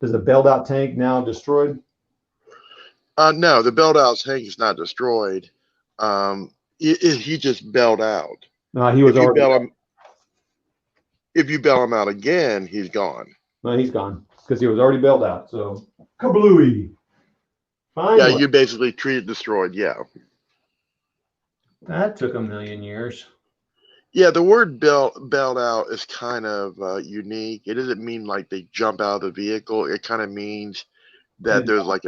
Does the bailed out tank now destroyed? No, the bailed out tank is not destroyed. He just bailed out. No, he was already. If you bail him out again, he's gone. No, he's gone because he was already bailed out. So kablooey. Finally. Yeah, you basically treated destroyed. Yeah. That took a million years. Yeah, the word bailed out is kind of unique. It doesn't mean like they jump out of the vehicle. It kind of means that they're like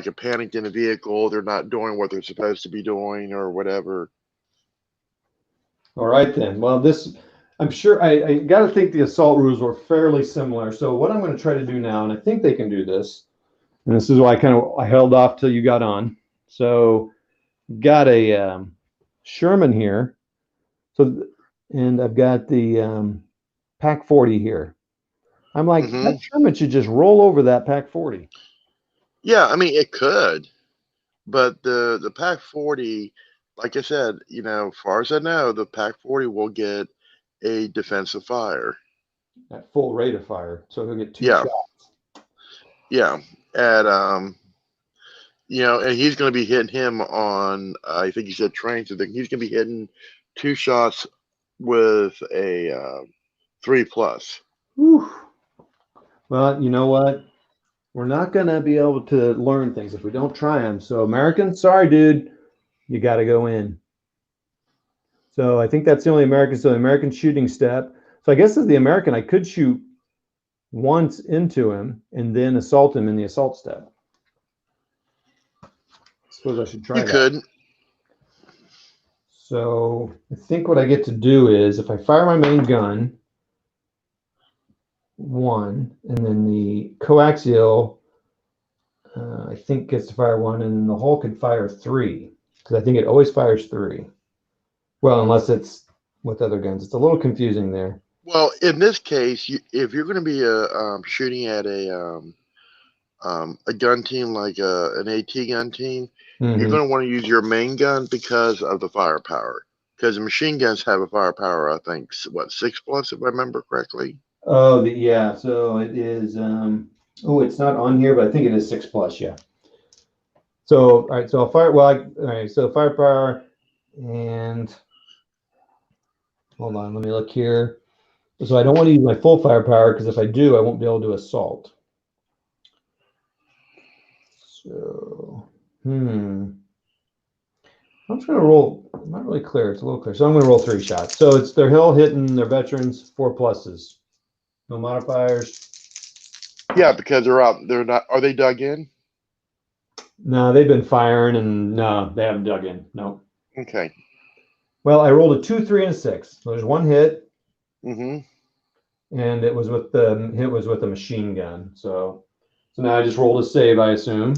a panicked in the vehicle. They're not doing what they're supposed to be doing or whatever. All right then. Well, I'm sure I got to think the assault rules were fairly similar. So what I'm going to try to do now, and I think they can do this, and this is why I held off till you got on. So got a Sherman here. So, and I've got the Pack 40 here. I'm like, that Sherman should just roll over that Pack 40. Yeah, I mean, it could, but the Pack 40, like I said, as far as I know, the Pack 40 will get a defensive fire. at full rate of fire, so he'll get 2 Yeah. shots. Yeah. At and he's going to be hitting him on. I think you said train, so he's going to be hitting 2 shots with a 3+. Whew. Well, you know what? We're not going to be able to learn things if we don't try them. So, American, sorry, dude, you got to go in. So, I think that's the only American. So, the American shooting step. So, I guess as the American, I could shoot once into him and then assault him in the assault step. I suppose I should try You that. could. So, I think what I get to do is if I fire my main gun, 1, and then the coaxial, I think gets to fire 1, and then the hull could fire 3, because I think it always fires 3. Well, unless it's with other guns. It's a little confusing there. Well, in this case, if you're going to be shooting at a gun team like an AT gun team, you're going to want to use your main gun because of the firepower. Because the machine guns have a firepower, I think, 6+, if I remember correctly. Oh, yeah. So it is. It's not on here, but I think it is 6+. Yeah. So all right. So I'll fire. Well, all right. So firepower, and hold on. Let me look here. So I don't want to use my full firepower because if I do, I won't be able to assault. So, I'm just going to roll. I'm not really clear. It's a little clear. So I'm going to roll 3 shots. So it's their hill hitting their veterans, 4+. No modifiers. Yeah, because they're out. They're not. Are they dug in? No, they've been firing, and no, they haven't dug in. No. Okay. Well, I rolled a 2, 3, and a 6. So there's 1 hit. Mm-hmm. And it was with the hit was with a machine gun. So now I just rolled a save, I assume.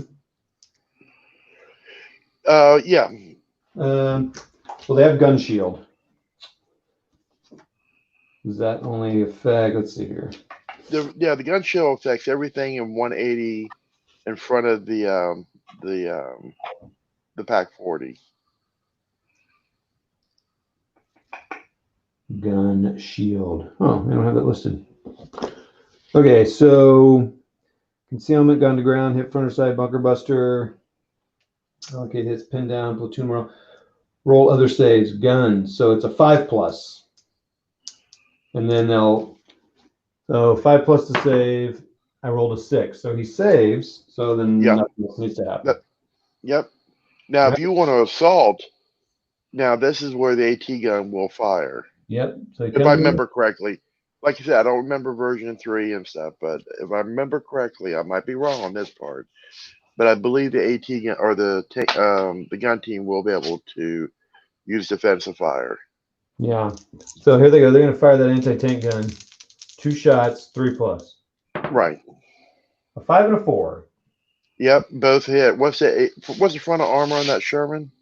Yeah. Well, they have gun shield. Does that only affect? Let's see here. The gun shield affects everything in 180 in front of the Pak 40. Gun shield. Oh, I don't have that listed. Okay, so concealment, gun to ground, hit front or side, bunker buster. Okay, hits pin down, platoon roll other saves, guns. So it's a 5+. And then so 5+ to save. I rolled a 6, so he saves. So then nothing else needs to happen. Yep. Now, if you want to assault, now this is where the AT gun will fire. Yep. So if I remember correctly, like you said, I don't remember version 3 and stuff, but if I remember correctly, I might be wrong on this part, but I believe the AT gun or the gun team will be able to use defensive fire. Yeah. So here they go. They're going to fire that anti-tank gun. 2 shots, 3+. Right. A 5 and a 4. Yep, both hit. What's the front of armor on that Sherman?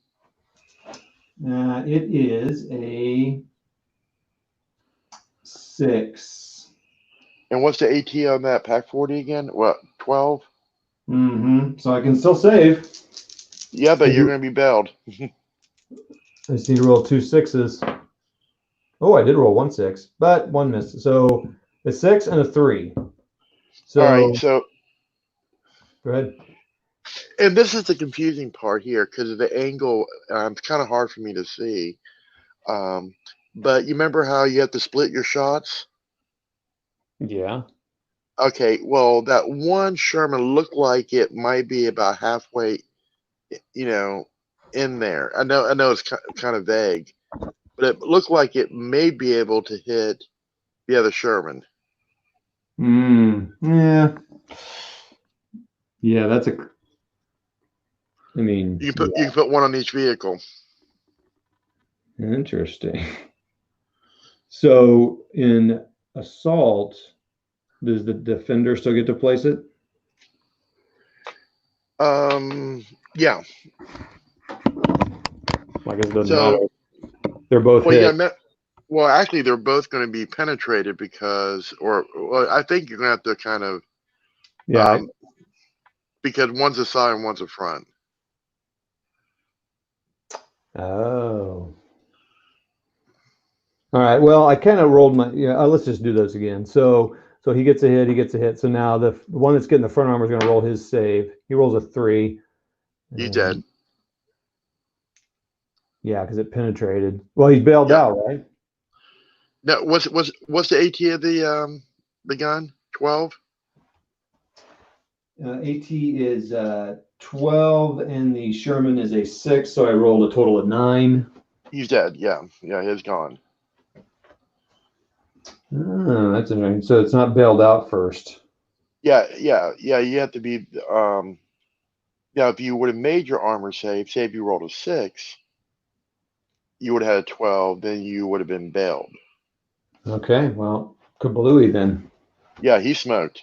It is a 6. And what's the AT on that Pak 40 again? What, 12? So I can still save. Yeah, but you're going to be bailed. I just need to roll 2 6s. Oh, I did roll 1 6, but 1 missed. So a 6 and a 3. So, all right, so go ahead. And this is the confusing part here because of the angle. It's kind of hard for me to see. But you remember how you have to split your shots? Yeah. Okay, well, that one Sherman looked like it might be about halfway, in there. I know it's kind of vague, but it looked like it may be able to hit the other Sherman. Yeah. Yeah, that's a. I mean, you can put one on each vehicle. Interesting. So in assault, does the defender still get to place it? Yeah. I guess it doesn't matter. They're both hit. Well, actually, they're both going to be penetrated because, I think you're going to have to kind of, because one's a side and one's a front. Oh. All right. Well, I kind of rolled my. Yeah. Let's just do those again. So he gets a hit. He gets a hit. So now the one that's getting the front armor is going to roll his save. He rolls a 3. He's dead. Yeah, because it penetrated. Well, he's bailed Yeah. out, right? Now, what's the AT of the gun? 12. AT is 12, and the Sherman is a 6. So I rolled a total of 9. He's dead. Yeah, he's gone. Oh, that's interesting. So it's not bailed out first. Yeah. You have to be. Now, if you would have made your armor save, say if you rolled a 6, you would have had a 12. Then you would have been bailed. Okay. Well, kablooey then. Yeah, he smoked.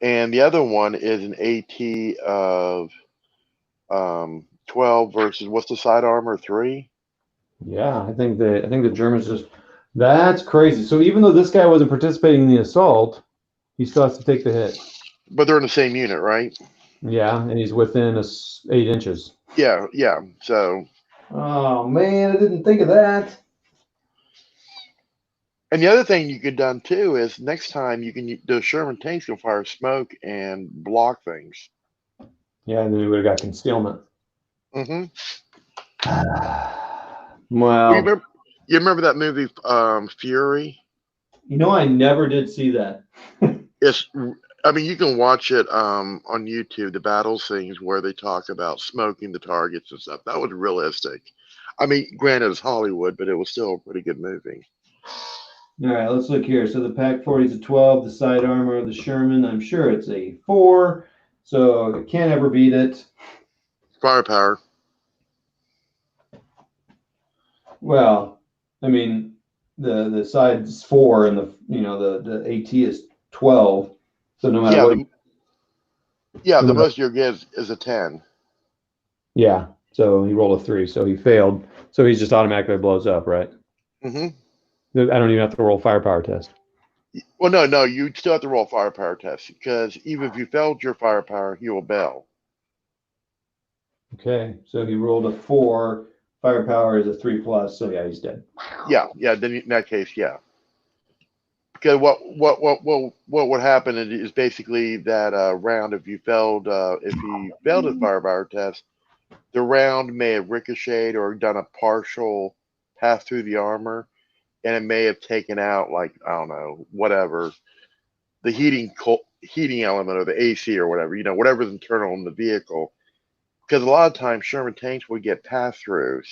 And the other one is an AT of 12 versus what's the side armor? 3. Yeah, I think the Germans just. That's crazy. So even though this guy wasn't participating in the assault, he still has to take the hit. But they're in the same unit, right? Yeah, and he's within 8 inches. Yeah. So. Oh man, I didn't think of that. And the other thing you could done too is next time the Sherman tanks can fire smoke and block things. Yeah, and then we would have got concealment. Mm-hmm. Well, you remember that movie Fury? I never did see that. You can watch it on YouTube, the battle scenes where they talk about smoking the targets and stuff. That was realistic. I mean, granted, it's Hollywood, but it was still a pretty good movie. All right, let's look here. So the Pac 40 is a 12. The side armor of the Sherman, I'm sure it's a 4. So it can't ever beat it. Firepower. Well, I mean, the side's 4 and the AT is 12. So no matter what. The most you'll get is a 10. Yeah. So he rolled a 3, so he failed. So he just automatically blows up, right? Mm-hmm. I don't even have to roll a firepower test. Well, no, you still have to roll a firepower test because even if you failed your firepower, you will bail. Okay, so he rolled a 4. Firepower is a 3+, so yeah, he's dead. Yeah. Then in that case, yeah. Because what would happen is basically that round if he failed his firepower test, the round may have ricocheted or done a partial pass through the armor, and it may have taken out, like, I don't know, whatever, the heating element or the AC or whatever, whatever's internal in the vehicle. Because a lot of times Sherman tanks would get pass-throughs,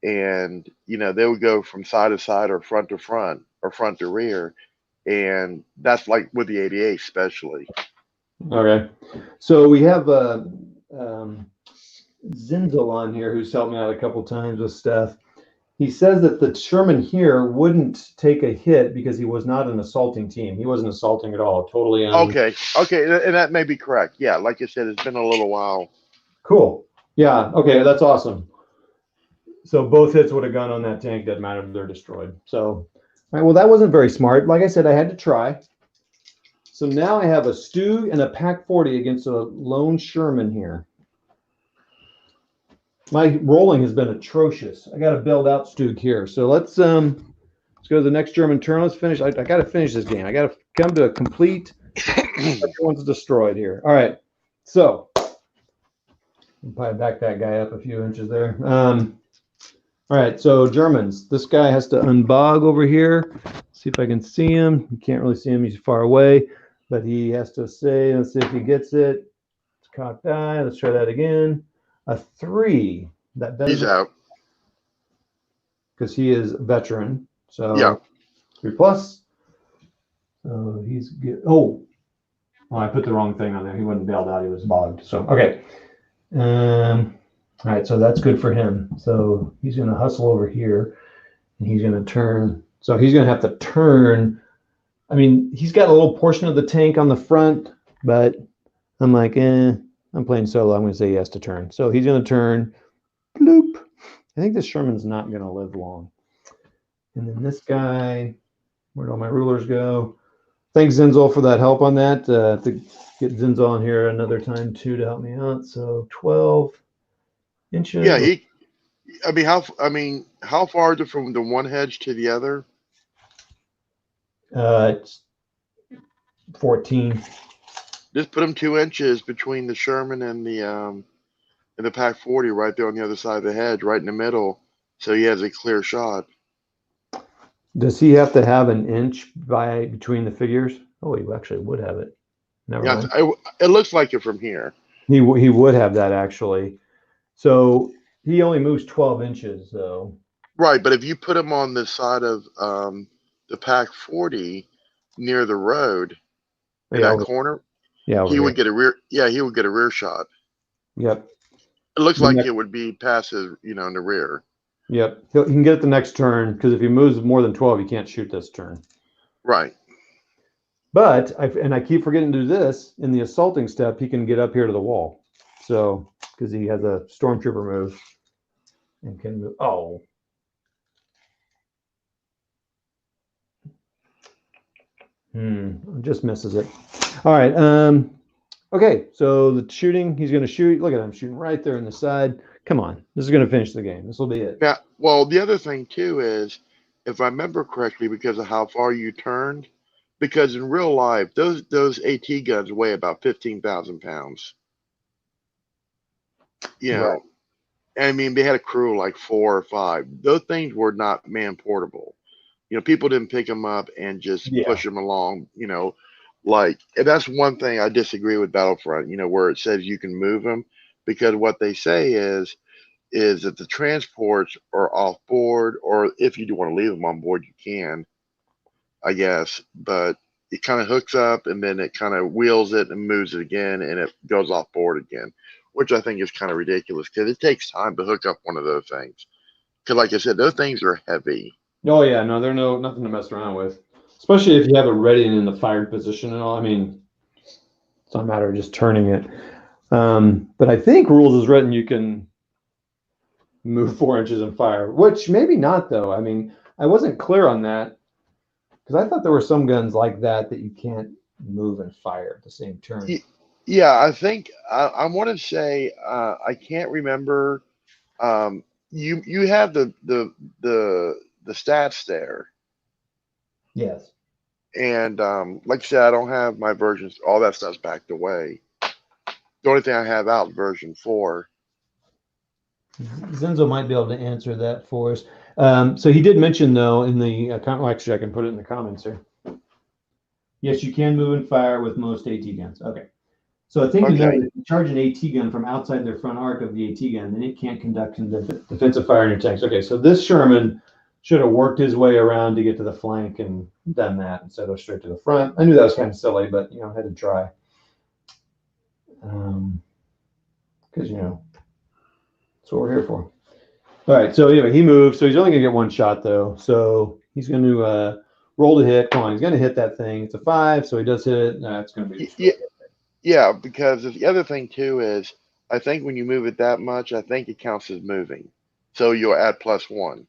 and, they would go from side to side or front to front or front to rear. And that's like with the 88 especially. Okay. So we have Zinzel on here who's helped me out a couple times with stuff. He says that the Sherman here wouldn't take a hit because he was not an assaulting team. He wasn't assaulting at all. Totally. Okay. And that may be correct. Yeah. Like I said, it's been a little while. Cool. Yeah. Okay. That's awesome. So both hits would have gone on that tank. Doesn't matter if they're destroyed. So, all right. Well, that wasn't very smart. Like I said, I had to try. So now I have a Stug and a Pac 40 against a lone Sherman here. My rolling has been atrocious. I got to build out Stug here. So let's go to the next German turn. Let's finish. I got to finish this game. I got to come to a complete. Everyone's destroyed here. All right. So I'll probably back that guy up a few inches there. All right. So Germans. This guy has to unbog over here. See if I can see him. You can't really see him. He's far away. But he has to say, let's see if he gets it. It's cocked eye. Let's try that again. A 3. He's out. Because he is a veteran. So yeah. 3+. So he's good. Oh, I put the wrong thing on there. He wasn't bailed out. He was bogged. So, okay. All right. So that's good for him. So he's going to hustle over here. And he's going to turn. So he's going to have to turn. I mean, he's got a little portion of the tank on the front. But I'm like, I'm playing solo. I'm going to say he has to turn. So he's going to turn. Bloop. I think this Sherman's not going to live long. And then this guy, where'd all my rulers go? Thanks, Zinzel, for that help on that. To get Zinzel on here another time, too, to help me out. So 12 inches. how far is it from the one hedge to the other? It's 14. Just put them 2 inches between the Sherman and the Pack 40 right there on the other side of the hedge, right in the middle, so he has a clear shot. Does he have to have an inch between the figures? Oh, he actually would have it. Never Yeah, mind. it looks like it from here. He would have that actually. So he only moves 12 inches though. Right, but if you put him on the side of the Pack 40 near the road in Yeah, that corner, yeah, over he here. would get a rear. Yeah, he would get a rear shot. Yep. It looks like it would be past his, in the rear. Yep. He can get it the next turn because if he moves more than 12, he can't shoot this turn. Right. But I keep forgetting to do this in the assaulting step. He can get up here to the wall. So because he has a stormtrooper move and can move. Oh. Just misses it. All right. Okay. So the shooting, he's going to shoot. Look at him shooting right there in the side. Come on. This is going to finish the game. This will be it. Now, well, the other thing too is, if I remember correctly, because of how far you turned, because in real life, those AT guns weigh about 15,000 pounds. Right. I mean, they had a crew like 4 or 5. Those things were not man portable. People didn't pick them up and just push them along. And that's one thing I disagree with Battlefront. Where it says you can move them, because what they say is that the transports are off board, or if you do want to leave them on board, you can, I guess. But it kind of hooks up and then it kind of wheels it and moves it again, and it goes off board again, which I think is kind of ridiculous because it takes time to hook up one of those things. Because, like I said, those things are heavy. Oh yeah, no, they're nothing to mess around with, especially if you have it ready and in the fired position and all. I mean, it's not a matter of just turning it. But I think rules is written you can move 4 inches and fire, which maybe not though. I mean, I wasn't clear on that because I thought there were some guns like that you can't move and fire at the same turn. Yeah, I think I want to say I can't remember. You have the stats there. Yes. And like I said, I don't have my versions. All that stuff's backed away. The only thing I have out is version 4. Zenzo might be able to answer that for us. So he did mention though in the actually I can put it in the comments here. Yes, you can move and fire with most AT guns. Okay. So I think to know that if you charge an AT gun from outside their front arc of the AT gun, then it can't conduct defensive fire in your tanks. Okay, so this Sherman should have worked his way around to get to the flank and done that instead of straight to the front. I knew that was kind of silly, but I had to try. Because that's what we're here for. All right, so anyway, he moves. So he's only gonna get one shot though. So he's going to roll to hit. Come on, he's gonna hit that thing. It's a 5, so he does hit it. It's gonna be yeah, because the other thing too is I think when you move it that much, I think it counts as moving. So you'll add +1.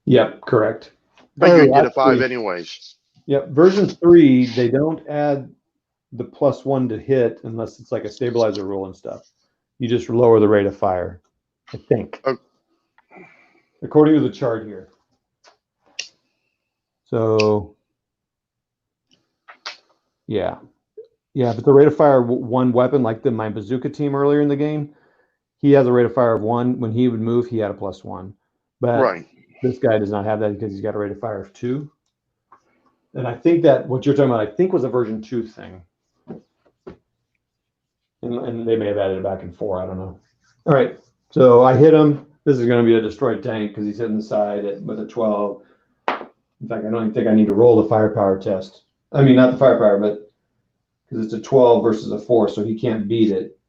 Yep, correct. But you get a 5 anyways. Yep, version 3, they don't add the +1 to hit unless it's like a stabilizer rule and stuff. You just lower the rate of fire, I think. Okay. According to the chart here. So, yeah. Yeah, but the rate of fire of one weapon, like my bazooka team earlier in the game, he has a rate of fire of 1. When he would move, he had a +1. But this guy does not have that because he's got a rate of fire of 2. And I think that what you're talking about, I think was a version 2 thing. And they may have added it back in 4. I don't know. All right. So I hit him. This is going to be a destroyed tank because he's hitting the side with a 12. In fact, I don't even think I need to roll the firepower test. I mean, not the firepower, but because it's a 12 versus a 4, so he can't beat it.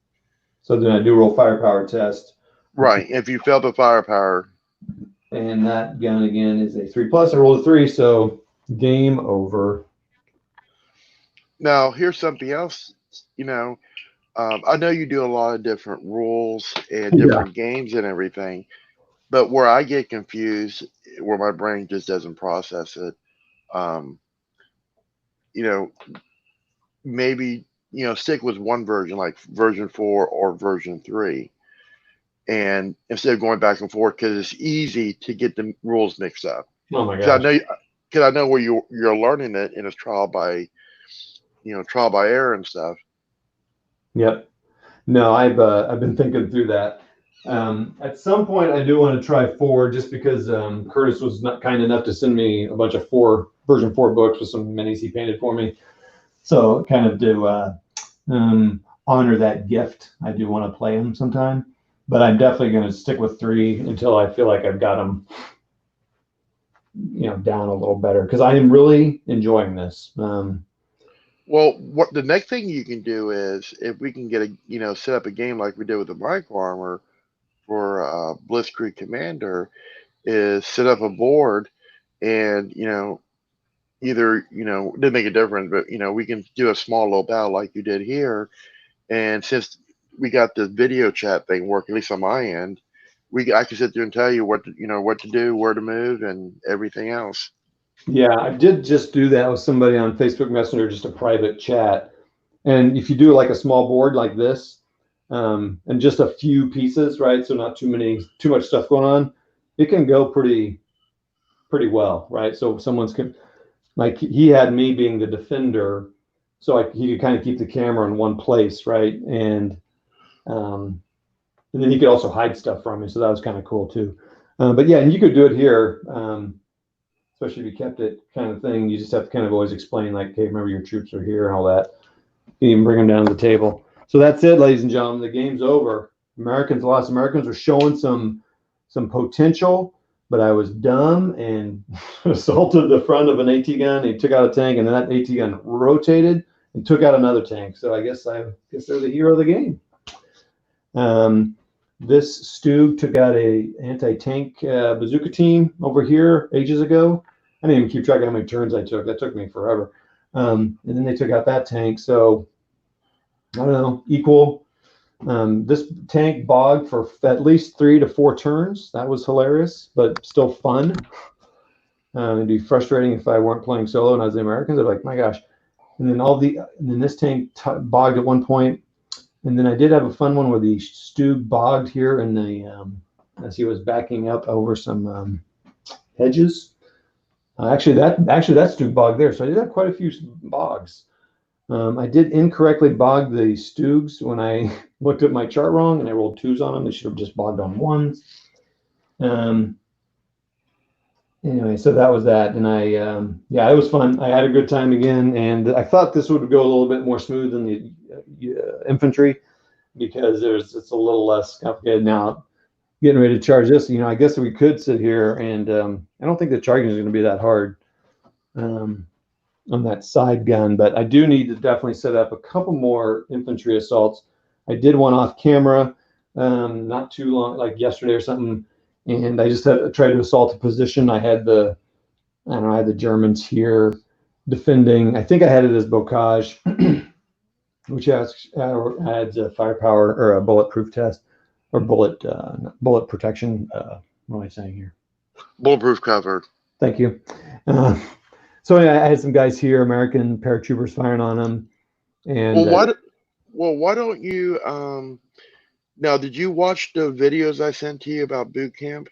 So then I do roll firepower test. Right. If you fail the firepower. And that gun again is a 3+. I rolled a 3, so game over. Now, here's something else. I know you do a lot of different rules and different games and everything, but where I get confused, where my brain just doesn't process it, maybe, stick with one version, like version 4 or version 3. and instead of going back and forth, because it's easy to get the rules mixed up. Oh my Because gosh. I know where you're learning it, and it's trial by error and stuff. Yep. No, I've been thinking through that. At some point, I do want to try 4, just because Curtis was not kind enough to send me a bunch of version 4 books with some minis he painted for me. So kind of to honor that gift, I do want to play them sometime. But I'm definitely going to stick with 3 until I feel like I've got them, down a little better, because I am really enjoying this. Well, what the next thing you can do is, if we can get set up a game like we did with the Micro Armor for Blitzkrieg Commander, is set up a board, and either it didn't make a difference, but we can do a small little battle like you did here, and since we got this video chat thing working, at least on my end, I can sit there and tell you what to do, where to move, and everything else. Yeah, I did just do that with somebody on Facebook Messenger, just a private chat. And if you do like a small board like this, and just a few pieces, right? So not too much stuff going on, it can go pretty well, right? So like he had me being the defender, so he could kind of keep the camera in one place, right? And then he could also hide stuff from me, so that was kind of cool too. But yeah, and you could do it here. Especially if you kept it kind of thing. You just have to kind of always explain, like, hey, remember your troops are here and all that. You can even bring them down to the table. So that's it, ladies and gentlemen. The game's over. Lost. Americans were showing some potential, but I was dumb and assaulted the front of an AT gun. He took out a tank, and then that AT gun rotated and took out another tank. So I guess they're the hero of the game. This Stug took out a anti-tank bazooka team over here ages ago. I didn't even keep track of how many turns I took. That took me forever. And then they took out that tank. So I don't know, equal. This tank bogged for at least 3 to 4 turns. That was hilarious, but still fun. It'd be frustrating if I weren't playing solo and I was the Americans. I'd be like, my gosh. And then this tank bogged at one point. And then I did have a fun one where the Stug bogged here in the as he was backing up over some hedges. Actually, that Stug bogged there. So I did have quite a few bogs. I did incorrectly bog the Stugs when I looked at my chart wrong, and I rolled 2s on them. They should have just bogged on 1s. Anyway, so that was that, and yeah, it was fun. I had a good time again, and I thought this would go a little bit more smooth than the infantry, because it's a little less complicated now. Getting ready to charge this, I guess we could sit here, and I don't think the charging is going to be that hard on that side gun, but I do need to definitely set up a couple more infantry assaults. I did one off camera not too long, like yesterday or something. And I just had to try to assault a position. I had the Germans here defending. I think I had it as Bocage, which adds firepower or a bulletproof test or bullet protection. What am I saying here? Bulletproof cover. Thank you. So anyway, I had some guys here, American paratroopers, firing on them. And why don't you? Now, did you watch the videos I sent to you about boot camp?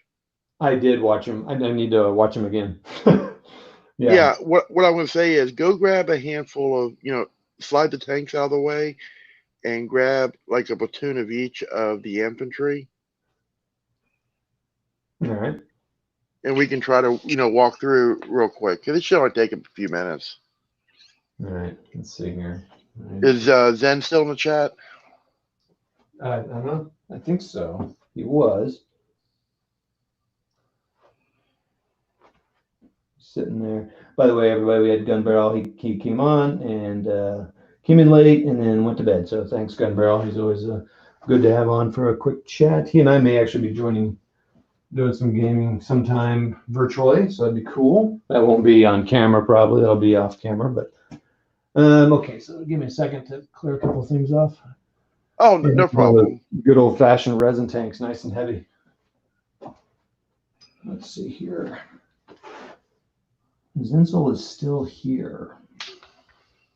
I did watch them. I need to watch them again. Yeah. What I'm going to say is, go grab a handful of, slide the tanks out of the way, and grab like a platoon of each of the infantry. All right. And we can try to, walk through real quick, because it should only take a few minutes. All right. Let's see here. Right. Is Zen still in the chat? I don't know. I think so. He was sitting there. By the way, everybody, we had Gun Barrel. He came on and came in late and then went to bed. So thanks, Gun Barrel. He's always good to have on for a quick chat. He and I may actually be doing some gaming sometime virtually, so that'd be cool. That won't be on camera probably. That'll be off camera. But okay, so give me a second to clear a couple of things off. Oh, no problem. Good old-fashioned resin tanks, nice and heavy. Let's see here. Zenzel is still here.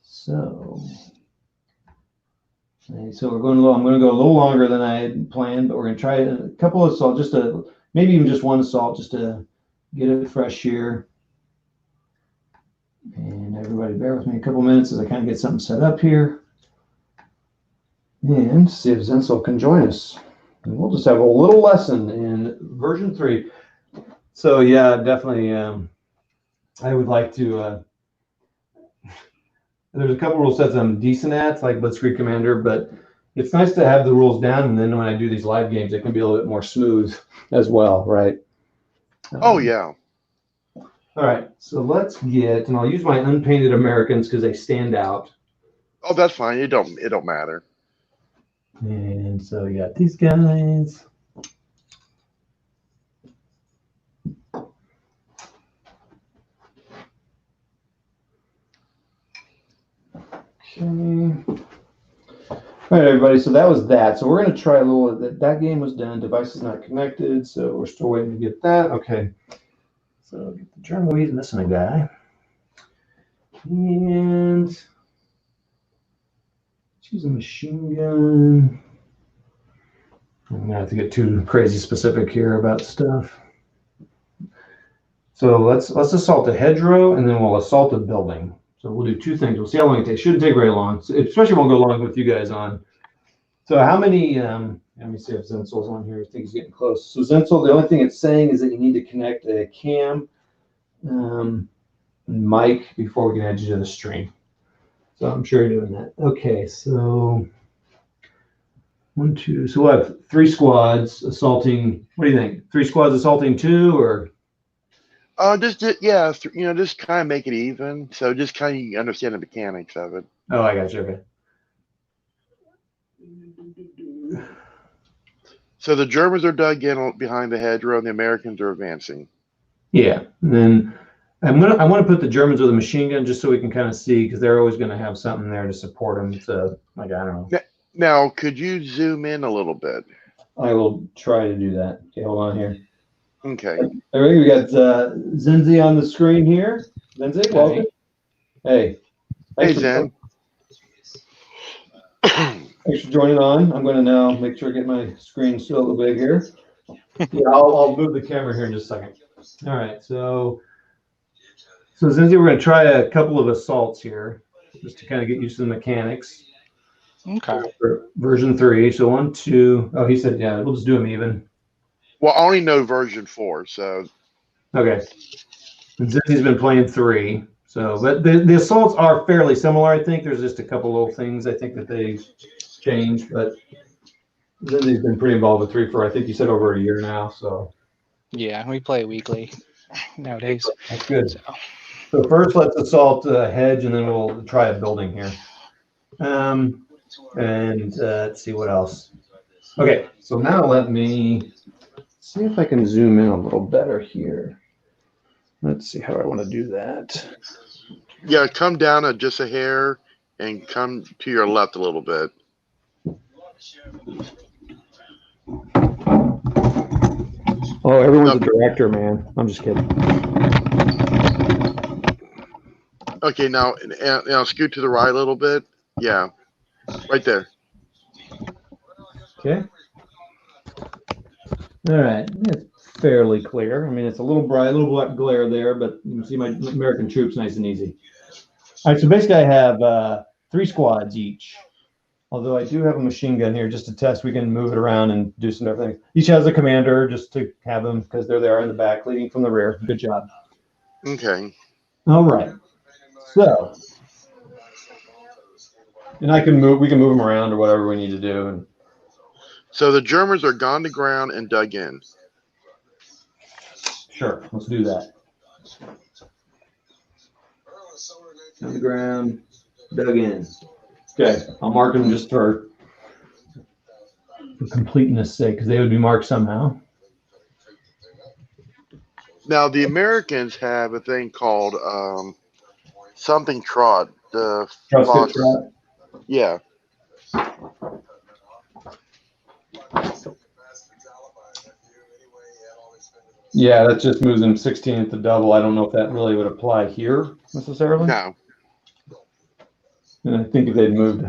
So Okay, so we're going a little. I'm going to go a little longer than I had planned, but we're going to try a couple of assault, maybe even just one assault, just to get it fresh here. And everybody, bear with me a couple minutes as I kind of get something set up here, and see if Zenzel can join us. And we'll just have a little lesson in version 3. So yeah, definitely. I would like to. There's a couple rule sets I'm decent at, like Blitzkrieg Commander, but it's nice to have the rules down, and then when I do these live games, it can be a little bit more smooth as well, right? Oh yeah. All right, so let's get, and I'll use my unpainted Americans because they stand out. Oh, that's fine. It don't matter. And so you got these guys. Okay. All right, everybody. So that was that. So we're going to try a little. That game was done. Device is not connected, so we're still waiting to get that. Okay. So get the German. He's missing a guy. And choose a machine gun. I'm gonna have to get too crazy specific here about stuff. So let's assault a hedgerow, and then we'll assault a building. So we'll do 2 things. We'll see how long it takes. Shouldn't take very long, especially won't go long with you guys on. So how many? Let me see if Zenzel's on here. I think he's getting close. So Zenzel, the only thing it's saying is that you need to connect a cam mic before we can add you to the stream. So I'm sure you're doing that. Okay, so 1, 2. So we'll have 3 squads assaulting. What do you think? 3 squads assaulting 2, or? Just kind of make it even. So just kind of understand the mechanics of it. Oh, I got you. Okay. So the Germans are dug in behind the hedgerow, and the Americans are advancing. Yeah, and then I want to put the Germans with a machine gun just so we can kind of see, because they're always going to have something there to support them. So, like, I don't know. Now, could you zoom in a little bit? I will try to do that. Okay, hold on here. Okay. We got Zenzi on the screen here. Zenzi, welcome. Hey. Hey, Zen. Thanks for joining on. I'm going to now make sure I get my screen still a little big here. Yeah, I'll move the camera here in just a second. All right, so Zenzi, we're going to try a couple of assaults here just to kind of get used to the mechanics. Okay. For version 3. So 1, 2. Oh, he said, yeah, we'll just do them even. Well, I only know version 4, so. Okay. And Zenzi's been playing 3. So, but the assaults are fairly similar, I think. There's just a couple little things I think that they changed, but Zenzi's been pretty involved with 3 for, I think you said, over a year now. So. Yeah, we play weekly nowadays. That's good. So first, let's assault a hedge, and then we'll try a building here. And let's see what else. Okay, so now let me see if I can zoom in a little better here. Let's see how I want to do that. Yeah, come down just a hair and come to your left a little bit. Oh, everyone's a director, man. I'm just kidding. Okay, now scoot to the right a little bit. Yeah, right there. Okay. All right. It's fairly clear. I mean, it's a little bright, a little black glare there, but you can see my American troops nice and easy. All right, so basically I have 3 squads each. Although I do have a machine gun here just to test. We can move it around and do some different things. Each has a commander just to have them because they're there in the back, leading from the rear. Good job. Okay. All right. So, and we can move them around or whatever we need to do. So the Germans are gone to ground and dug in. Sure, let's do that. On the ground, dug in. Okay, I'll mark them just for completeness sake, because they would be marked somehow. Now the Americans have a thing called something trot. The Trusted trot. Yeah. Yeah, that just moves them 16th to double. I don't know if that really would apply here necessarily. No. And I think if they'd moved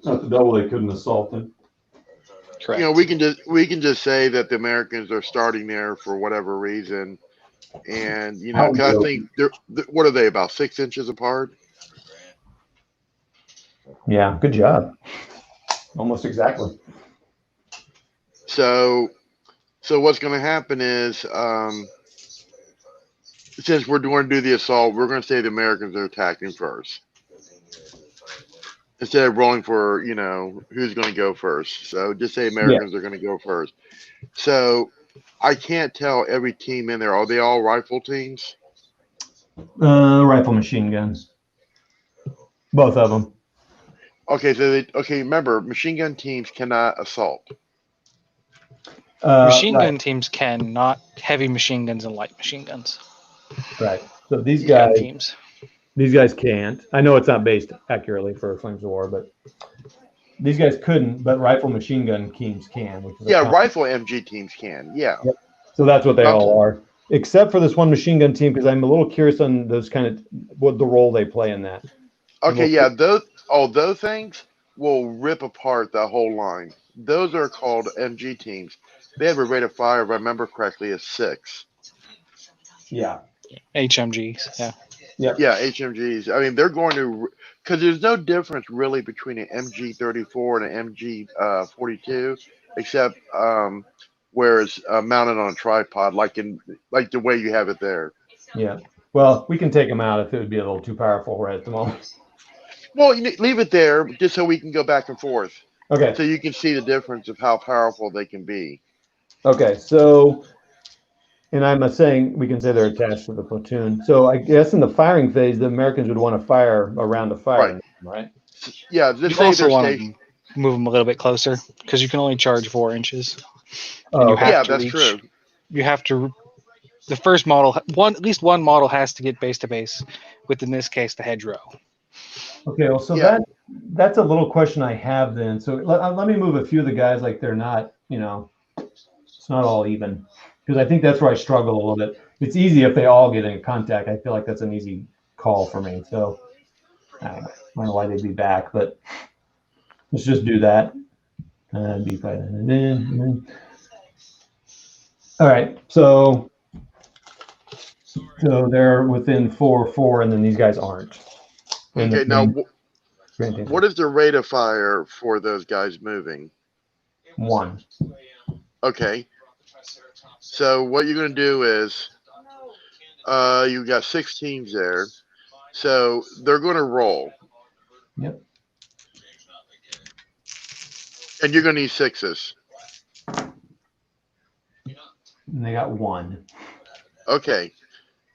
Not the double they couldn't assault them. Correct. You know, we can just say that the Americans are starting there for whatever reason, and you know, 'cause I think what are they, about 6 inches apart? Yeah, good job. Almost exactly. So what's going to happen is, since we're going to do the assault, we're going to say the Americans are attacking first, instead of rolling for, you know, who's going to go first. So just say Americans are going to go first. So I can't tell every team in there. Are they all rifle teams? Rifle, machine guns. Both of them. Okay, so remember, machine gun teams cannot assault. Machine Right. gun teams can, not heavy machine guns and light machine guns. Right. So these Gun guys, teams. can't. I know it's not based accurately for Flames of War, but these guys couldn't. But rifle, machine gun teams can. Which is Rifle MG teams can. Yeah. Yep. So that's what they all are, except for this one machine gun team, because I'm a little curious on those kind of what the role they play in that. Okay, yeah, those things will rip apart the whole line. Those are called MG teams. They have a rate of fire, if I remember correctly, of 6. Yeah. HMGs. Yeah. Yep. Yeah, HMGs. I mean, they're going to, because there's no difference really between an MG34 and an MG42, except where it's mounted on a tripod, like the way you have it there. Yeah. Well, we can take them out if it would be a little too powerful right at the moment. Well, leave it there just so we can go back and forth. Okay. So you can see the difference of how powerful they can be. Okay. So, and I'm saying we can say they're attached to the platoon. So I guess in the firing phase, the Americans would want to fire a round of fire, right? Yeah. Just You say also they're want stationed. to move them a little bit closer because you can only charge 4 inches. Oh, you have Yeah, to that's reach- true. You have to. The first model, at least one model has to get base to base with, in this case, the hedgerow. Okay, well, so Yeah. that's a little question I have then. So let me move a few of the guys like they're not, you know, it's not all even, because I think that's where I struggle a little bit. It's easy if they all get in contact. I feel like that's an easy call for me. So I don't know why they'd be back, but let's just do that. Be fighting. All right, so they're within 4, and then these guys aren't. Okay, now what is the rate of fire for those guys moving? 1. Okay. So what you're going to do is, you got 6 teams there. So they're going to roll. Yep. And you're going to need 6s. And they got 1. Okay.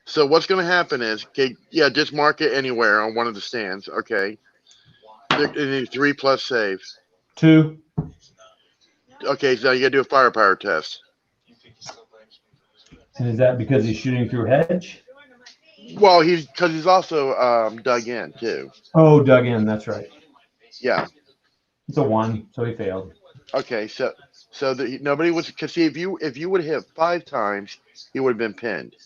So what's going to happen is, okay, yeah, just mark it anywhere on one of the stands. Okay. You need 3 plus save. 2. Okay, so you got to do a firepower test. And is that because he's shooting through hedge? Well, because he's also dug in too. Oh, dug in. That's right. Yeah. It's a 1, so he failed. Okay, so nobody was, because see, if you would have hit 5 times, he would have been pinned.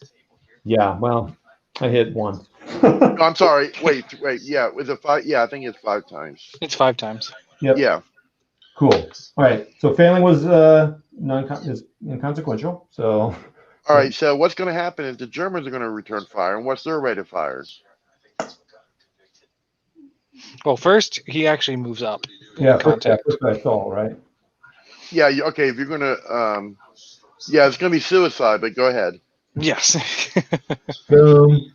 Yeah, well, I hit 1. No, I'm sorry. Wait. Yeah, was it 5? Yeah, I think it's 5 times. It's 5 times. Yep. Yeah. Cool. All right. So failing was is inconsequential. So. All right. So what's going to happen is the Germans are going to return fire, and what's their rate of fire? Well, first he actually moves up. Yeah, Contact. first I saw, right? Yeah. Okay. If you're going to, yeah, it's going to be suicide. But go ahead. Yes. Boom.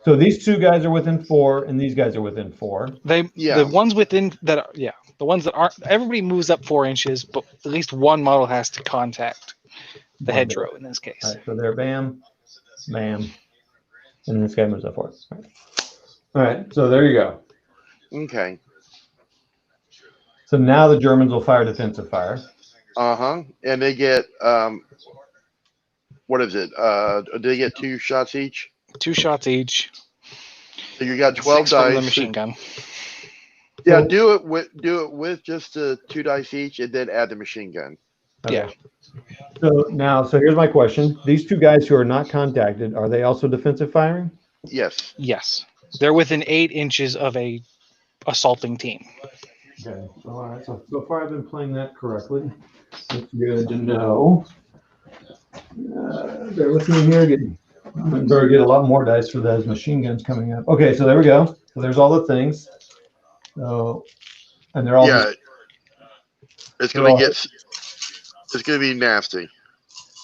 So these 2 guys are within 4, and these guys are within 4. Yeah. The ones within that are, yeah, the ones that aren't, everybody moves up 4 inches, but at least one model has to contact the hedgerow in this case. All right, so they're bam, bam, and this guy moves up 4. All right, so there you go. Okay. So now the Germans will fire defensive fire. And they get what is it? They get 2 shots each. 2 shots each. So you got 12 6 from dice. the machine gun. Yeah, So- do it with just the 2 dice each, and then add the machine gun. Okay. Yeah. So here's my question: these 2 guys who are not contacted, are they also defensive firing? Yes. Yes. They're within 8 inches of a assaulting team. Okay. So, all right. So far, I've been playing that correctly. That's good to know. Bear with me here. I'm better get a lot more dice for those machine guns coming up. Okay, so there we go. So there's all the things. So, and they're all Yeah, just, it's they're gonna all, get. It's gonna be nasty.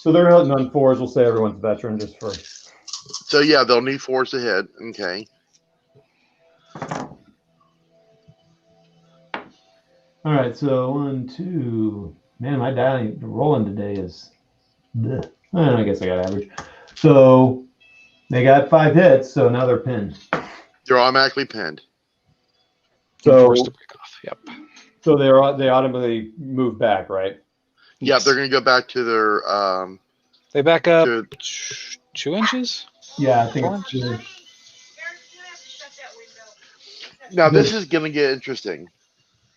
so they're hitting on 4s. We'll say everyone's veteran just for. So yeah, they'll need 4s to hit. Okay. All right. So 1, 2. Man, my die rolling today is. Bleh. I guess I got average. So they got 5 hits. So now they're pinned. They're automatically pinned. So Forced to break off. Yep. so they automatically move back, right? Yeah, Yes. they're gonna go back to their They back up to 2 inches. Yeah, I think 4 it's inches. now this is gonna get interesting.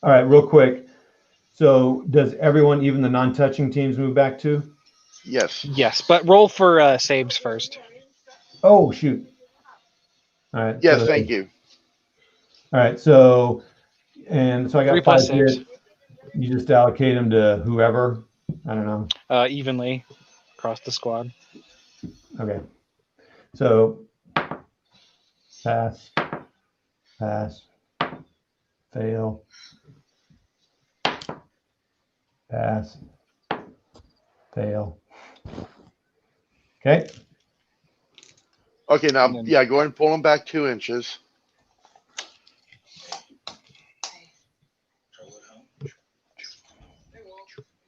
all right. Real quick. So does everyone, even the non-touching teams, move back too? Yes. Yes, but roll for saves first. Oh shoot! All right. Yes, so, thank you. All right. So and so I got 3 5 plus saves. hits. You just allocate them to whoever. I don't know. Evenly across the squad. Okay. So pass, pass, fail, pass, fail. Okay. Okay, now And then- yeah, go ahead and pull them back 2 inches.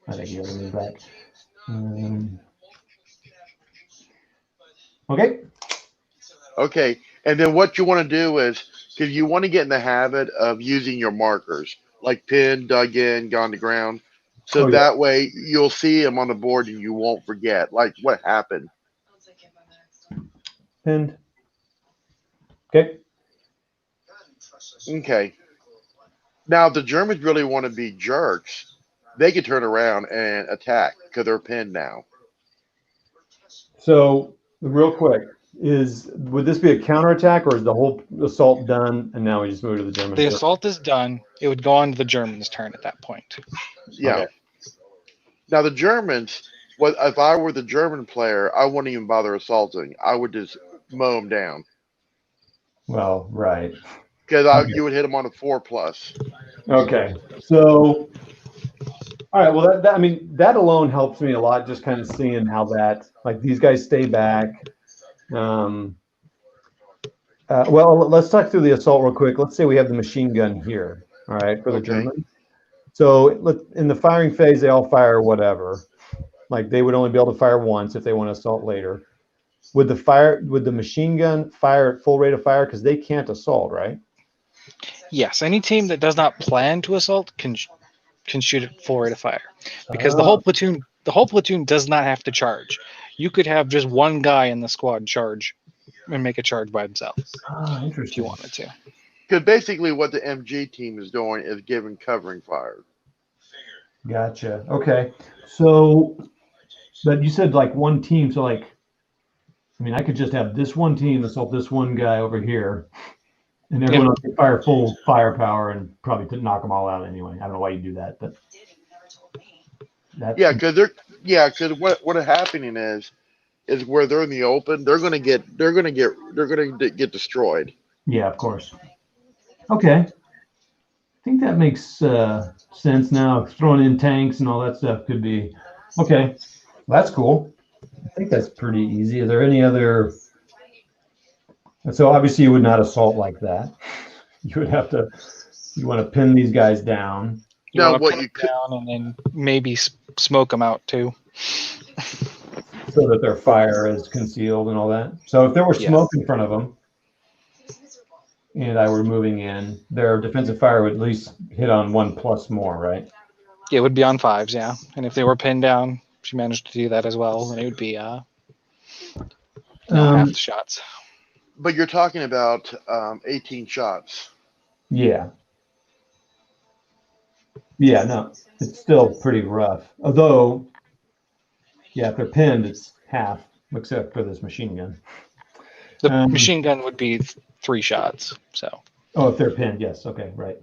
I think you have to move back. Okay. Okay, and then what you want to do is, because you want to get in the habit of using your markers, like pinned, dug in, gone to ground, so Oh, yeah. that way you'll see them on the board and you won't forget, like what happened. Pinned. Okay. Okay. Now, the Germans really want to be jerks. They could turn around and attack because they're pinned now. So real quick, would this be a counterattack or is the whole assault done and now we just move to the German? The assault is done. It would go on to the Germans' turn at that point. Yeah. Okay. Now, the Germans, if I were the German player, I wouldn't even bother assaulting. I would just mow them down. Well, right. Because Okay. you would hit them on a 4+. Okay. So, all right. Well, I mean, that alone helps me a lot. Just kind of seeing how that, like, these guys stay back. Well, let's talk through the assault real quick. Let's say we have the machine gun here. All right, for the Okay. German. So in the firing phase, they all fire whatever. Like they would only be able to fire once if they want to assault later. Would the machine gun fire at full rate of fire because they can't assault, right? Yes, any team that does not plan to assault can shoot at full rate of fire, because the whole platoon does not have to charge. You could have just one guy in the squad charge and make a charge by himself if Interesting. you wanted to. Because basically what the MG team is doing is giving covering fire. Gotcha. Okay. So, but you said like one team. So like, I mean, I could just have this one team assault this one guy over here, and everyone else could fire full firepower and probably could knock them all out anyway. I don't know why you do that, but Yeah, because what happening is where they're in the open, they're gonna get destroyed. Yeah, of course. Okay. I think that makes sense now. Throwing in tanks and all that stuff could be okay. That's cool. I think that's pretty easy. Are there any other? So obviously you would not assault like that. You would have to. You want to pin these guys down. You Now, want to what pin you them down and then maybe smoke them out too. So that their fire is concealed and all that. So if there were Yeah. smoke in front of them, and I were moving in, their defensive fire would at least hit on 1+ more, right? It would be on 5s, yeah. And if they were pinned down, she managed to do that as well, then it would be half the shots. But you're talking about 18 shots. Yeah. Yeah, no, it's still pretty rough. Although, yeah, if they're pinned, it's half, except for this machine gun. The machine gun would be 3 shots. So Oh, if they're pinned, yes. Okay, right.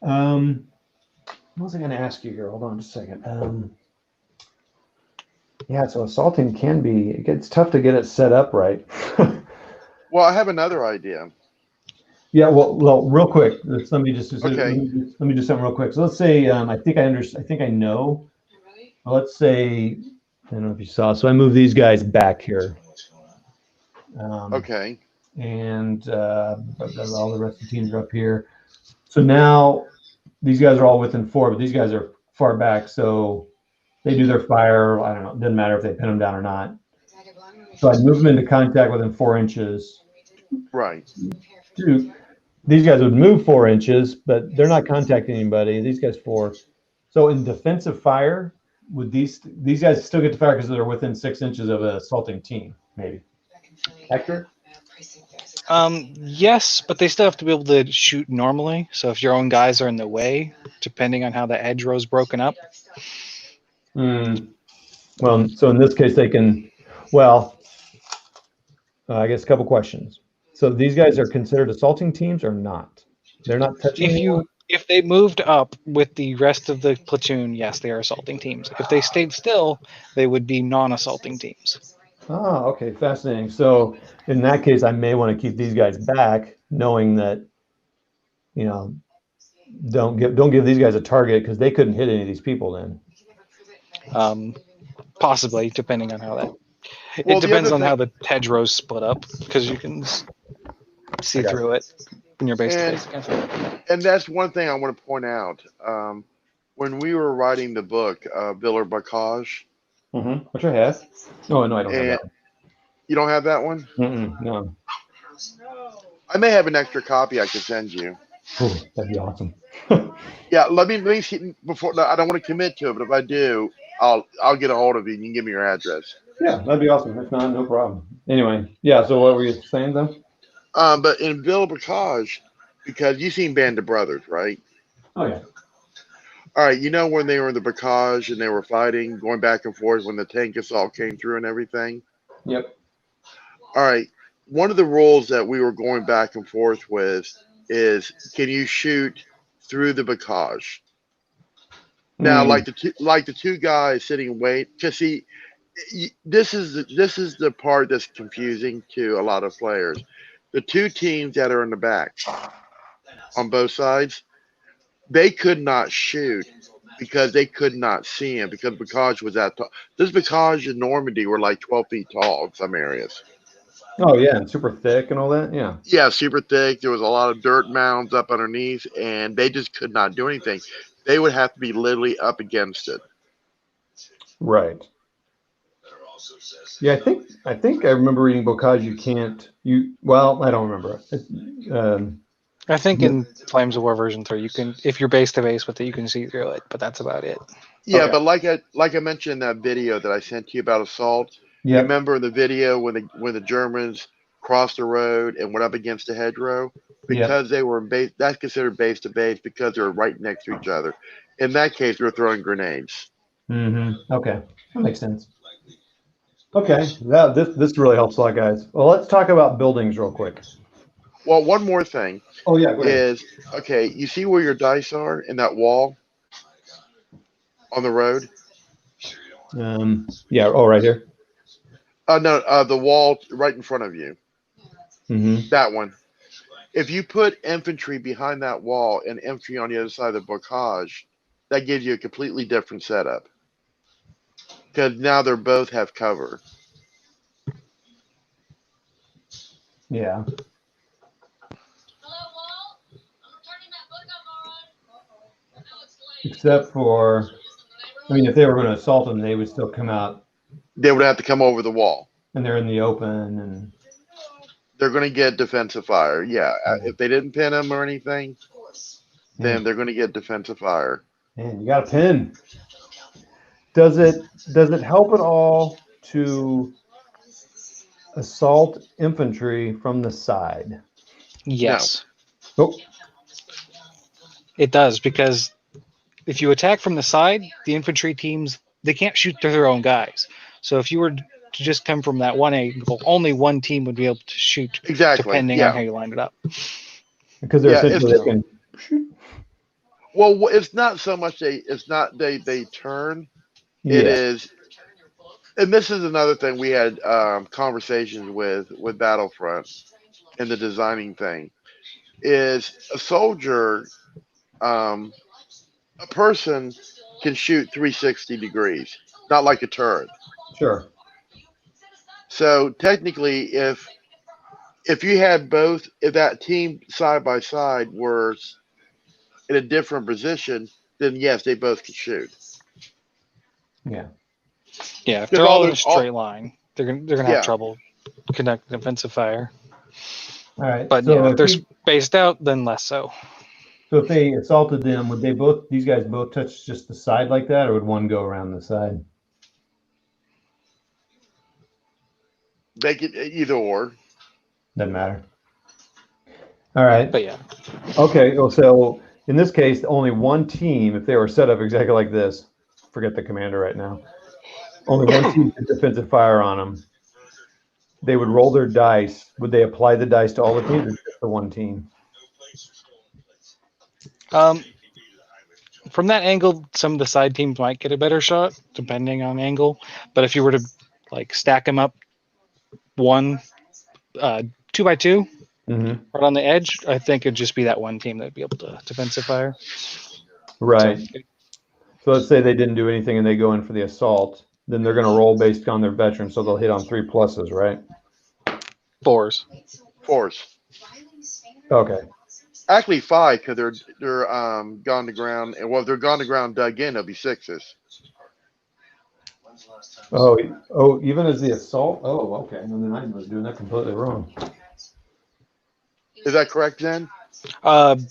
What was I going to ask you here? Hold on just a second. Yeah, so assaulting can be, it gets tough to get it set up right. Well, I have another idea. Yeah, well, real quick. Let me just Okay. let me do something real quick. So let's say I think I know. Well, let's say I don't know if you saw. So I moved these guys back here. Okay. And all the rest of the teams are up here. So now these guys are all within 4, but these guys are far back. So they do their fire. I don't know. It doesn't matter if they pin them down or not. So I move them into contact within 4 inches. Right. These guys would move 4 inches, but they're not contacting anybody. These guys 4. So in defensive fire, would these guys still get to fire because they're within 6 inches of an assaulting team? Maybe. Accurate? Yes, but they still have to be able to shoot normally. So if your own guys are in the way, depending on how the hedgerow is broken up. Well, so in this case, they can. Well, I guess a couple questions. So these guys are considered assaulting teams or not? They're not touching. If they moved up with the rest of the platoon, yes, they are assaulting teams. If they stayed still, they would be non-assaulting teams. Oh, okay, fascinating. So in that case, I may want to keep these guys back, knowing that, don't give these guys a target because they couldn't hit any of these people then. Possibly, depending on how that. Well, it depends on how the hedgerow's split up because you can see through it when you're base to base against it. And that's one thing I want to point out. When we were writing the book, Villa Bocage. Which I have. Oh, no, I don't have that. You don't have that one? No. I may have an extra copy I could send you. Oh, that'd be awesome. Yeah, let me see before. I don't want to commit to it, but if I do, I'll get a hold of you and you can give me your address. Yeah, that'd be awesome. If not, no problem. Anyway, yeah. So what were you saying though? But in Villa Bocage, because you've seen Band of Brothers, right? Oh yeah. All right, when they were in the Bocage and they were fighting, going back and forth when the tank assault came through and everything? Yep. All right, one of the rules that we were going back and forth with is, can you shoot through the Bocage? Now, like the two guys sitting wait, because see, this is the part that's confusing to a lot of players. The two teams that are in the back on both sides, they could not shoot because they could not see him because Bocage was that tall. This Bocage in Normandy were like 12 feet tall in some areas. Oh yeah, and super thick and all that. Yeah. Yeah, super thick. There was a lot of dirt mounds up underneath, and they just could not do anything. They would have to be literally up against it. Right. Yeah, I think I remember reading Bocage. Well, I don't remember. I think in Flames of War version 3, you can, if you're base to base with it, you can see through it, but that's about it. Yeah, Okay. but like I mentioned in that video that I sent to you about assault. Yeah. Remember the video when the Germans crossed the road and went up against the hedgerow because they were base. That's considered base to base because they were right next to each other. In that case, they were throwing grenades. Okay, that makes sense. Okay, this really helps a lot, guys. Well, let's talk about buildings real quick. Well, one more thing. Oh yeah, go ahead. Is okay. You see where your dice are in that wall on the road? Yeah. Oh, right here. No, the wall right in front of you. That one. If you put infantry behind that wall and infantry on the other side of the Bocage, that gives you a completely different setup. Because now they both have cover. Yeah. Except for, I mean, if they were going to assault them, they would still come out. They would have to come over the wall. And they're in the open, and they're going to get defensive fire. Yeah, if they didn't pin them or anything, then they're going to get defensive fire. Man, you got a pin. Does it help at all to assault infantry from the side? Yes. No. Oh. It does, because if you attack from the side, the infantry teams, they can't shoot through their own guys. So if you were to just come from that one angle, only one team would be able to shoot. Exactly. Depending on how you lined it up. Because they're essentially they can shoot. Well, it's not so much they turn. It Yeah, is, and this is another thing we had conversations with Battlefront and the designing thing is a soldier, a person can shoot 360 degrees, not like a turret. sure. So technically, if you had both, if that team side by side were in a different position, then yes, they both could shoot. Yeah. Yeah, if Because they're all all in the a straight line, they're gonna have yeah, trouble conducting offensive fire. All right. But yeah, if they're spaced out, then less so. So if they assaulted them, would these guys both touch just the side like that, or would one go around the side? they could either or. Doesn't matter. All right. But yeah, Okay. Well, so in this case, only one team, if they were set up exactly like this, forget the commander right now, only one team could defensive fire on them. They would roll their dice. Would they apply the dice to all the teams or just the one team? from that angle, some of the side teams might get a better shot depending on angle. But if you were to like stack them up, 2 by 2, Mm-hmm. right on the edge, I think it'd just be that one team that'd be able to defensive fire. Right. So, So let's say they didn't do anything and they go in for the assault, then they're going to roll based on their veteran, so they'll hit on 3 pluses, right? 4s. Force. Okay. Actually, 5 because they're gone to ground, and well, if they're gone to ground dug in, they'll be 6s. Oh, even as the assault? Oh, okay. And then I was doing that completely wrong. Is that correct, Zen? The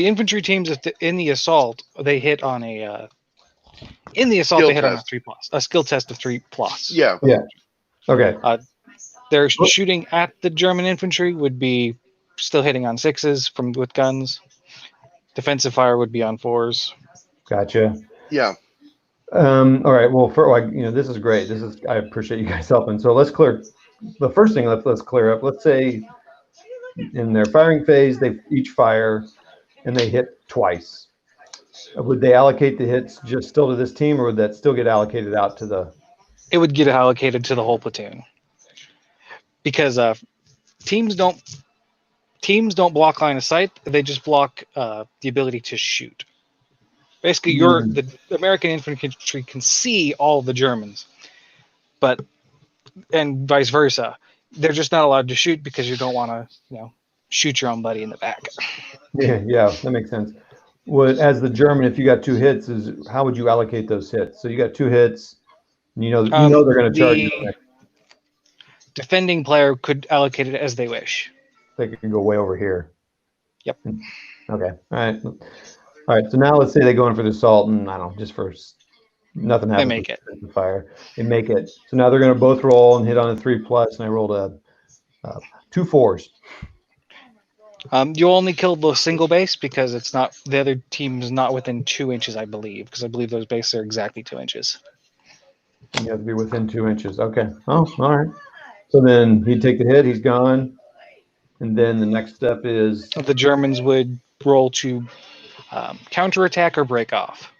infantry teams in the assault, they hit on a Skill they hit on a test. 3+, a skill test of 3+. Yeah. Okay. They're shooting at the German infantry would be still hitting on 6s with guns. Defensive fire would be on 4s. Gotcha. Yeah. All right. Well, this is great. I appreciate you guys helping. So let's clear the first thing. Let's clear up. Let's say in their firing phase, they each fire and they hit twice. Would they allocate the hits just still to this team, or would that still get allocated out to the? It would get allocated to the whole platoon because teams don't block line of sight. They just block the ability to shoot. Basically, the American infantry can see all the Germans, and vice versa. They're just not allowed to shoot because you don't want to, shoot your own buddy in the back. Yeah, that makes sense. As the German, if you got 2 hits, how would you allocate those hits? So you got 2 hits, and you know they're going to charge you. Defending player could allocate it as they wish. They can go way over here. Yep. Okay. All right. So now let's say they go in for the assault, and I don't know, just for nothing happens. They make it. The fire. They make it. So now they're going to both roll and hit on a 3+, and I rolled 2 4s. You only killed the single base because it's not the other team's not within 2 inches, I believe, because I believe those bases are exactly 2 inches. You have to be within 2 inches. Okay. Oh, all right. So then he'd take the hit. He's gone. And then the next step is The Germans would roll to counterattack or break off.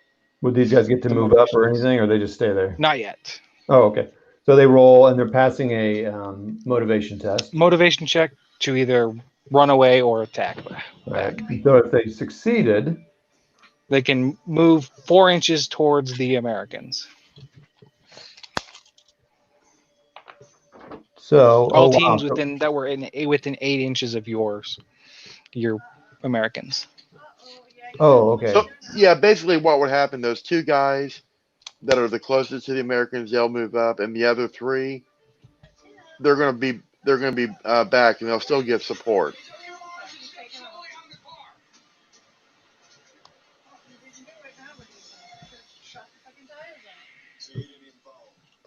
would these guys get to move up or anything, or they just stay there? Not yet. Oh, okay. So they roll and they're passing a motivation test. Motivation check to either run away or attack. Right. So if they succeeded, They can move 4 inches towards the Americans. so All wow. teams within 8 inches of your Americans. Oh, okay. So yeah, basically what would happen? Those 2 guys that are the closest to the Americans, they'll move up, and the other 3, they're going to be back, and they'll still give support.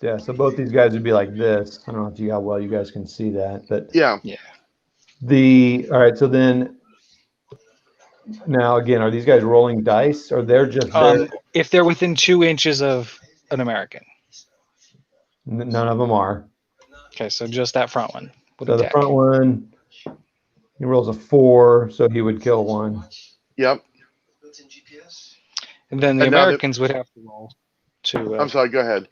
Yeah. So both these guys would be like this. I don't know how well you guys can see that, but Yeah. all right. So then now again, are these guys rolling dice, or they're just there? If they're within 2 inches of an American. None of them are. Okay, so just that front one. So the front one, he rolls a 4, so he would kill 1. Yep. And then the And now Americans would have to roll to. I'm sorry. Go ahead.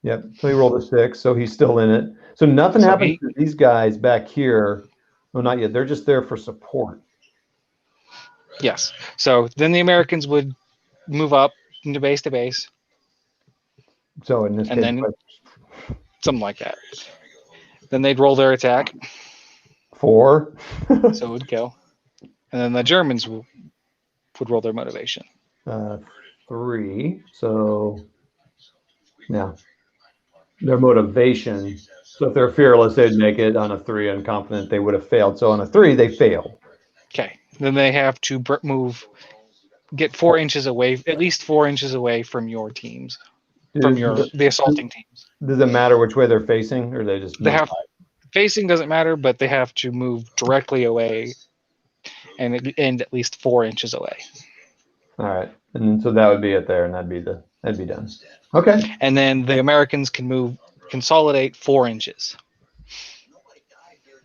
Yep. So he rolled a 6, so he's still in it. So nothing So happens to these guys back here. Well, not yet. They're just there for support. Yes. So then the Americans would move up into base to base, So in this and case, then something like that. Then they'd roll their attack, 4. so it would go. And then the Germans would roll their motivation. 3. So yeah, their motivation. So if they're fearless, they'd make it. On a 3, unconfident, they would have failed. So on a 3, they fail. Okay. Then they have to get 4 inches away, at least 4 inches away from your teams, from the assaulting teams. Does it matter which way they're facing, or they just? Facing doesn't matter, but they have to move directly away, and at least 4 inches away. All right, and so that would be it there, and that'd be done. Okay. And then the Americans can consolidate 4 inches.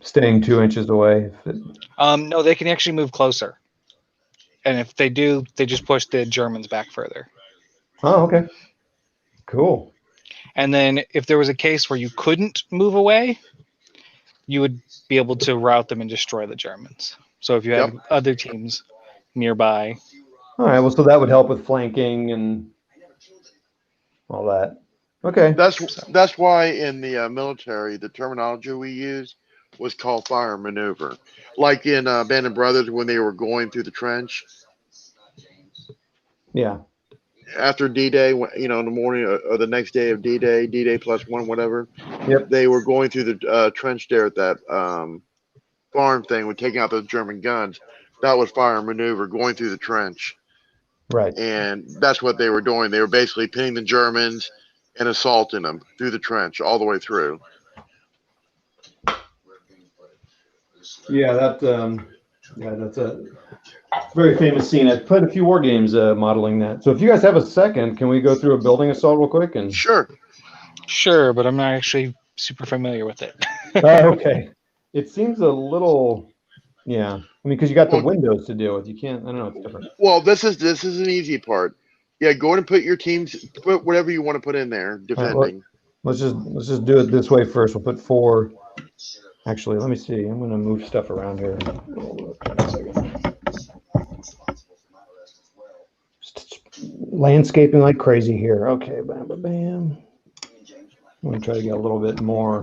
Staying 2 inches away. No, they can actually move closer. And if they do, they just push the Germans back further. Oh, okay. Cool. And then if there was a case where you couldn't move away, you would be able to rout them and destroy the Germans. So if you had other teams nearby. All right. Well, so that would help with flanking and all that. Okay. That's why in the military, the terminology we use was called fire maneuver. Like in Band of Brothers when they were going through the trench. Yeah. After D-Day, in the morning or the next day of D-Day, D-Day +1, whatever. Yep. They were going through the trench there at that farm thing with taking out those German guns. That was fire maneuver, going through the trench. Right. And that's what they were doing. They were basically pinning the Germans and assaulting them through the trench all the way through. Yeah, that's a very famous scene. I've played a few war games modeling that. So if you guys have a second, can we go through a building assault real quick? And Sure, but I'm not actually super familiar with it. Okay. It seems a little, yeah. I mean, because you got the windows to deal with. You can't. I don't know. It's different. Well, this is an easy part. Yeah, go ahead and put your teams, put whatever you want to put in there, defending. Let's just do it this way first. We'll put 4. Actually, let me see. I'm going to move stuff around here. Landscaping like crazy here. Okay, bam, bam, bam. I'm going to try to get a little bit more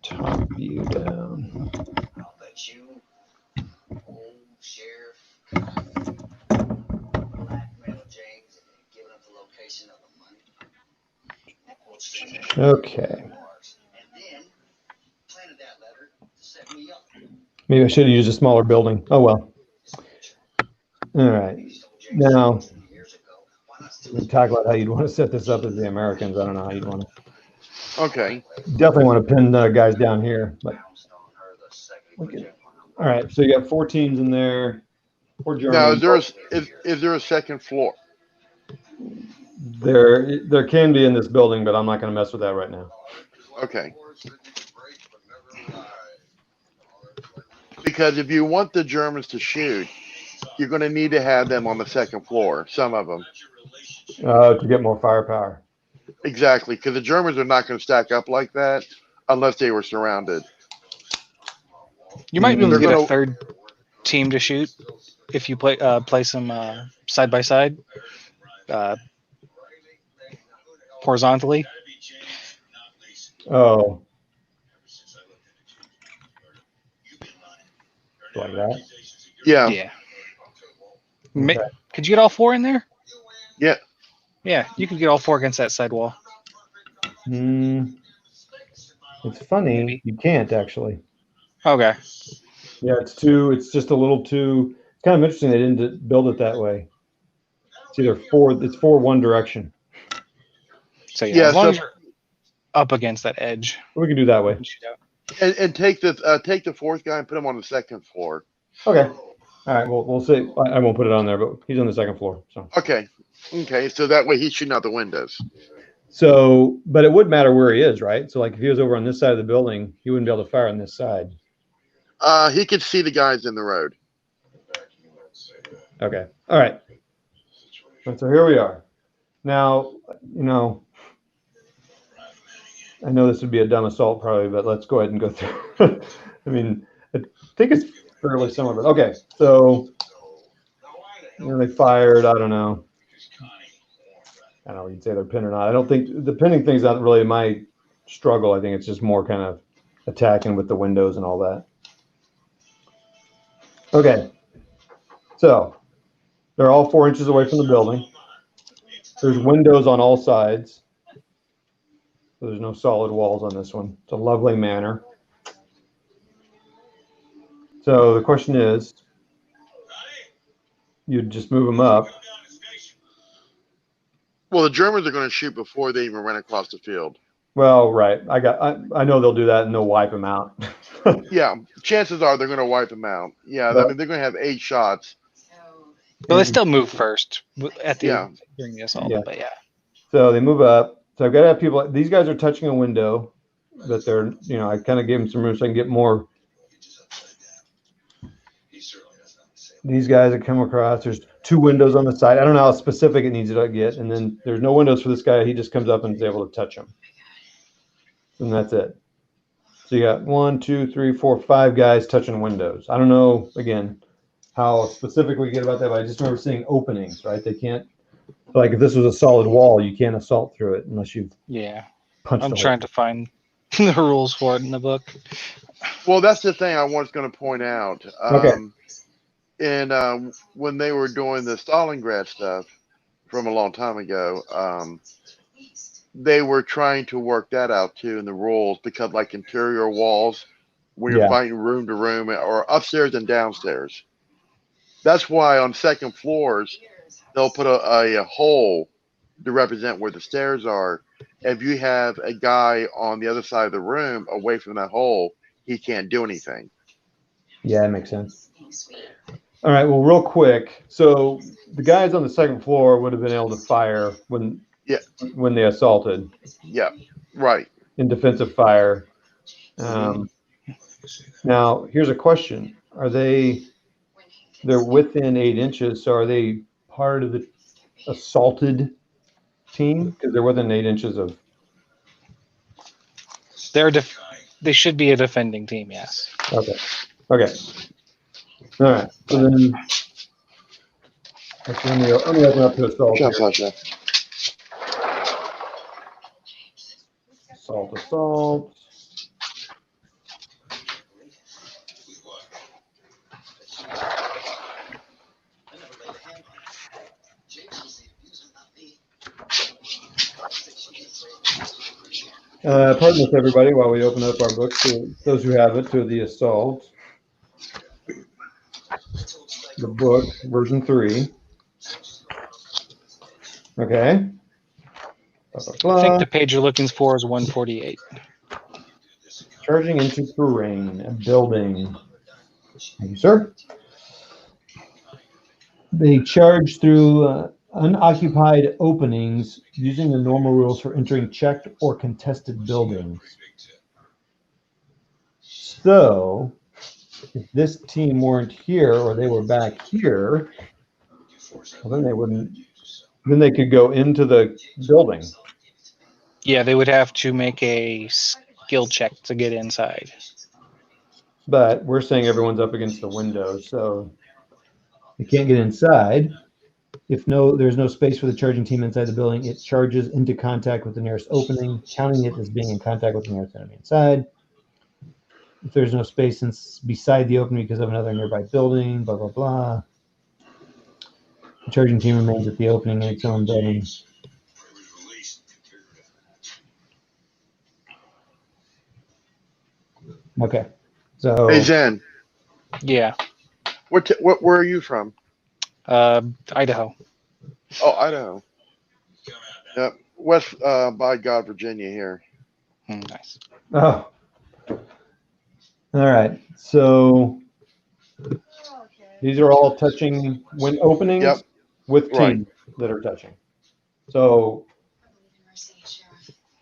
top view down. Okay. Maybe I should have used a smaller building. Oh, well. All right. Now, we talk about how you'd want to set this up as the Americans. I don't know how you'd want to. Okay. Definitely want to pin the guys down here. But okay. All right. So you got 4 teams in there. 4 Germans. Now, is there a second floor? There can be in this building, but I'm not going to mess with that right now. Okay. Because if you want the Germans to shoot, you're going to need to have them on the second floor, some of them. To get more firepower. Exactly, because the Germans are not going to stack up like that unless they were surrounded. You might be able to get a third team to shoot if you place them side by side, horizontally. Oh. Like that? Yeah. Yeah. Okay. Could you get all 4 in there? Yeah. Yeah, you could get all 4 against that side wall. It's funny. Maybe. You can't actually. Okay. Yeah, it's just a little too. It's kind of interesting they didn't build it that way. It's either 4. It's 4 one direction. So yeah, as long as you're up against that edge, we can do that way. And take the 4th guy and put him on the second floor. Okay. All right. Well, we'll see. I won't put it on there, but he's on the second floor. So. Okay. So that way he's shooting out the windows. So, but it would matter where he is, right? So, like, if he was over on this side of the building, he wouldn't be able to fire on this side. He could see the guys in the road. Okay. All right. And so here we are. Now, I know this would be a dumb assault probably, but let's go ahead and go through. I mean, I think it's fairly similar, but okay. So, they fired, I don't know if you'd say they're pinned or not. I don't think the pinning thing's not really my struggle. I think it's just more kind of attacking with the windows and all that. Okay. So they're all 4 inches away from the building. There's windows on all sides. So there's no solid walls on this one. It's a lovely manor. So the question is, you'd just move them up. Well, the Germans are going to shoot before they even run across the field. Well, right. I know they'll do that and they'll wipe them out. Yeah, chances are they're going to wipe them out. Yeah, I mean they're going to have 8 shots. But they still move first at the during the assault. Yeah. But yeah. So they move up. So I've got to have people. These guys are touching a window, but they're I kind of gave them some room so I can get more. These guys that come across. There's 2 windows on the side. I don't know how specific it needs to get, and then there's no windows for this guy. He just comes up and is able to touch them, and that's it. So you got 1, 2, 3, 4, 5 guys touching windows. I don't know again how specific we get about that, but I just remember seeing openings. Right? They can't. Like if this was a solid wall, you can't assault through it unless you've punched. I'm trying to find the rules for it in the book. Well, that's the thing I was going to point out. Okay. And when they were doing the Stalingrad stuff from a long time ago, they were trying to work that out too in the rules, because like interior walls, when you're fighting room to room or upstairs and downstairs. That's why on second floors, they'll put a hole to represent where the stairs are. If you have a guy on the other side of the room away from that hole, he can't do anything. Yeah, that makes sense. All right, well, real quick. So the guys on the second floor would have been able to fire when they assaulted. Yeah, right. In defensive fire. Now, here's a question. They're within 8 inches, so are they part of the assaulted team? Because they're within 8 inches of... They should be a defending team, yes. Okay. All right. So then, let me open up to assault. Assault. Pardon us, everybody, while we open up our books, to those who have it, to the assault. The book, version 3. Okay. Blah, blah, blah. I think the page you're looking for is 148. Charging into terrain, a building. Thank you, sir. They charge through unoccupied openings using the normal rules for entering checked or contested buildings. So, if this team weren't here or they were back here, well, then they wouldn't. Then they could go into the building. Yeah, they would have to make a skill check to get inside. But we're saying everyone's up against the windows, so they can't get inside. If there's no space for the charging team inside the building, it charges into contact with the nearest opening, counting it as being in contact with the nearest enemy inside. If there's no space beside the opening because of another nearby building, blah, blah, blah. The charging team remains at the opening in its own building. Okay. So. Hey, Zen. Yeah. Where are you from? Idaho. Oh, Idaho. Yep. West by God, Virginia here. Nice. Oh. All right. So these are all touching openings with teams that are touching. So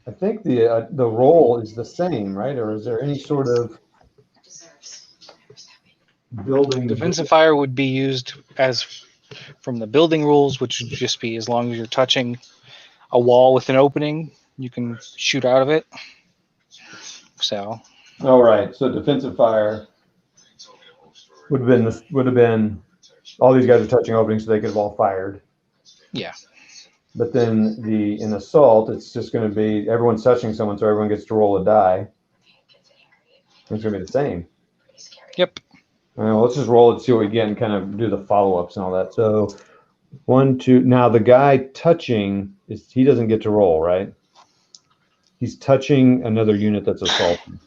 I think the role is the same, right? Or is there any sort of building? Defensive fire would be used as from the building rules, which would just be as long as you're touching a wall with an opening, you can shoot out of it. So. All right. So defensive fire would have been all these guys are touching openings, so they could have all fired. Yeah. But then in assault, it's just going to be everyone's touching someone, so everyone gets to roll a die. It's going to be the same. Yep. All right, well, let's just roll it, see what we get, and kind of do the follow-ups and all that. So 1, 2. Now the guy touching he doesn't get to roll, right? He's touching another unit that's assaulting.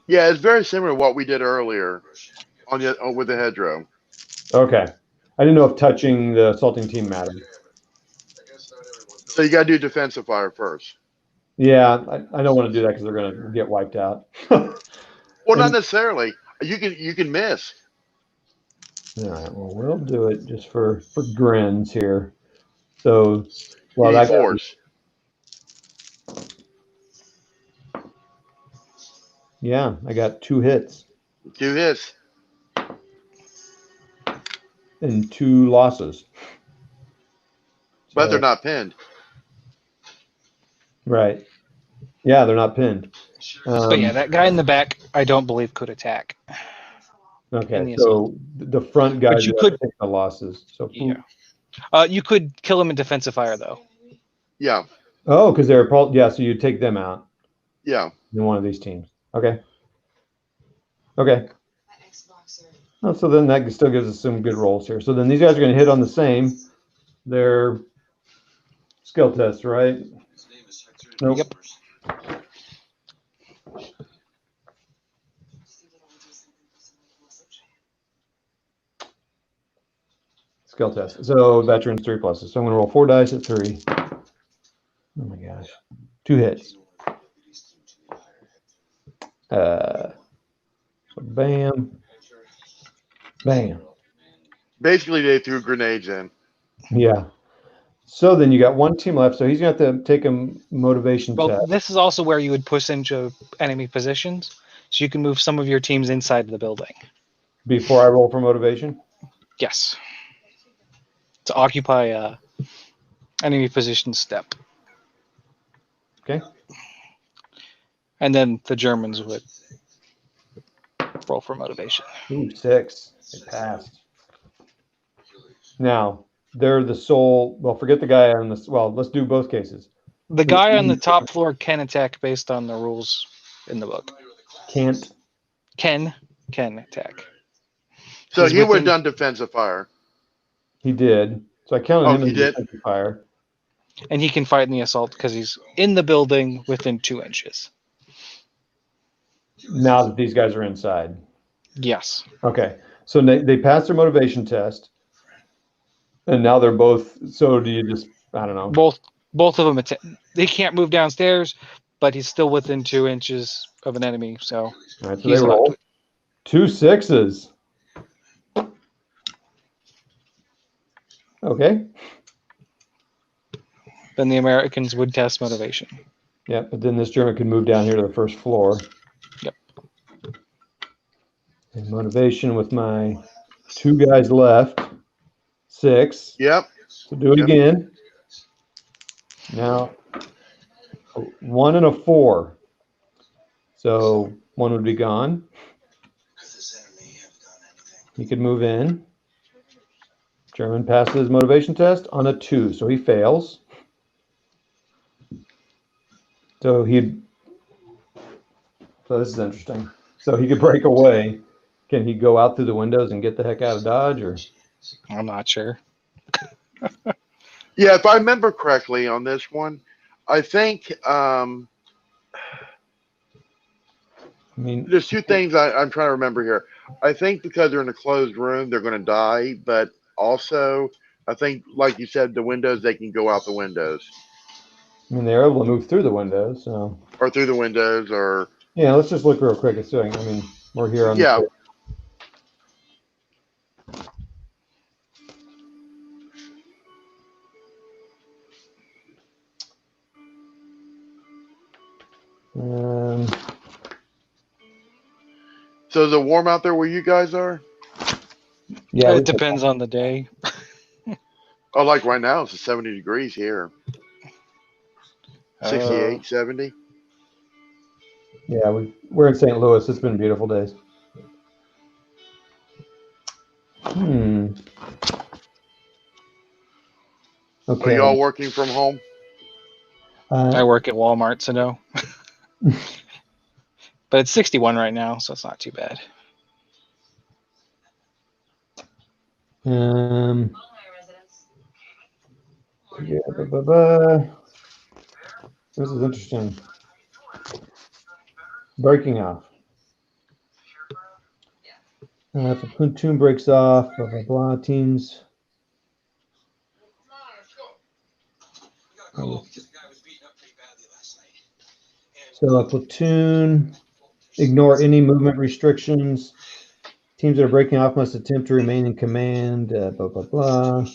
Yeah, it's very similar to what we did earlier with the hedgerow. Okay. I didn't know if touching the assaulting team mattered. So you got to do defensive fire first. Yeah, I don't want to do that because they're going to get wiped out. Well, not necessarily. You can miss. All right. Well, we'll do it just for grins here. So, You need force. Yeah, I got 2 hits. 2 hits. And 2 losses. But they're not pinned. Right. Yeah, they're not pinned. But yeah, that guy in the back, I don't believe could attack. Okay, so the front guys could take the losses. So yeah, you could kill him in defensive fire though. Yeah. Oh, because so you take them out. Yeah. In one of these teams. Okay. Okay. Oh, so then that still gives us some good rolls here. So then these guys are going to hit on the same. They're skill tests, right? Nope. Yep. Skill test. So veterans 3 pluses. So I'm going to roll 4 dice at 3. Oh my gosh. 2 hits. So bam. Bam. Basically, they threw grenades in. Yeah. So then you got 1 team left. So he's going to have to take a motivation test. Well, this is also where you would push into enemy positions, so you can move some of your teams inside the building. Before I roll for motivation? Yes. To occupy enemy position step. Okay. And then the Germans would roll for motivation. Ooh, 6. They passed. Now, they're the sole. Well, forget the guy on this. Well, let's do both cases. The guy on the top floor can attack based on the rules in the book. Can't. Can attack. So he would have done defensive fire. He did. So I counted him as did? defensive fire. And he can fight in the assault because he's in the building within 2 inches. Now that these guys are inside. Yes. Okay. So they passed their motivation test. And now they're both. So do you just, I don't know. Both of them, they can't move downstairs, but he's still within 2 inches of an enemy. So, all right, so they roll 2 6s. Okay. Then the Americans would test motivation. Yeah, but then this German could move down here to the first floor. Yep. And motivation with my 2 guys left. 6. Yep. So do it again. Now, 1 and a 4. So 1 would be gone. He could move in. German passes his motivation test on a 2, so he fails. So this is interesting. So he could break away. Can he go out through the windows and get the heck out of Dodge, or? I'm not sure. Yeah, if I remember correctly on this one, I think there's 2 things I'm trying to remember here. I think because they're in a closed room, they're going to die, but also I think, like you said, the windows, they can go out the windows. I mean, they're able to move through the windows, so. Or through the windows, or. Yeah, let's just look real quick. We're here on. Yeah. So is it warm out there where you guys are? Yeah, It depends on the day. Oh, like right now, it's 70 degrees here. 68, 70. Yeah, we're in St. Louis. It's been beautiful days. Okay. Are y'all working from home? I work at Walmart, so no. But it's 61 right now, so it's not too bad. This is interesting. Breaking off. If a platoon breaks off, blah, blah, blah, teams. So a platoon, ignore any movement restrictions. Teams that are breaking off must attempt to remain in command, blah, blah, blah.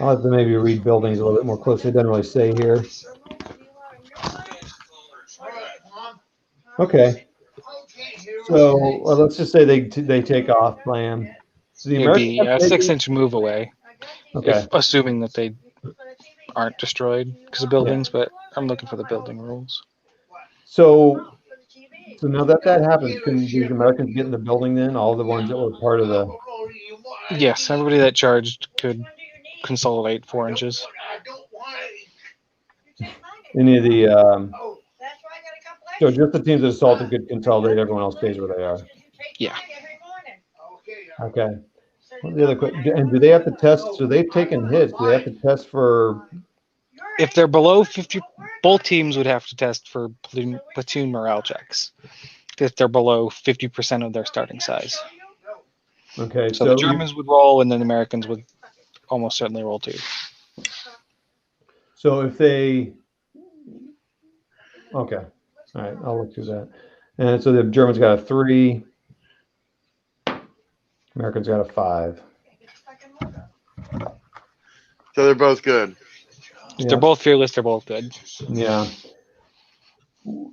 I'll have to maybe read buildings a little bit more closely. It doesn't really say here. Okay. So let's just say they take off, plan. It'd be a 6-inch move away. Okay. Assuming that they aren't destroyed because of buildings, but I'm looking for the building rules. So now that happens, can these Americans get in the building then? All the ones that were part of the... Yes, everybody that charged could consolidate 4 inches. Any of the... so just the teams that assaulted could consolidate, everyone else stays where they are. Yeah. Okay. What the other and do they have to test? So they've taken hits. Do they have to test for... If they're below 50, both teams would have to test for platoon morale checks. If they're below 50% of their starting size. Okay. So the Germans would roll, and then the Americans would almost certainly roll too. So if they... Okay. All right. I'll look through that. And so the Germans got a 3. Americans got a 5. So they're both good. Yeah. They're both fearless. They're both good. Yeah. Do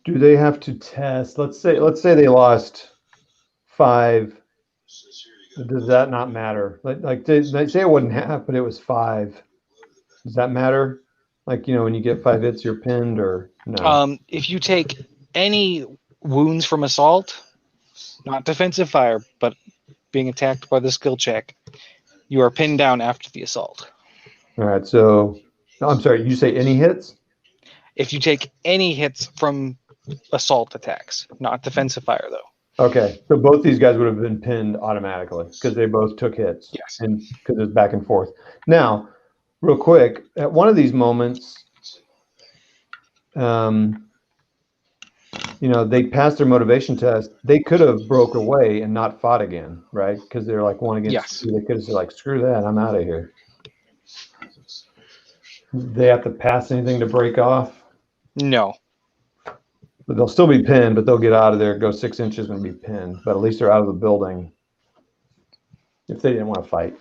they have to test? Let's say they lost 5. Does that not matter? Like they say it wasn't half, but it was 5. Does that matter? Like, when you get 5 hits, you're pinned, or no? If you take any wounds from assault, not defensive fire, but being attacked by the skill check, you are pinned down after the assault. All right. So, I'm sorry. You say any hits? If you take any hits from assault attacks, not defensive fire, though. Okay. So both these guys would have been pinned automatically because they both took hits. Yes. And because it's back and forth. Now, real quick, at one of these moments, they passed their motivation test. They could have broke away and not fought again, right? Because they're like 1 against 2. They could have said, like, screw that, I'm out of here. They have to pass anything to break off? No. But they'll still be pinned, but they'll get out of there, go 6 inches and be pinned. But at least they're out of the building if they didn't want to fight.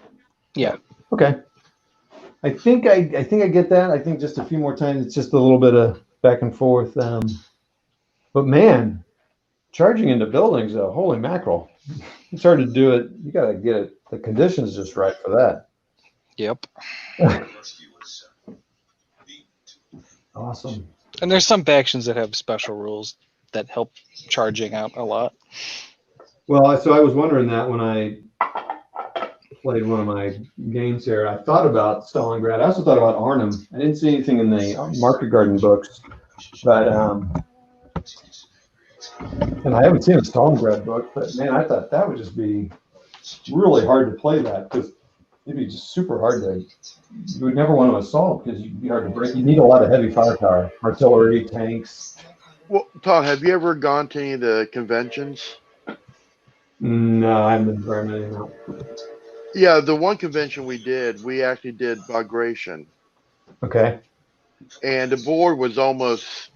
Yeah. Okay. I think I get that. I think just a few more times, it's just a little bit of back and forth. But man, charging into buildings, holy mackerel. It's hard to do it. You got to get it. The conditions just right for that. Yep. Awesome. And there's some factions that have special rules that help charging out a lot. Well, so I was wondering that when I played one of my games here. I thought about Stalingrad. I also thought about Arnhem. I didn't see anything in the Market Garden books, but and I haven't seen a Stalingrad book. But man, I thought that would just be really hard to play that because it'd be just super hard to. You would never want to assault because you'd be hard to break. You need a lot of heavy firepower, artillery, tanks. Well, Todd, have you ever gone to any of the conventions? No, I haven't been very many. No. Yeah, the one convention we actually did Bagration. Okay. And the board was almost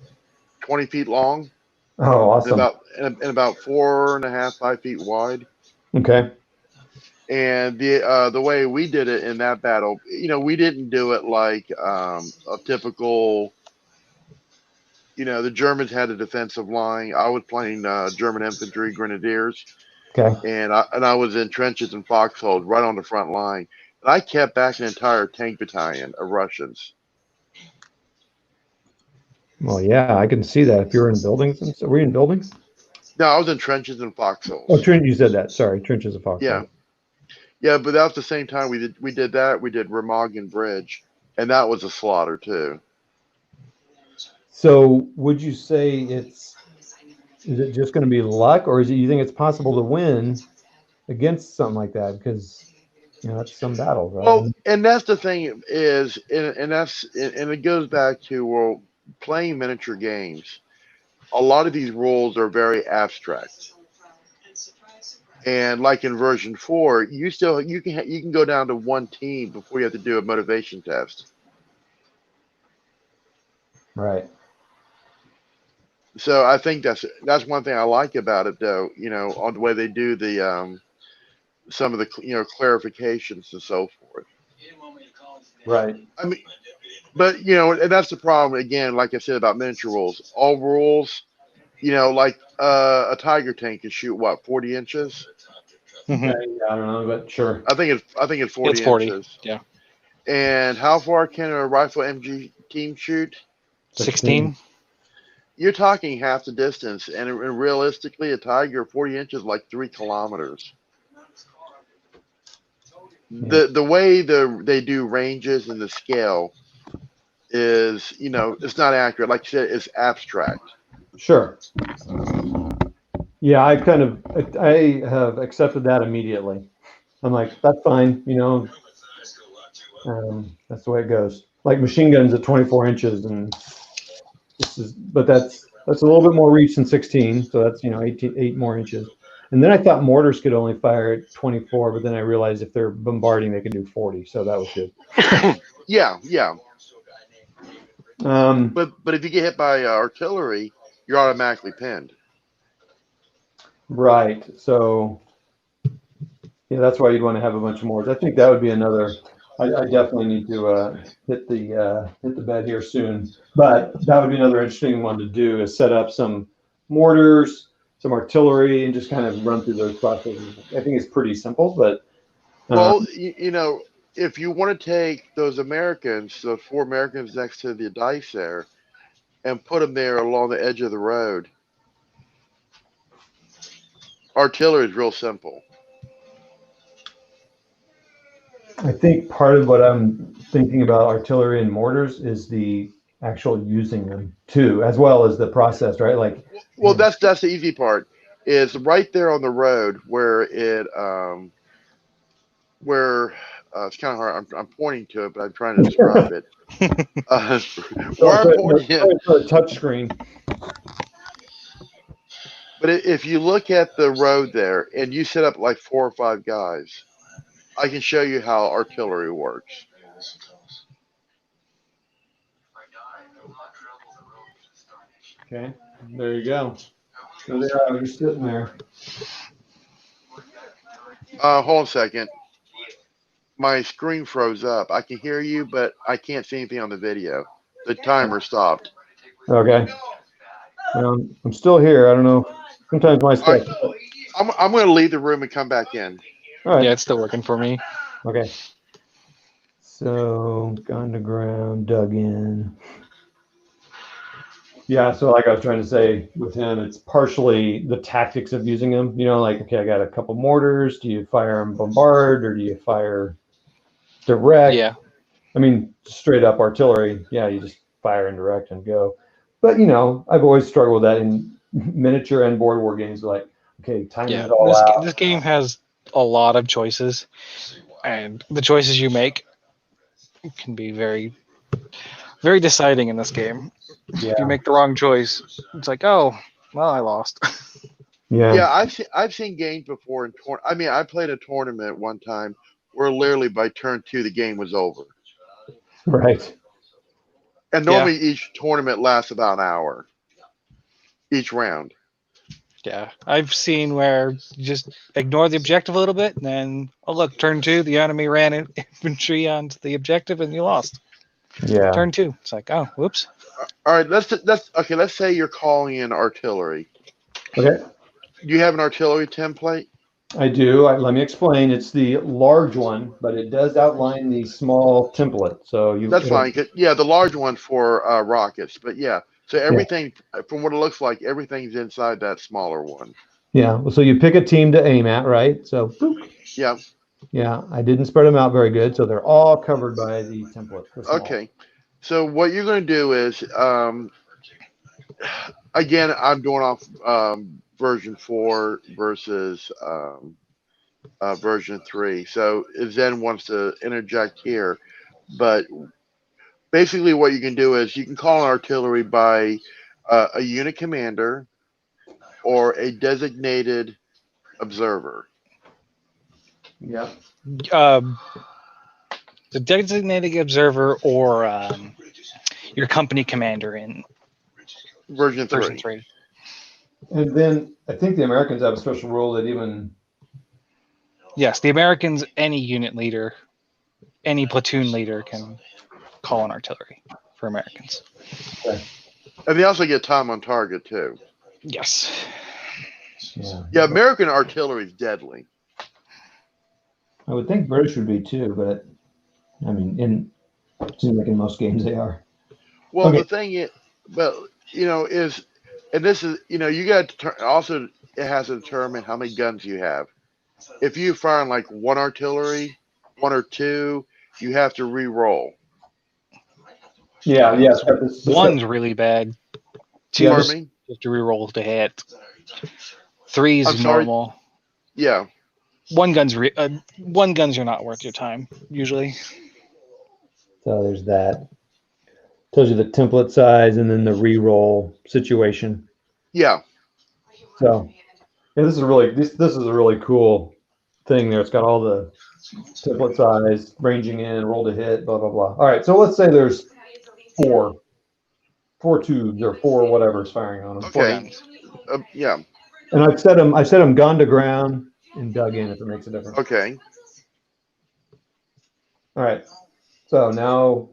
20 feet long. Oh, awesome. And about 4.5, 5 feet wide. Okay. And the way we did it in that battle, we didn't do it like a typical, the Germans had a defensive line. I was playing German infantry grenadiers. Okay. and I was in trenches and foxholes right on the front line, and I kept back an entire tank battalion of Russians. Well, yeah, I can see that if you're in buildings. And so, were you in buildings? No, I was in trenches and foxholes. Oh, Trent, you said that. Sorry, trenches of foxhole. Yeah, but that was the same time we did that. We did Remagen Bridge, and that was a slaughter too. So, would you say is it just going to be luck, or you think it's possible to win against something like that? Because that's some battles, right? Well, and that's the thing is, and it goes back to playing miniature games. A lot of these rules are very abstract. And like in version 4, you can go down to one team before you have to do a motivation test. Right. So I think that's one thing I like about it, though. On the way they do the some of the clarifications and so forth. Right. I mean, but and that's the problem again. Like I said about miniature rules, all rules, like a tiger tank can shoot what 40 inches. Okay, yeah, I don't know, but sure. I think it's 40 It's 40. inches. Yeah. And how far can a rifle MG team shoot? 16. You're talking half the distance, and realistically, a tiger 40 inches is like 3 kilometers. The way they do ranges and the scale is, it's not accurate. Like you said, it's abstract. Sure. Yeah, I have accepted that immediately. I'm like, that's fine, that's the way it goes. Like machine guns at 24 inches, and but that's a little bit more reach than 16, so that's 8 more inches. And then I thought mortars could only fire at 24, but then I realized if they're bombarding, they can do 40, so that was good. Yeah. But if you get hit by artillery, you're automatically pinned. Right. So, yeah, that's why you'd want to have a bunch of mortars. I think that would be another. I definitely need to hit the bed here soon. But that would be another interesting one to do, is set up some mortars, some artillery, and just kind of run through those processes. I think it's pretty simple, but well, if you want to take those Americans, the 4 Americans next to the dice there, and put them there along the edge of the road, artillery is real simple. I think part of what I'm thinking about artillery and mortars is the actual using them too, as well as the process, right? Like, well, that's the easy part. Is right there on the road where it's kind of hard. I'm pointing to it, but I'm trying to describe it. Where I'm pointing for a touch screen. But if you look at the road there and you set up like 4 or 5 guys, I can show you how artillery works. Okay, there you go. So they are just sitting there. Hold on a second. My screen froze up. I can hear you, but I can't see anything on the video. The timer stopped. Okay. I'm still here. I don't know. Sometimes my stuff. Right. I'm going to leave the room and come back in. All right. Yeah, it's still working for me. Okay. So, gone to ground, dug in. Yeah, so like I was trying to say with him, it's partially the tactics of using them. Like, okay, I got a couple mortars. Do you fire them bombard, or do you fire direct? Yeah. I mean, straight up artillery. Yeah, you just fire and direct and go. But, I've always struggled with that in miniature and board war games. Like, okay, timing it all out. This game has a lot of choices, and the choices you make can be very, very deciding in this game. Yeah. If you make the wrong choice, it's like, oh, well, I lost. Yeah, I've seen games before in I played a tournament one time where literally by turn 2 the game was over. Right. And normally each tournament lasts about an hour. Each round. Yeah, I've seen where you just ignore the objective a little bit, and then, oh look, turn 2, the enemy ran infantry onto the objective, and you lost. Yeah. Turn 2. It's like, oh, whoops. All right, let's say you're calling in artillery. Okay. Do you have an artillery template? I do. Let me explain. It's the large one, but it does outline the small template. So That's fine. Yeah, the large one for rockets, but yeah. So Yeah. everything, from what it looks like, everything's inside that smaller one. Yeah. So you pick a team to aim at, right? So boop. Yeah. Yeah, I didn't spread them out very good, so they're all covered by the template. The small. Okay. So what you're going to do is, again, I'm going off version 4 versus version 3. So Zen wants to interject here, but basically what you can do is you can call an artillery by a unit commander or a designated observer. Yeah. The designated observer or your company commander in Version 3. version 3. And then I think the Americans have a special rule that even. Yes, the Americans, any unit leader, any platoon leader can call an artillery for Americans. Okay. And they also get time on target too. Yes. Yeah, American artillery is deadly. I would think British would be too, but I mean, it seems like in most games they are. Well, Okay. the thing is, but is, and this is, you got to also, it has to determine how many guns you have. If you fire on like one artillery, 1 or 2, you have to re-roll. Yeah. One's really bad. 2, Pardon me? you have to re-roll to hit. 3's I'm sorry? normal. Yeah. One guns are not worth your time usually. So there's that. Tells you the template size and then the re-roll situation. Yeah. So yeah, this is a really cool thing there. It's got all the template size, ranging in, roll to hit, blah blah blah. All right, so let's say there's four tubes or 4 whatever's firing on them. Okay. Yeah. And I've set them gone to ground and dug in if it makes a difference. Okay. All right. So now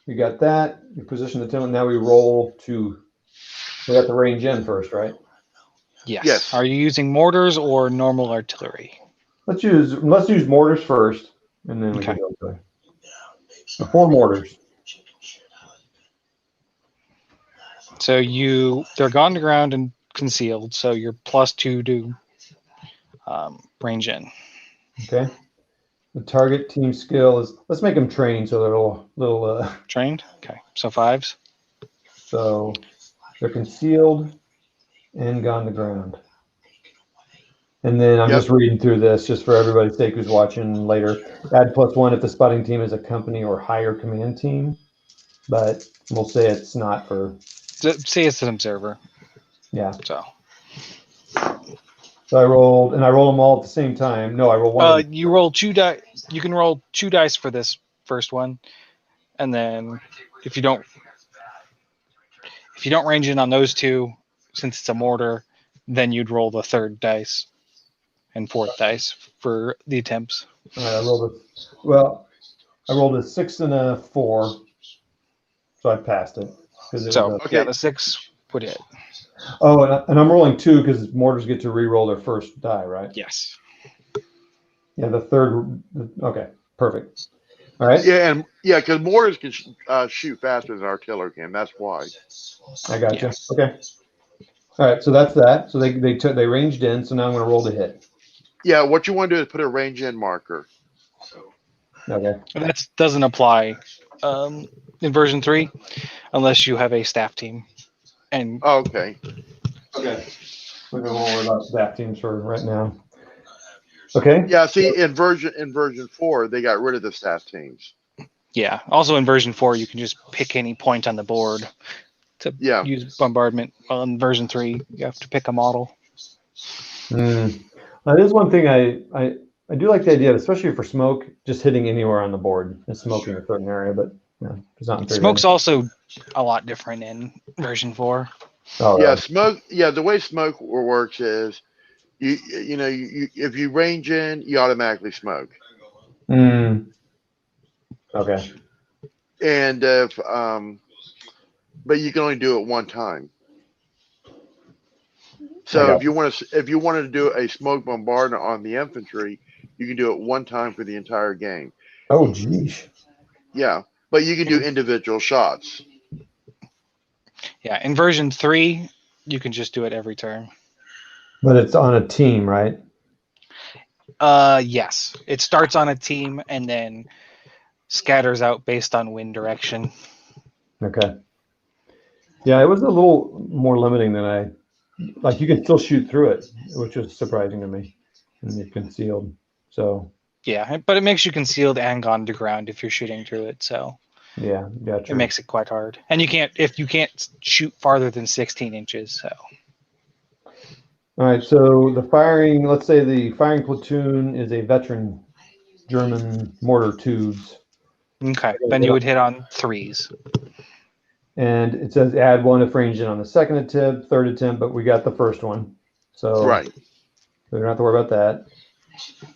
we got that. We position the template. Now we roll to. We got the range in first, right? Yes. Are you using mortars or normal artillery? Let's use mortars first, and then we can go to so 4 mortars. So they're gone to ground and concealed. So you're +2 to range in. Okay. The target team skill is, let's make them trained so they're a little trained. Okay. So 5s. So they're concealed and gone to ground. And then I'm just reading through this just for everybody's sake who's watching later. Add +1 if the spotting team is a company or higher command team, but we'll say it's not for. Say it's an observer. Yeah. So I rolled them all at the same time. No, I rolled one. You roll 2 dice. You can roll 2 dice for this first one, and then if you don't range in on those 2, since it's a mortar, then you'd roll the 3rd dice and 4th dice for the attempts. All right, I rolled a 6 and a 4, so I passed it. The 6 would hit. Oh, and I'm rolling 2 because mortars get to re-roll their first die, right? Yes. Yeah, the 3rd. Okay, perfect. All right. Yeah, because mortars can shoot faster than artillery can. That's why. I got you. Okay. All right, so that's that. So they ranged in. So now I'm going to roll to hit. Yeah, what you want to do is put a range in marker. Okay. And that doesn't apply in version 3 unless you have a staff team. And okay. We don't worry about staff teams for right now. Okay. Yeah. See, in version 4, they got rid of the staff teams. Yeah. Also, in version 4, you can just pick any point on the board to use bombardment. Well, in version 3, you have to pick a model. That is one thing I do like the idea of, especially for smoke, just hitting anywhere on the board and smoking a certain area, but it's not. Smoke's also a lot different in version 4. Oh, yeah, smoke. Yeah, the way smoke works is, you if you range in, you automatically smoke. Okay. And if but you can only do it one time. So Okay. if you wanted to do a smoke bombardment on the infantry, you can do it one time for the entire game. Oh, geez. Yeah, but you can do individual shots. Yeah, in version 3, you can just do it every turn. But it's on a team, right? Yes. It starts on a team and then scatters out based on wind direction. Okay. Yeah, it was a little more limiting than I like. You can still shoot through it, which was surprising to me. And you're concealed. So Yeah, but it makes you concealed and underground if you're shooting through it, so yeah, it true. makes it quite hard. And you can't shoot farther than 16 inches, so All right, so the firing, let's say the firing platoon is a veteran German mortar tubes. okay. Then you would hit on 3s. And it says add one if ranged in on the second attempt, third attempt, but we got the first one. So Right. we don't have to worry about that.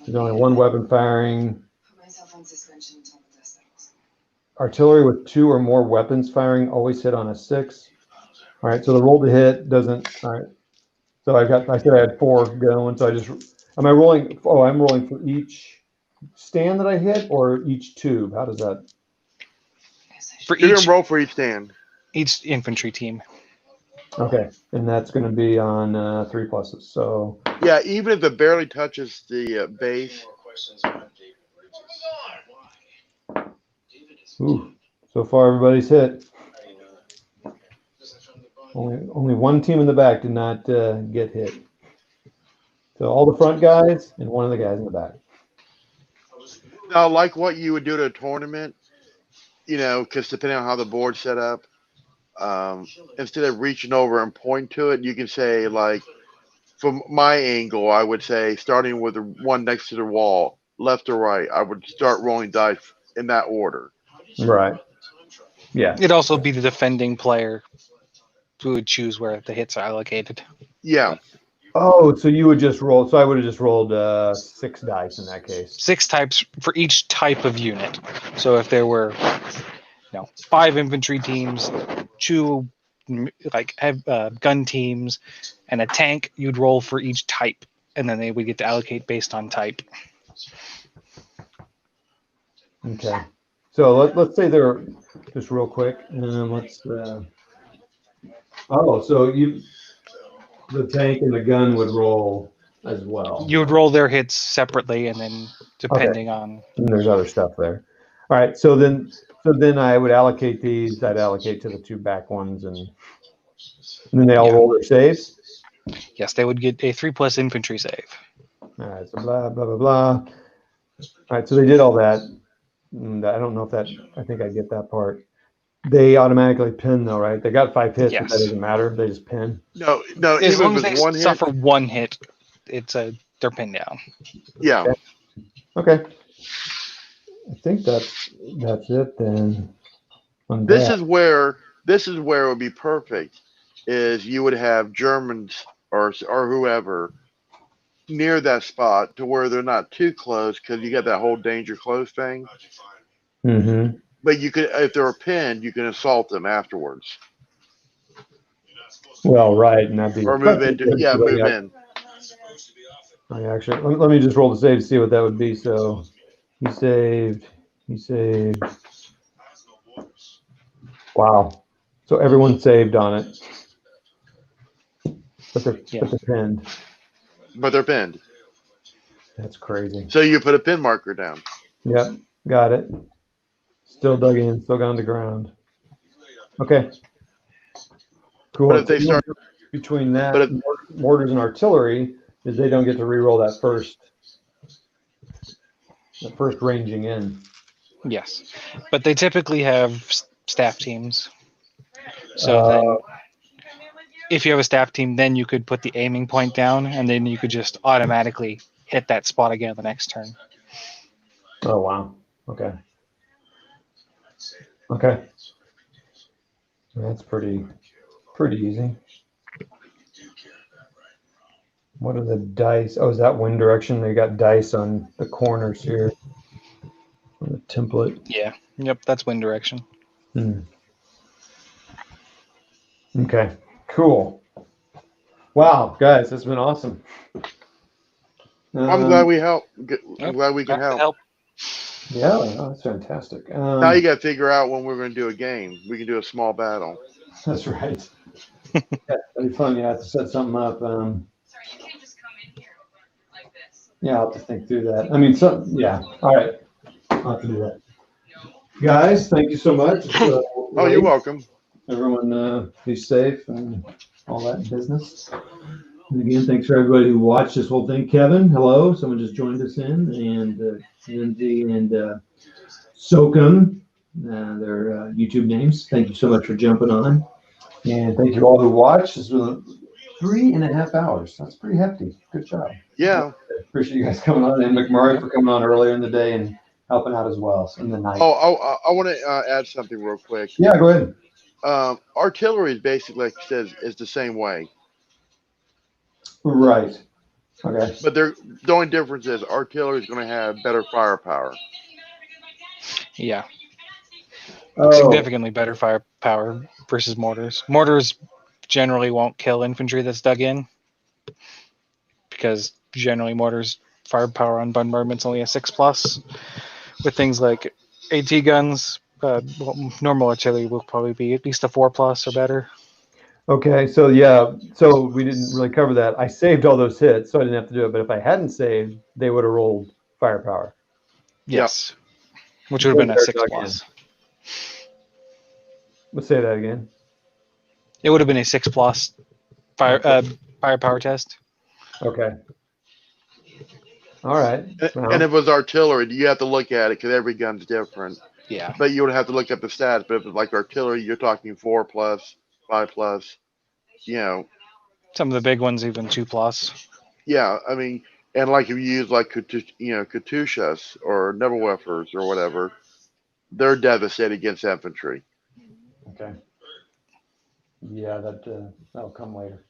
There's only one weapon firing. Artillery with 2 or more weapons firing always hit on a 6. All right, so the roll to hit doesn't. All right, so I said I had 4 going. So am I rolling? Oh, I'm rolling for each stand that I hit or each tube. How does that? For You're each gonna roll for each stand. each infantry team. Okay, and that's going to be on 3 pluses. So Yeah, even if it barely touches the base. ooh, so far everybody's hit. Only one team in the back did not get hit. So all the front guys and one of the guys in the back. Now, like what you would do at a tournament, because depending on how the board's set up, instead of reaching over and point to it, you can say, like, from my angle, I would say, starting with the one next to the wall, left or right, I would start rolling dice in that order. Right. Yeah. It'd also be the defending player who would choose where the hits are allocated. Yeah. Oh, so you would just roll. So I would have just rolled 6 dice in that case. 6 types for each type of unit. So if there were 5 infantry teams, 2 gun teams, and a tank, you'd roll for each type, and then they would get to allocate based on type. Okay. So let's say they're just real quick. Let's. So the tank and the gun would roll as well. You would roll their hits separately, and then depending on. And there's other stuff there. All right. So then I would allocate these. I'd allocate to the 2 back ones, and then they all roll their saves. Yes, they would get a 3+ infantry save. All right. So blah blah blah blah. All right. So they did all that. And I don't know if that. I think I get that part. They automatically pin though, right? They got 5 hits, Yes. but that doesn't matter. They just pin. No. As Even long if as it's they one hit. suffer 1 hit, they're pinned down. Yeah. Okay. I think that's it then. This is where it would be perfect. Is you would have Germans or whoever near that spot to where they're not too close, because you got that whole danger close thing. Mm-hmm. But you could, if they're pinned, you can assault them afterwards. Well, right, and that'd be Or move into move in. Actually, let me just roll the save to see what that would be. So he saved. Wow. So everyone saved on it. But they're pinned. But they're pinned. That's crazy. So you put a pin marker down. Yep, got it. Still dug in, still got on the ground. Okay. Cool. But if they start between that, mortars and artillery, is they don't get to re-roll that first ranging in. Yes, but they typically have staff teams. So then, if you have a staff team, then you could put the aiming point down, and then you could just automatically hit that spot again the next turn. Oh wow. Okay. That's pretty easy. What are the dice? Oh, is that wind direction? They got dice on the corners here. On the template. Yeah. Yep, that's wind direction. Okay. Cool. Wow, guys, that's been awesome. I'm glad we helped. I'm glad we can Glad to help. Yeah, that's fantastic. Now you got to figure out when we're going to do a game. We can do a small battle. That's right. Yeah, that'd be fun. You have to set something up. Yeah, I'll have to think through that. I mean, yeah. All right, I'll have to do that. Guys, thank you so much. Oh, you're welcome. Everyone, be safe and all that business. And again, thanks for everybody who watched this whole thing. Kevin, hello. Someone just joined us in, and Lindsay and Sokum, their YouTube names. Thank you so much for jumping on. And thank you all who watched. This was 3.5 hours. That's pretty hefty. Good job. Yeah. Appreciate you guys coming on, and McMurray for coming on earlier in the day and helping out as well in the night. Oh, I want to add something real quick. Yeah, go ahead. Artillery is basically, like you said, is the same way. Right. Okay. But the only difference is artillery is going to have better firepower. Yeah. Oh, Significantly better firepower versus mortars. Mortars generally won't kill infantry that's dug in because generally mortars firepower on bombardment's only a 6+. With things like AT guns, normal artillery will probably be at least a 4+ or better. okay. So yeah. So we didn't really cover that. I saved all those hits, so I didn't have to do it. But if I hadn't saved, they would have rolled firepower. Yes. Which would have been a 6+. Let's say that again. It would have been a 6+ firepower test. Okay. All right. And if it was artillery, you have to look at it because every gun's different. Yeah. But you would have to look up the stats. But if it's like artillery, you're talking 4+, 5+. You know. Some of the big ones even 2+. Yeah, I mean, and like if you use like Katyushas or Nebelwerfers or whatever, they're devastated against infantry. Okay. Yeah, that'll come later.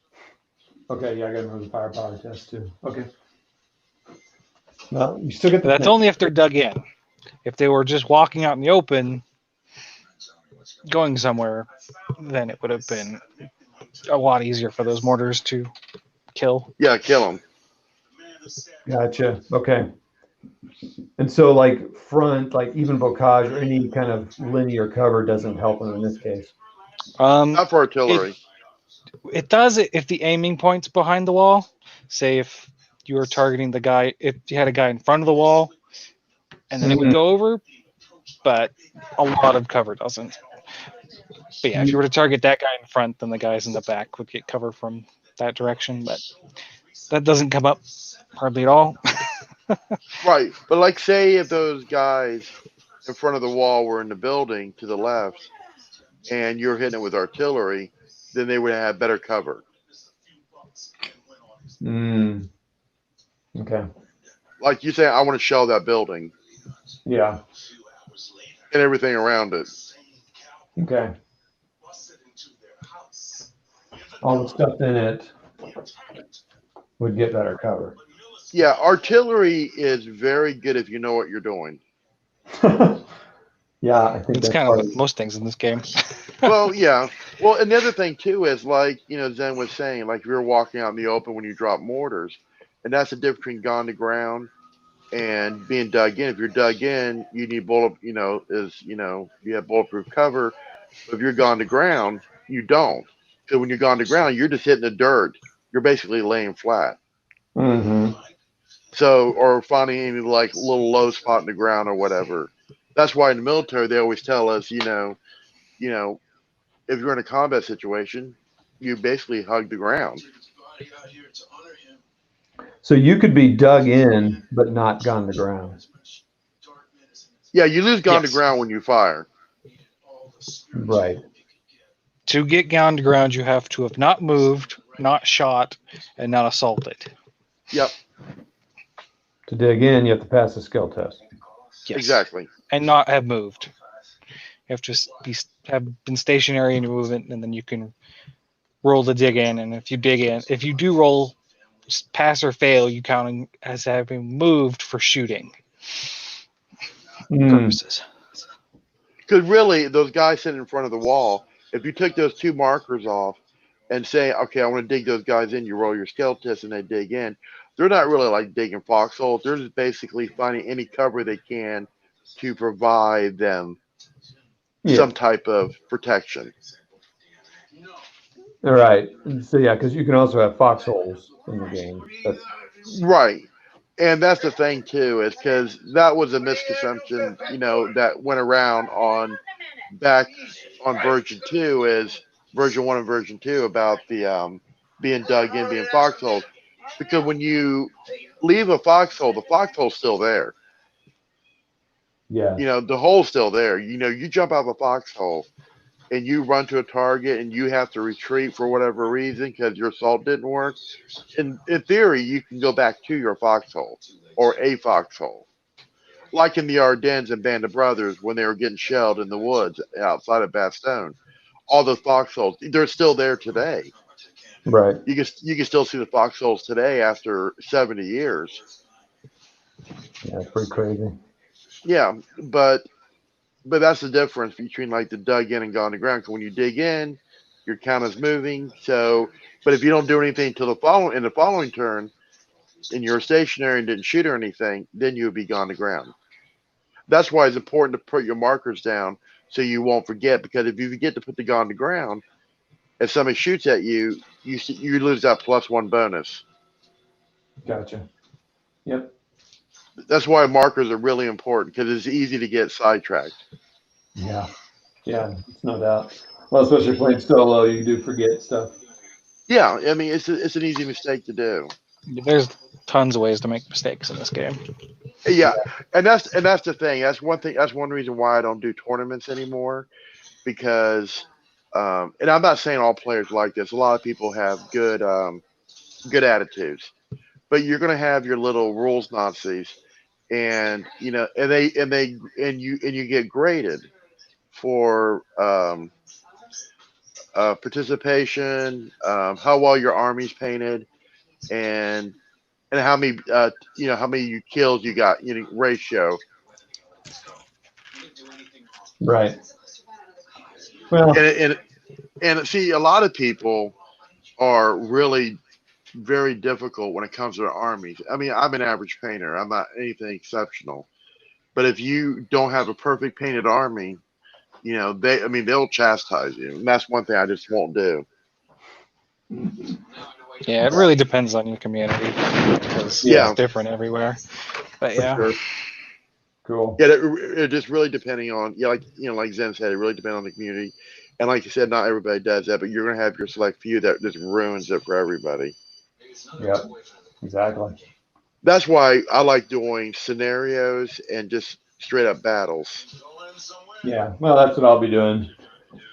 Okay, yeah, I got to remove the firepower test too. Okay. Well, you still get the. That's only if they're dug in. If they were just walking out in the open, going somewhere, then it would have been a lot easier for those mortars to kill. Yeah, kill them. Gotcha. Okay. And so, like front, like even bocage or any kind of linear cover doesn't help them in this case. Not for artillery. It does it if the aiming point's behind the wall. Say if you were targeting the guy, if you had a guy in front of the wall, and then it would go over. But a lot of cover doesn't. But yeah, if you were to target that guy in front, then the guys in the back would get cover from that direction. But that doesn't come up hardly at all. Right. But like say if those guys in front of the wall were in the building to the left and you're hitting it with artillery, then they would have better cover. Okay. Like you say, I want to shell that building. Yeah. And everything around it. Okay. All the stuff in it would get better cover. Yeah, artillery is very good if you know what you're doing. Yeah, I think it's kind of like most things in this game. Well, yeah. Well, and the other thing too is like, Zen was saying, like if you're walking out in the open when you drop mortars, and that's the difference between gone to ground and being dug in. If you're dug in, you need you have bulletproof cover. But if you're gone to ground, you don't. So when you're gone to ground, you're just hitting the dirt. You're basically laying flat. Mm-hmm. So, or finding any like little low spot in the ground or whatever. That's why in the military they always tell us, if you're in a combat situation, you basically hug the ground. So you could be dug in, but not gone to ground. Yeah, you lose gone to ground when you fire. Right. To get gone to ground, you have to have not moved, not shot, and not assaulted. Yep. To dig in, you have to pass a skill test. Yes. Exactly. And not have moved. You have to have been stationary in your movement, and then you can roll to dig in. And if you do roll pass or fail, you count as having moved for shooting purposes. Because really, those guys sitting in front of the wall, if you took those two markers off, and say, okay, I want to dig those guys in. You roll your skill test and they dig in. They're not really like digging foxholes. They're just basically finding any cover they can to provide them some type of protection. All right. So yeah, because you can also have foxholes in the game. Right. And that's the thing too, is because that was a misconception, that went around back on version 2, is version 1 and version 2, about the being dug in, being foxholes. Because when you leave a foxhole, the foxhole's still there. Yeah. The hole's still there. You jump out of a foxhole and you run to a target and you have to retreat for whatever reason because your assault didn't work. In theory, you can go back to your foxhole or a foxhole. Like in the Ardennes and Band of Brothers when they were getting shelled in the woods outside of Bastogne. All those foxholes, they're still there today. Right. You can still see the foxholes today after 70 years. Yeah, it's pretty crazy. Yeah, but that's the difference between like the dug in and gone to ground. Because when you dig in, your count is moving. So, but if you don't do anything till the following turn, and you're stationary and didn't shoot or anything, then you would be gone to ground. That's why it's important to put your markers down so you won't forget. Because if you forget to put the gone to ground, if somebody shoots at you, you lose that +1 bonus. Gotcha. Yep. That's why markers are really important, because it's easy to get sidetracked. Yeah. Yeah, it's no doubt. Well, especially playing solo, you do forget stuff. Yeah, I mean it's an easy mistake to do. There's tons of ways to make mistakes in this game. Yeah, and that's the thing. That's one thing. That's one reason why I don't do tournaments anymore, because, and I'm not saying all players like this. A lot of people have good attitudes, but you're going to have your little rules Nazis, and you get graded for participation, how well your army's painted, and how many kills you got, ratio. Right. Well, and see, a lot of people are really very difficult when it comes to their armies. I mean, I'm an average painter. I'm not anything exceptional. But if you don't have a perfect painted army, they'll chastise you. And that's one thing I just won't do. Yeah, it really depends on your community, because it's different everywhere. But yeah. Sure. Cool. Yeah, it just really depending on, like Zen said, it really depends on the community. And like you said, not everybody does that, but you're going to have your select few that just ruins it for everybody. Yep, exactly. That's why I like doing scenarios and just straight up battles. Yeah, well, that's what I'll be doing.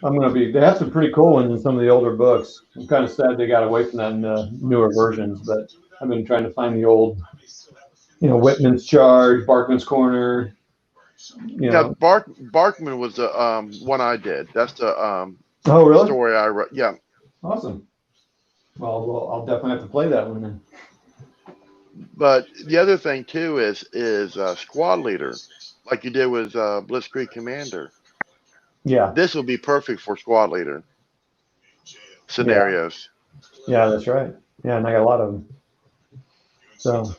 They have some pretty cool ones in some of the older books. I'm kind of sad they got away from that in the newer versions, but I've been trying to find the old, Whitman's Charge, Barkman's Corner. Yeah, Barkman was the one I did. That's the oh, really? story I wrote. Yeah. Awesome. Well, I'll definitely have to play that one then. But the other thing too is squad leader, like you did with Blitzkrieg Commander. Yeah. This will be perfect for squad leader scenarios. Yeah, that's right. Yeah, and I got a lot of them. So,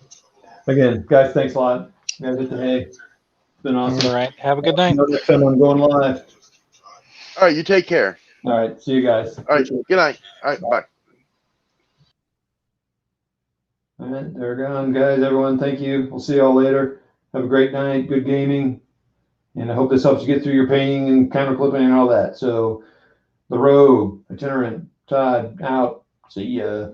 again, guys, thanks a lot. Guys, it's been awesome. All right. Have a good night. Next time I'm going live. All right, you take care. All right, see you guys. All right, good night. All right, bye. All right, they're gone, guys. Everyone, thank you. We'll see y'all later. Have a great night. Good gaming. And I hope this helps you get through your painting and camera clipping and all that. So, The Rogue, Itinerant, Todd, out. See ya.